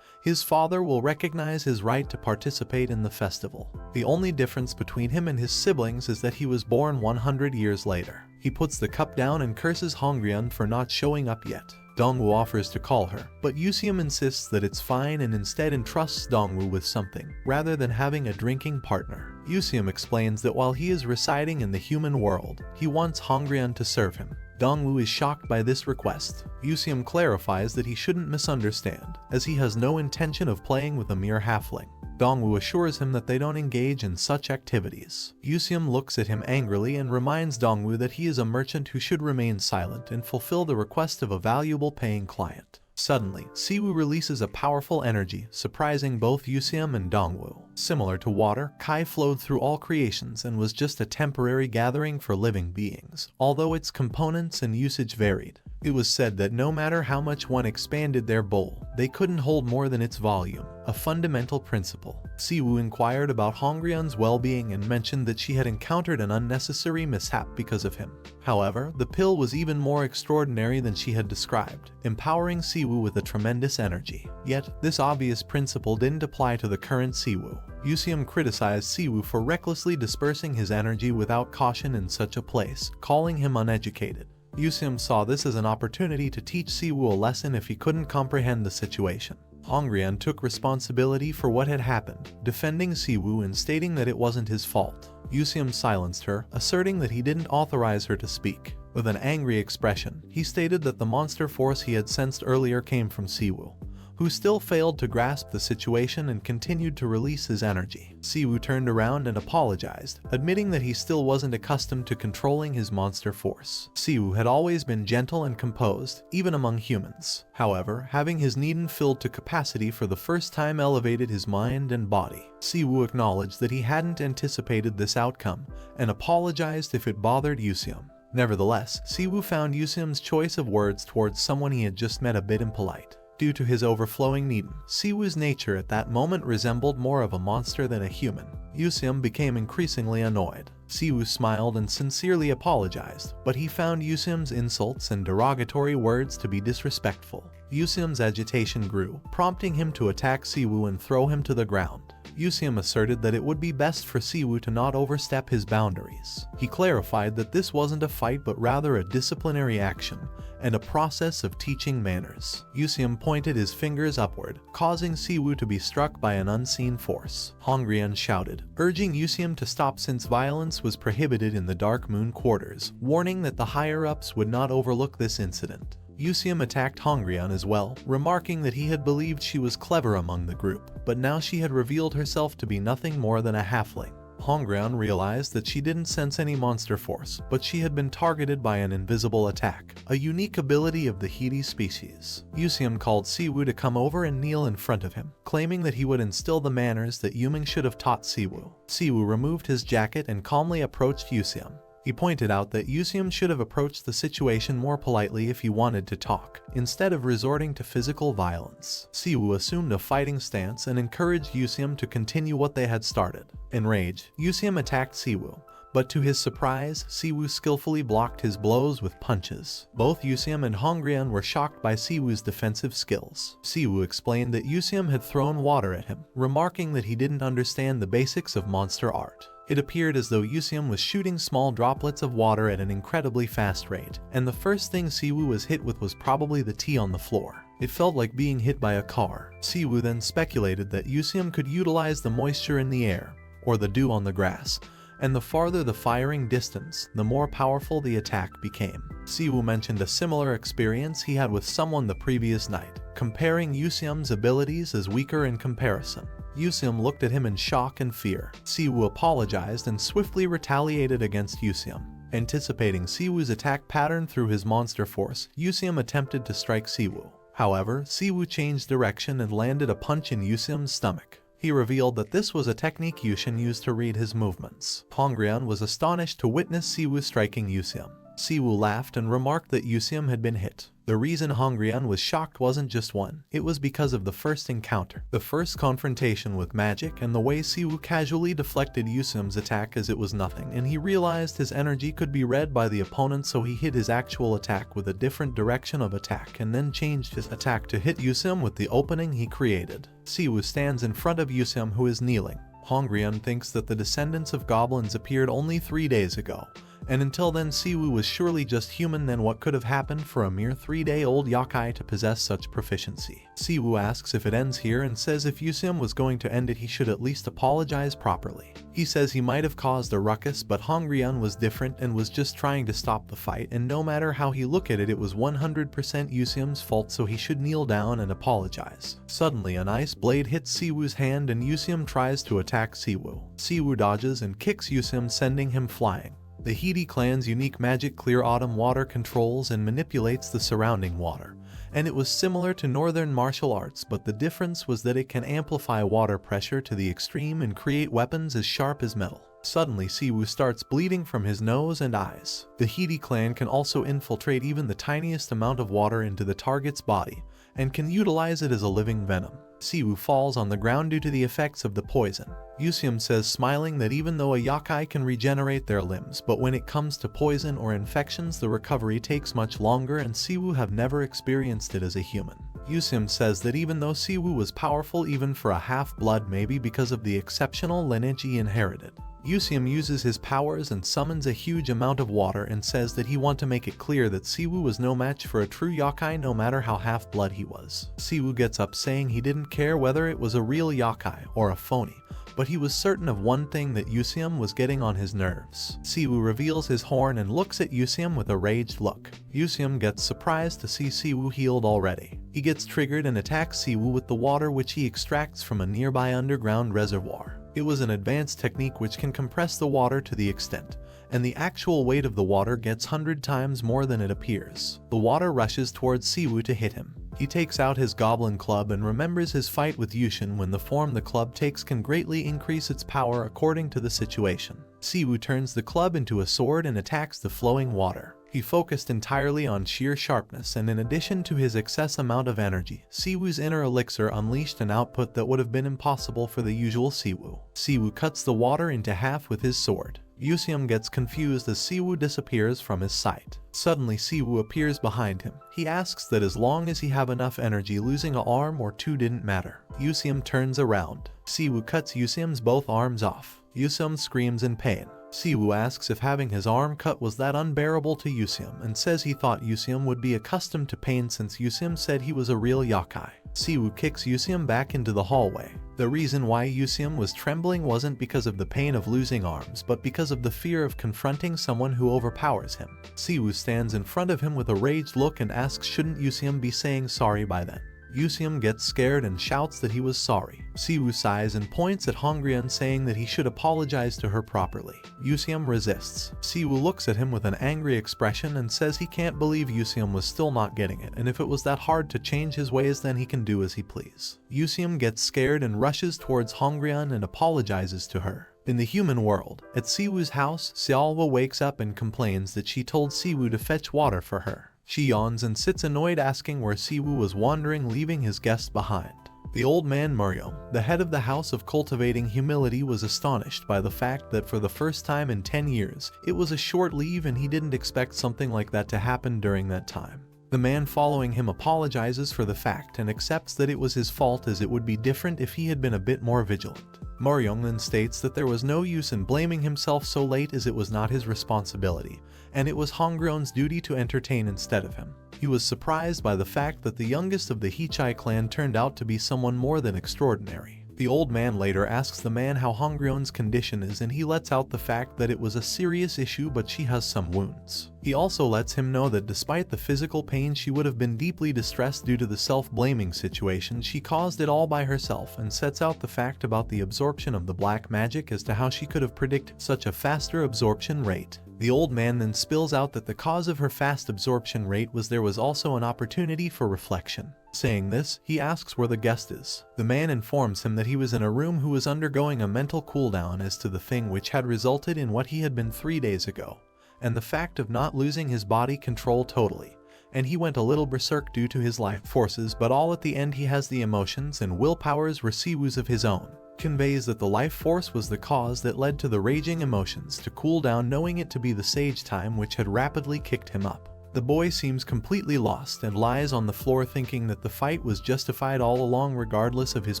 his father will recognize his right to participate in the festival. The only difference between him and his siblings is that he was born 100 years later. He puts the cup down and curses Hongryun for not showing up yet. Dongwoo offers to call her, but Yuseum insists that it's fine and instead entrusts Dongwoo with something, rather than having a drinking partner. Yuseum explains that while he is residing in the human world, he wants Hongryun to serve him. Dongwoo is shocked by this request. Yuseum clarifies that he shouldn't misunderstand, as he has no intention of playing with a mere halfling. Dongwoo assures him that they don't engage in such activities. Yuseum looks at him angrily and reminds Dongwoo that he is a merchant who should remain silent and fulfill the request of a valuable paying client. Suddenly, Siwoo releases a powerful energy, surprising both Yuseum and Dongwoo. Similar to water, Kai flowed through all creations and was just a temporary gathering for living beings, although its components and usage varied. It was said that no matter how much one expanded their bowl, they couldn't hold more than its volume, a fundamental principle. Siwoo inquired about Hongryun's well-being and mentioned that she had encountered an unnecessary mishap because of him. However, the pill was even more extraordinary than she had described, empowering Siwoo with a tremendous energy. Yet, this obvious principle didn't apply to the current Siwoo. Yuseum criticized Siwoo for recklessly dispersing his energy without caution in such a place, calling him uneducated. Yuseum saw this as an opportunity to teach Siwoo a lesson if he couldn't comprehend the situation. Hongrian took responsibility for what had happened, defending Siwoo and stating that it wasn't his fault. Yuseum silenced her, asserting that he didn't authorize her to speak. With an angry expression, he stated that the monster force he had sensed earlier came from Siwoo, who still failed to grasp the situation and continued to release his energy. Siwoo turned around and apologized, admitting that he still wasn't accustomed to controlling his monster force. Siwoo had always been gentle and composed, even among humans. However, having his Niden filled to capacity for the first time elevated his mind and body. Siwoo acknowledged that he hadn't anticipated this outcome, and apologized if it bothered Yuseum. Nevertheless, Siwoo found Yuseum's choice of words towards someone he had just met a bit impolite. Due to his overflowing Niden, Siwoo's nature at that moment resembled more of a monster than a human. Yuseum became increasingly annoyed. Siwoo smiled and sincerely apologized, but he found Yuseum's insults and derogatory words to be disrespectful. Yuseum's agitation grew, prompting him to attack Siwoo and throw him to the ground. Yuseum asserted that it would be best for Siwoo to not overstep his boundaries. He clarified that this wasn't a fight but rather a disciplinary action, and a process of teaching manners. Yuseum pointed his fingers upward, causing Siwoo to be struck by an unseen force. Hongrian shouted, urging Yuseum to stop since violence was prohibited in the Dark Moon quarters, warning that the higher-ups would not overlook this incident. Yuseum attacked Hongrian as well, remarking that he had believed she was clever among the group, but now she had revealed herself to be nothing more than a halfling. Hongrian realized that she didn't sense any monster force, but she had been targeted by an invisible attack, a unique ability of the Hidi species. Yuseum called Siwoo to come over and kneel in front of him, claiming that he would instill the manners that Yuming should have taught Siwoo. Siwoo removed his jacket and calmly approached Yuseum. He pointed out that Yuseum should have approached the situation more politely if he wanted to talk, instead of resorting to physical violence. Siwoo assumed a fighting stance and encouraged Yuseum to continue what they had started. Enraged, Yuseum attacked Siwoo, but to his surprise, Siwoo skillfully blocked his blows with punches. Both Yuseum and Hongrian were shocked by Siwoo's defensive skills. Siwoo explained that Yuseum had thrown water at him, remarking that he didn't understand the basics of monster art. It appeared as though Yuseum was shooting small droplets of water at an incredibly fast rate, and the first thing Siwoo was hit with was probably the tea on the floor. It felt like being hit by a car. Siwoo then speculated that Yuseum could utilize the moisture in the air, or the dew on the grass, and the farther the firing distance, the more powerful the attack became. Siwoo mentioned a similar experience he had with someone the previous night, comparing Yuseum's abilities as weaker in comparison. Yuseum looked at him in shock and fear. Siwoo apologized and swiftly retaliated against Yuseum. Anticipating Siwoo's attack pattern through his monster force, Yuseum attempted to strike Siwoo. However, Siwoo changed direction and landed a punch in Yuseum's stomach. He revealed that this was a technique Yushin used to read his movements. Hongrian was astonished to witness Siwoo striking Yuseum. Siwoo laughed and remarked that Yuseum had been hit. The reason Hongrian was shocked wasn't just one, it was because of the first encounter, the first confrontation with magic, and the way Siwoo casually deflected Yuseum's attack as it was nothing, and he realized his energy could be read by the opponent, so he hit his actual attack with a different direction of attack and then changed his attack to hit Yuseum with the opening he created. Siwoo stands in front of Yuseum, who is kneeling. Hongrian thinks that the descendants of goblins appeared only 3 days ago, and until then Siwoo was surely just human. Then what could have happened for a mere 3-day-old yokai to possess such proficiency? Siwoo asks if it ends here and says if Yuseum was going to end it he should at least apologize properly. He says he might have caused a ruckus, but Hongrian was different and was just trying to stop the fight, and no matter how he look at it, it was 100% Yuseum's fault, so he should kneel down and apologize. Suddenly an ice blade hits Siwoo's hand and Yuseum tries to attack Siwoo. Siwoo dodges and kicks Yuseum, sending him flying. The Hidi clan's unique magic Clear Autumn water controls and manipulates the surrounding water, and it was similar to northern martial arts, but the difference was that it can amplify water pressure to the extreme and create weapons as sharp as metal. Suddenly Siwoo starts bleeding from his nose and eyes. The Hidi clan can also infiltrate even the tiniest amount of water into the target's body, and can utilize it as a living venom. Siwoo falls on the ground due to the effects of the poison. Yuseum says, smiling, that even though a yokai can regenerate their limbs, but when it comes to poison or infections the recovery takes much longer, and Siwoo have never experienced it as a human. Yuseum says that even though Siwoo was powerful even for a half-blood, maybe because of the exceptional lineage he inherited. Yusiam uses his powers and summons a huge amount of water and says that he wants to make it clear that Siwoo was no match for a true yokai no matter how half-blood he was. Siwoo gets up saying he didn't care whether it was a real yokai or a phony, but he was certain of one thing, that Yusiam was getting on his nerves. Siwoo reveals his horn and looks at Yusiam with a raged look. Yusiam gets surprised to see Siwoo healed already. He gets triggered and attacks Siwoo with the water which he extracts from a nearby underground reservoir. It was an advanced technique which can compress the water to the extent, and the actual weight of the water gets 100 times more than it appears. The water rushes towards Siwoo to hit him. He takes out his Goblin Club and remembers his fight with Yushin when the form the club takes can greatly increase its power according to the situation. Siwoo turns the club into a sword and attacks the flowing water. He focused entirely on sheer sharpness, and in addition to his excess amount of energy, Siwoo's inner elixir unleashed an output that would have been impossible for the usual Siwoo. Siwoo cuts the water into half with his sword. Yusiam gets confused as Siwoo disappears from his sight. Suddenly Siwoo appears behind him. He asks that as long as he have enough energy, losing an arm or two didn't matter. Yusiam turns around. Siwoo cuts Yusiam's both arms off. Yusiam screams in pain. Siwoo asks if having his arm cut was that unbearable to Yusiam and says he thought Yusiam would be accustomed to pain since Yusiam said he was a real yokai. Siwoo kicks Yusiam back into the hallway. The reason why Yusiam was trembling wasn't because of the pain of losing arms, but because of the fear of confronting someone who overpowers him. Siwoo stands in front of him with a raged look and asks shouldn't Yusiam be saying sorry by then. Yusiam gets scared and shouts that he was sorry. Siwoo sighs and points at Hongryun saying that he should apologize to her properly. Yusiam resists. Siwoo looks at him with an angry expression and says he can't believe Yusiam was still not getting it, and if it was that hard to change his ways then he can do as he please. Yusiam gets scared and rushes towards Hongryun and apologizes to her. In the human world, at Siwoo's house, Sealwa wakes up and complains that she told Siwoo to fetch water for her. She yawns and sits annoyed asking where Siwoo was wandering, leaving his guest behind. The old man Muryo, the head of the House of Cultivating Humility, was astonished by the fact that for the first time in 10 years, it was a short leave and he didn't expect something like that to happen during that time. The man following him apologizes for the fact and accepts that it was his fault, as it would be different if he had been a bit more vigilant. Muryo then states that there was no use in blaming himself so late, as it was not his responsibility, and it was Hongryun's duty to entertain instead of him. He was surprised by the fact that the youngest of the Hichai clan turned out to be someone more than extraordinary. The old man later asks the man how Hongryun's condition is, and he lets out the fact that it was a serious issue but she has some wounds. He also lets him know that despite the physical pain she would have been deeply distressed due to the self-blaming situation, she caused it all by herself, and sets out the fact about the absorption of the black magic as to how she could have predicted such a faster absorption rate. The old man then spills out that the cause of her fast absorption rate was there was also an opportunity for reflection. Saying this, he asks where the guest is. The man informs him that he was in a room who was undergoing a mental cooldown as to the thing which had resulted in what he had been 3 days ago, and the fact of not losing his body control totally, and he went a little berserk due to his life forces, but all at the end he has the emotions and willpowers Siwoo's of his own. Conveys that the life force was the cause that led to the raging emotions to cool down, knowing it to be the sage time which had rapidly kicked him up. The boy seems completely lost and lies on the floor thinking that the fight was justified all along regardless of his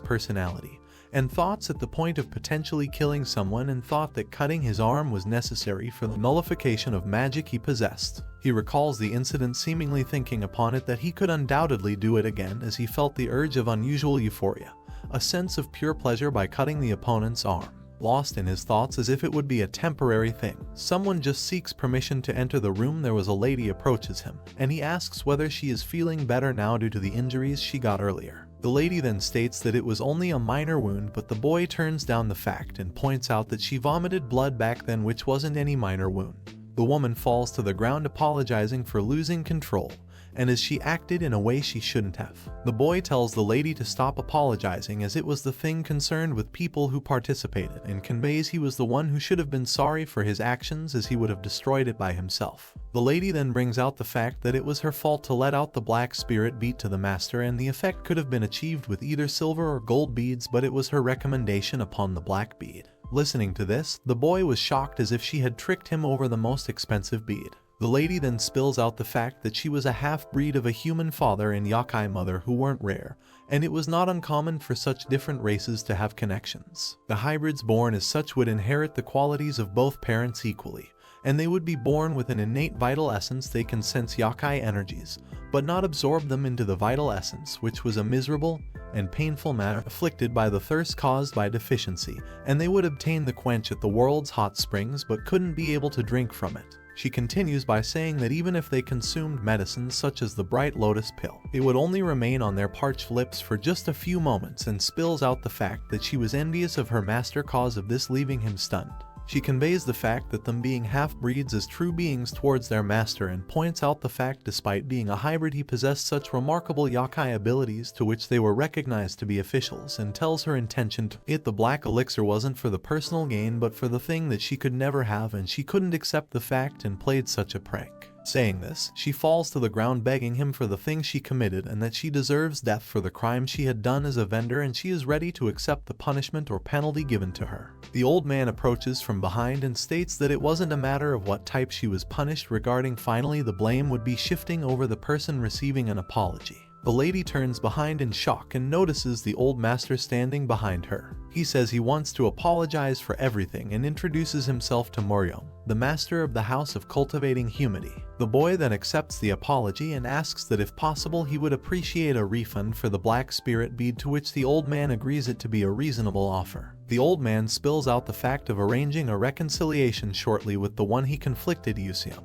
personality, and thoughts at the point of potentially killing someone, and thought that cutting his arm was necessary for the nullification of magic he possessed. He recalls the incident, seemingly thinking upon it that he could undoubtedly do it again, as he felt the urge of unusual euphoria, a sense of pure pleasure by cutting the opponent's arm. Lost in his thoughts as if it would be a temporary thing, someone just seeks permission to enter the room. There was a lady approaches him, and he asks whether she is feeling better now due to the injuries she got earlier. The lady then states that it was only a minor wound, but the boy turns down the fact and points out that she vomited blood back then, which wasn't any minor wound. The woman falls to the ground apologizing for losing control, and as she acted in a way she shouldn't have. The boy tells the lady to stop apologizing, as it was the thing concerned with people who participated, and conveys he was the one who should have been sorry for his actions, as he would have destroyed it by himself. The lady then brings out the fact that it was her fault to let out the black spirit beat to the master, and the effect could have been achieved with either silver or gold beads, but it was her recommendation upon the black bead. Listening to this, the boy was shocked, as if she had tricked him over the most expensive bead. The lady then spills out the fact that she was a half-breed of a human father and yokai mother who weren't rare, and it was not uncommon for such different races to have connections. The hybrids born as such would inherit the qualities of both parents equally, and they would be born with an innate vital essence. They can sense yokai energies, but not absorb them into the vital essence, which was a miserable and painful matter afflicted by the thirst caused by deficiency, and they would obtain the quench at the world's hot springs but couldn't be able to drink from it. She continues by saying that even if they consumed medicines such as the bright lotus pill, it would only remain on their parched lips for just a few moments, and spills out the fact that she was envious of her master cause of this, leaving him stunned. She conveys the fact that them being half-breeds as true beings towards their master, and points out the fact despite being a hybrid he possessed such remarkable yokai abilities to which they were recognized to be officials, and tells her intention to it the black elixir wasn't for the personal gain but for the thing that she could never have, and she couldn't accept the fact and played such a prank. Saying this, she falls to the ground begging him for the thing she committed and that she deserves death for the crime she had done as a vendor, and she is ready to accept the punishment or penalty given to her. The old man approaches from behind and states that it wasn't a matter of what type she was punished regarding. Finally, the blame would be shifting over the person receiving an apology. The lady turns behind in shock and notices the old master standing behind her. He says he wants to apologize for everything and introduces himself to Morion, the master of the house of cultivating humidity. The boy then accepts the apology and asks that if possible he would appreciate a refund for the black spirit bead, to which the old man agrees it to be a reasonable offer. The old man spills out the fact of arranging a reconciliation shortly with the one he conflicted, Yusium,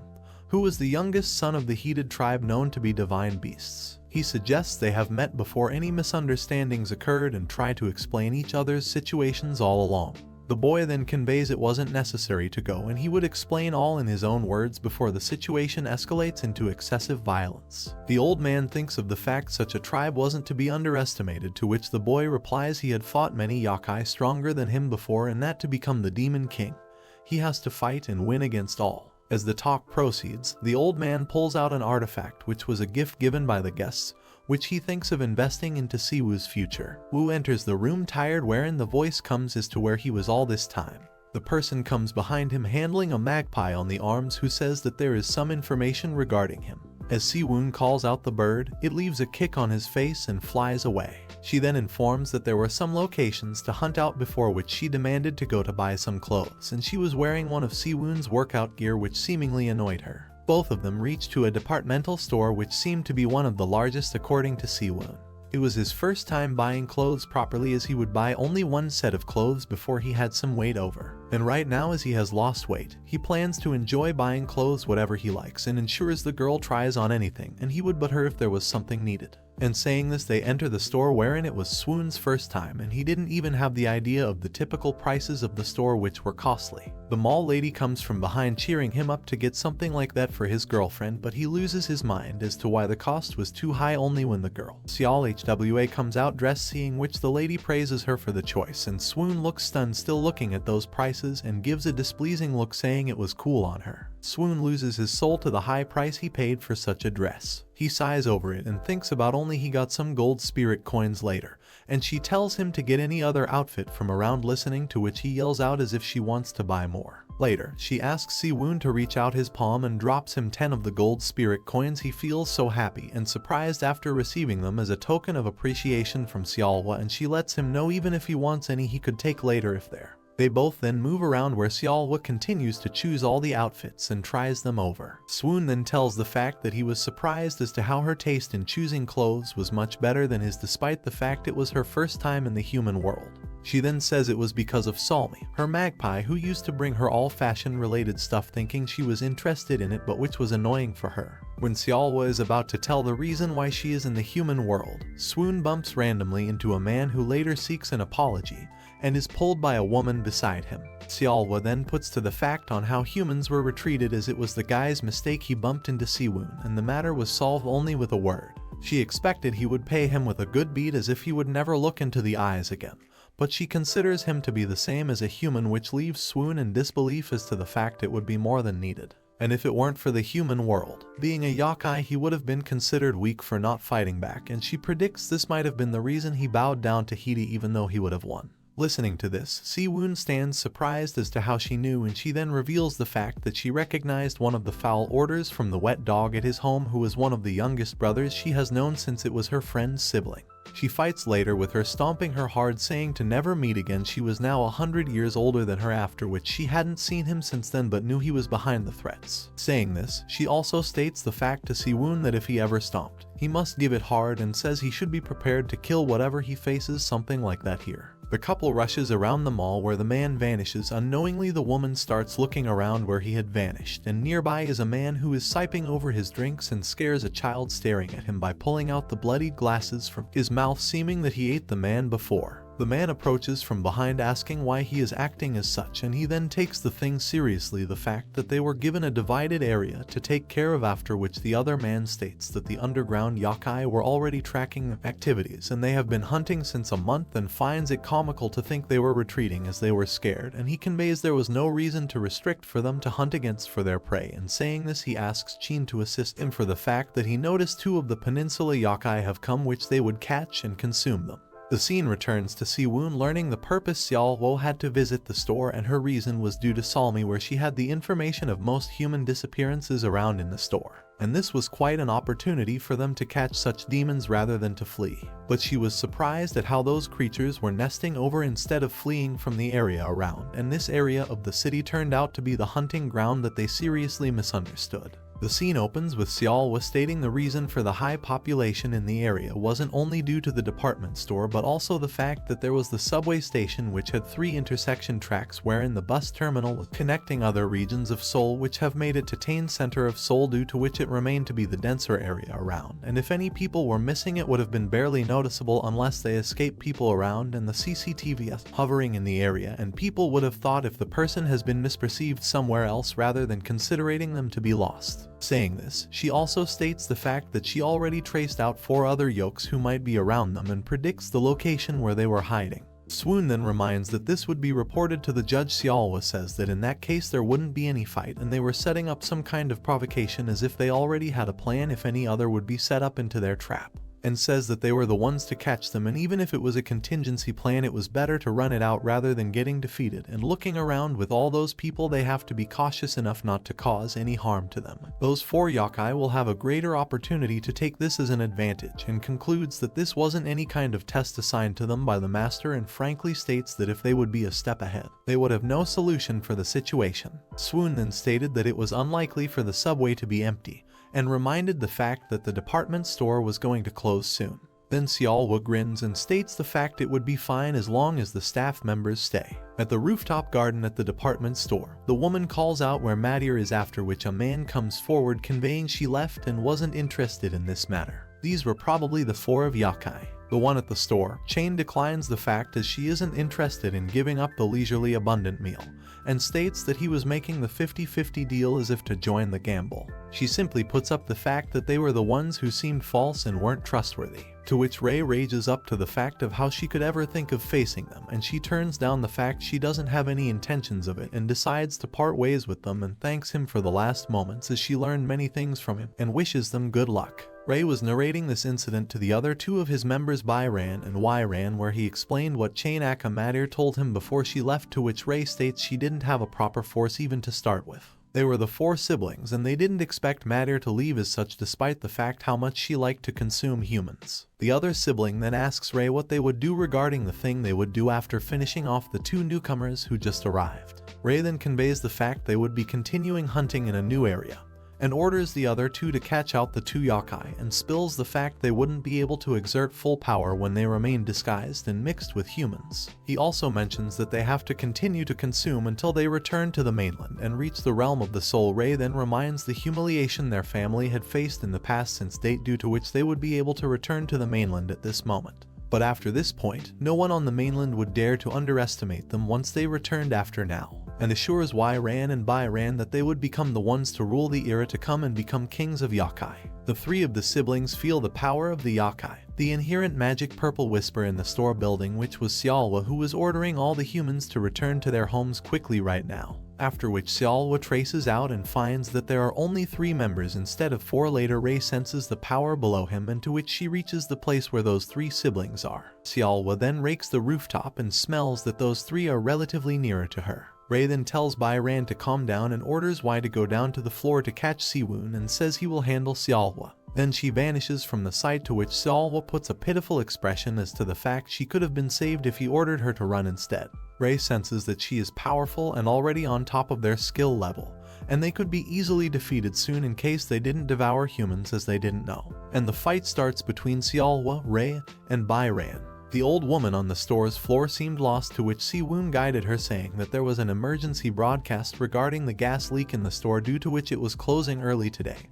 who was the youngest son of the heated tribe known to be divine beasts. He suggests they have met before any misunderstandings occurred and try to explain each other's situations all along. The boy then conveys it wasn't necessary to go and he would explain all in his own words before the situation escalates into excessive violence. The old man thinks of the fact such a tribe wasn't to be underestimated, to which the boy replies he had fought many yokai stronger than him before, and that to become the demon king, he has to fight and win against all. As the talk proceeds, the old man pulls out an artifact which was a gift given by the guests, which he thinks of investing into Siwoo's future. Wu enters the room tired, wherein the voice comes as to where he was all this time. The person comes behind him handling a magpie on the arms, who says that there is some information regarding him. As Siwoon calls out the bird, it leaves a kick on his face and flies away. She then informs that there were some locations to hunt out before which she demanded to go to buy some clothes, and she was wearing one of Siwoon's workout gear, which seemingly annoyed her. Both of them reach to a departmental store which seemed to be one of the largest according to Siwoon. It was his first time buying clothes properly, as he would buy only one set of clothes before he had some weight over. And right now, as he has lost weight, he plans to enjoy buying clothes whatever he likes and ensures the girl tries on anything, and he would but her if there was something needed. And saying this, they enter the store wherein it was Swoon's first time, and he didn't even have the idea of the typical prices of the store, which were costly. The mall lady comes from behind cheering him up to get something like that for his girlfriend, but he loses his mind as to why the cost was too high only when the girl Seol HWA comes out dressed, seeing which the lady praises her for the choice, and Swoon looks stunned still looking at those prices and gives a displeasing look saying it was cool on her. Swoon loses his soul to the high price he paid for such a dress. He sighs over it and thinks about only he got some gold spirit coins later, and she tells him to get any other outfit from around, listening to which he yells out as if she wants to buy more. Later, she asks Siwoon to reach out his palm and drops him 10 of the gold spirit coins. He feels so happy and surprised after receiving them as a token of appreciation from Seolwa, and she lets him know even if he wants any he could take later if there. They both then move around where Seolwa continues to choose all the outfits and tries them over. Swoon then tells the fact that he was surprised as to how her taste in choosing clothes was much better than his, despite the fact it was her first time in the human world. She then says it was because of Salmi, her magpie, who used to bring her all fashion related stuff, thinking she was interested in it, but which was annoying for her. When Seolwa is about to tell the reason why she is in the human world, Swoon bumps randomly into a man who later seeks an apology and is pulled by a woman beside him. Seolwa then puts to the fact on how humans were retreated, as it was the guy's mistake he bumped into Siwoon, and the matter was solved only with a word. She expected he would pay him with a good beat as if he would never look into the eyes again, but she considers him to be the same as a human, which leaves Swoon in disbelief as to the fact it would be more than needed. And if it weren't for the human world, being a yokai, he would have been considered weak for not fighting back, and she predicts this might have been the reason he bowed down to Hide even though he would have won. Listening to this, Si-woon stands surprised as to how she knew, and she then reveals the fact that she recognized one of the foul orders from the wet dog at his home, who was one of the youngest brothers she has known since it was her friend's sibling. She fights later with her, stomping her hard, saying to never meet again. She was now 100 years older than her, after which she hadn't seen him since then but knew he was behind the threats. Saying this, she also states the fact to Si-woon that if he ever stomped, he must give it hard, and says he should be prepared to kill whatever he faces, something like that here. The couple rushes around the mall where the man vanishes. Unknowingly, the woman starts looking around where he had vanished, and nearby is a man who is sipping over his drinks and scares a child staring at him by pulling out the bloodied glasses from his mouth, seeming that he ate the man before. The man approaches from behind, asking why he is acting as such, and he then takes the thing seriously, the fact that they were given a divided area to take care of, after which the other man states that the underground yokai were already tracking their activities and they have been hunting since a month, and finds it comical to think they were retreating as they were scared, and he conveys there was no reason to restrict for them to hunt against for their prey, and saying this he asks Chin to assist him for the fact that he noticed 2 of the peninsula yokai have come, which they would catch and consume them. The scene returns to Si-woon learning the purpose Seol-wo had to visit the store, and her reason was due to Salmi, where she had the information of most human disappearances around in the store. And this was quite an opportunity for them to catch such demons rather than to flee. But she was surprised at how those creatures were nesting over instead of fleeing from the area around, and this area of the city turned out to be the hunting ground that they seriously misunderstood. The scene opens with Seol-wo stating the reason for the high population in the area wasn't only due to the department store, but also the fact that there was the subway station, which had 3 intersection tracks wherein the bus terminal was connecting other regions of Seoul, which have made it to Tain center of Seoul, due to which it remained to be the denser area around, and if any people were missing it would have been barely noticeable unless they escaped people around and the CCTV hovering in the area, and people would have thought if the person has been misperceived somewhere else rather than considering them to be lost. Saying this, she also states the fact that she already traced out 4 other yokes who might be around them and predicts the location where they were hiding. Swoon then reminds that this would be reported to the judge. Seol-wo says that in that case there wouldn't be any fight, and they were setting up some kind of provocation, as if they already had a plan if any other would be set up into their trap, and says that they were the ones to catch them, and even if it was a contingency plan, it was better to run it out rather than getting defeated. And looking around with all those people, they have to be cautious enough not to cause any harm to them. Those 4 yokai will have a greater opportunity to take this as an advantage, and concludes that this wasn't any kind of test assigned to them by the master, and frankly states that if they would be a step ahead, they would have no solution for the situation. Swoon then stated that it was unlikely for the subway to be empty, and reminded the fact that the department store was going to close soon. Then Seol-wo grins and states the fact it would be fine as long as the staff members stay. At the rooftop garden at the department store, the woman calls out where Madir is, after which a man comes forward conveying she left and wasn't interested in this matter. These were probably the 4 of yokai. The one at the store, Chain, declines the fact as she isn't interested in giving up the leisurely abundant meal, and states that he was making the 50-50 deal as if to join the gamble. She simply puts up the fact that they were the ones who seemed false and weren't trustworthy, to which Ray rages up to the fact of how she could ever think of facing them, and she turns down the fact she doesn't have any intentions of it and decides to part ways with them, and thanks him for the last moments as she learned many things from him and wishes them good luck. Ray was narrating this incident to the other 2 of his members, Byran and Yran, where he explained what Chain Madir told him before she left, to which Ray states she didn't have a proper force even to start with. They were the 4 siblings, and they didn't expect Madir to leave as such, despite the fact how much she liked to consume humans. The other sibling then asks Ray what they would do regarding the thing they would do after finishing off the 2 newcomers who just arrived. Ray then conveys the fact they would be continuing hunting in a new area, and orders the other 2 to catch out the 2 yokai, and spills the fact they wouldn't be able to exert full power when they remain disguised and mixed with humans. He also mentions that they have to continue to consume until they return to the mainland and reach the realm of the soul. Ray then reminds the humiliation their family had faced in the past since date, due to which they would be able to return to the mainland at this moment. But after this point, no one on the mainland would dare to underestimate them once they returned after now, and assures Yran and Byran that they would become the ones to rule the era to come and become kings of yokai. The 3 of the siblings feel the power of the yokai, the inherent magic purple whisper in the store building, which was Seol-wo who was ordering all the humans to return to their homes quickly right now. after which Seolwa traces out and finds that there are only 3 members instead of 4. Later Ray senses the power below him, and to which she reaches the place where those 3 siblings are. Seolwa then rakes the rooftop and smells that those 3 are relatively nearer to her. Ray then tells Ran to calm down and orders Y to go down to the floor to catch Siwoon and says he will handle Seolwa. Then she vanishes from the sight, to which Seolwa puts a pitiful expression as to the fact she could have been saved if he ordered her to run instead. Ray senses that she is powerful and already on top of their skill level, and they could be easily defeated soon in case they didn't devour humans as they didn't know. And the fight starts between Seolwa, Ray, and Ran. The old woman on the store's floor seemed lost, to which Siwoon guided her, saying that there was an emergency broadcast regarding the gas leak in the store due to which it was closing early today,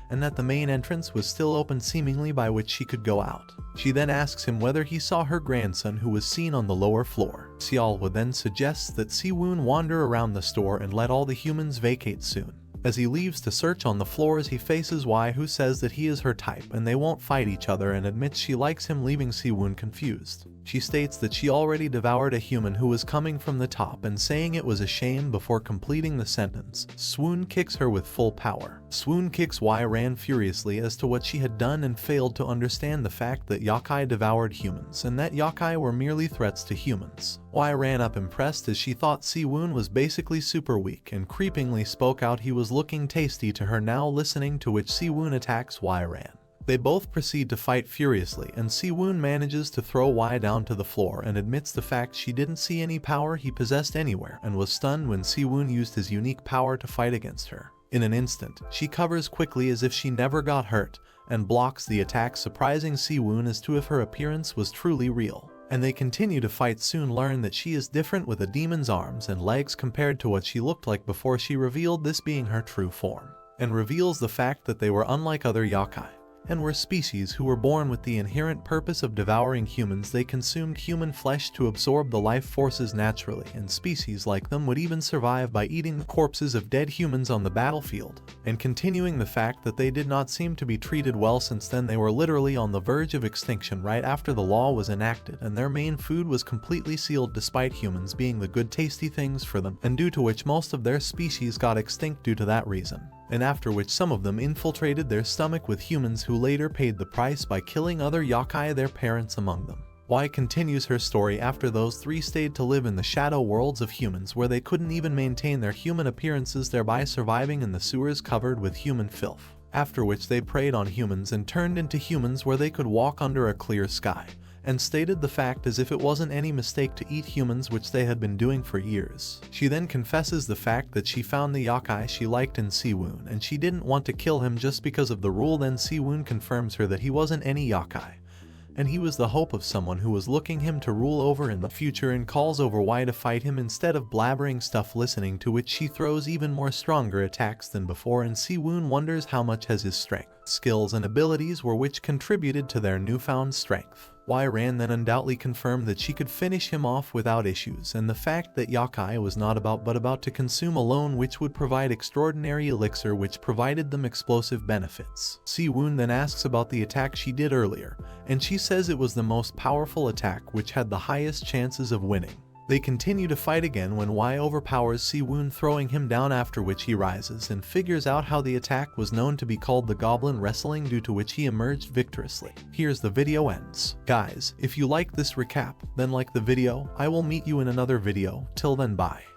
and that the main entrance was still open, seemingly by which she could go out. She then asks him whether he saw her grandson, who was seen on the lower floor. Seolwa then suggests that Siwoon wander around the store and let all the humans vacate soon. As he leaves to search on the floors, he faces Y, who says that he is her type and they won't fight each other, and admits she likes him, leaving Siwoon confused. She states that she already devoured a human who was coming from the top and saying it was a shame before completing the sentence. Swoon kicks her with full power. Swoon kicks Ran furiously as to what she had done and failed to understand the fact that yokai devoured humans and that yokai were merely threats to humans. Ran up impressed, as she thought Siwoon was basically super weak, and creepingly spoke out he was looking tasty to her now, listening to which Siwoon attacks Ran. They both proceed to fight furiously, and Siwoon manages to throw Y down to the floor and admits the fact she didn't see any power he possessed anywhere, and was stunned when Siwoon used his unique power to fight against her. In an instant, she covers quickly as if she never got hurt, and blocks the attack, surprising Siwoon as to if her appearance was truly real. And they continue to fight, soon learn that she is different, with a demon's arms and legs compared to what she looked like before she revealed this being her true form, and reveals the fact that they were unlike other yokai, and were species who were born with the inherent purpose of devouring humans. They consumed human flesh to absorb the life forces naturally, and species like them would even survive by eating the corpses of dead humans on the battlefield, and continuing the fact that they did not seem to be treated well, since then they were literally on the verge of extinction right after the law was enacted, and their main food was completely sealed despite humans being the good tasty things for them, and due to which most of their species got extinct due to that reason. And after which some of them infiltrated their stomach with humans, who later paid the price by killing other yokai, their parents among them. Y continues her story after those 3 stayed to live in the shadow worlds of humans, where they couldn't even maintain their human appearances, thereby surviving in the sewers covered with human filth. After which they preyed on humans and turned into humans where they could walk under a clear sky, and stated the fact as if it wasn't any mistake to eat humans, which they had been doing for years. She then confesses the fact that she found the yokai she liked in Siwoon, and she didn't want to kill him just because of the rule. Then Siwoon confirms her that he wasn't any yokai, and he was the hope of someone who was looking him to rule over in the future, and calls over Y to fight him instead of blabbering stuff, listening to which she throws even more stronger attacks than before, and Siwoon wonders how much has his strength, skills, and abilities were which contributed to their newfound strength. Ran then undoubtedly confirmed that she could finish him off without issues, and the fact that yokai was not about to consume alone, which would provide extraordinary elixir which provided them explosive benefits. Siwoon then asks about the attack she did earlier, and she says it was the most powerful attack which had the highest chances of winning. They continue to fight again when Y overpowers Siwoon, throwing him down, after which he rises and figures out how the attack was known to be called the Goblin Wrestling, due to which he emerged victoriously. Here's the video ends. Guys, if you like this recap, then like the video. I will meet you in another video. Till then, bye.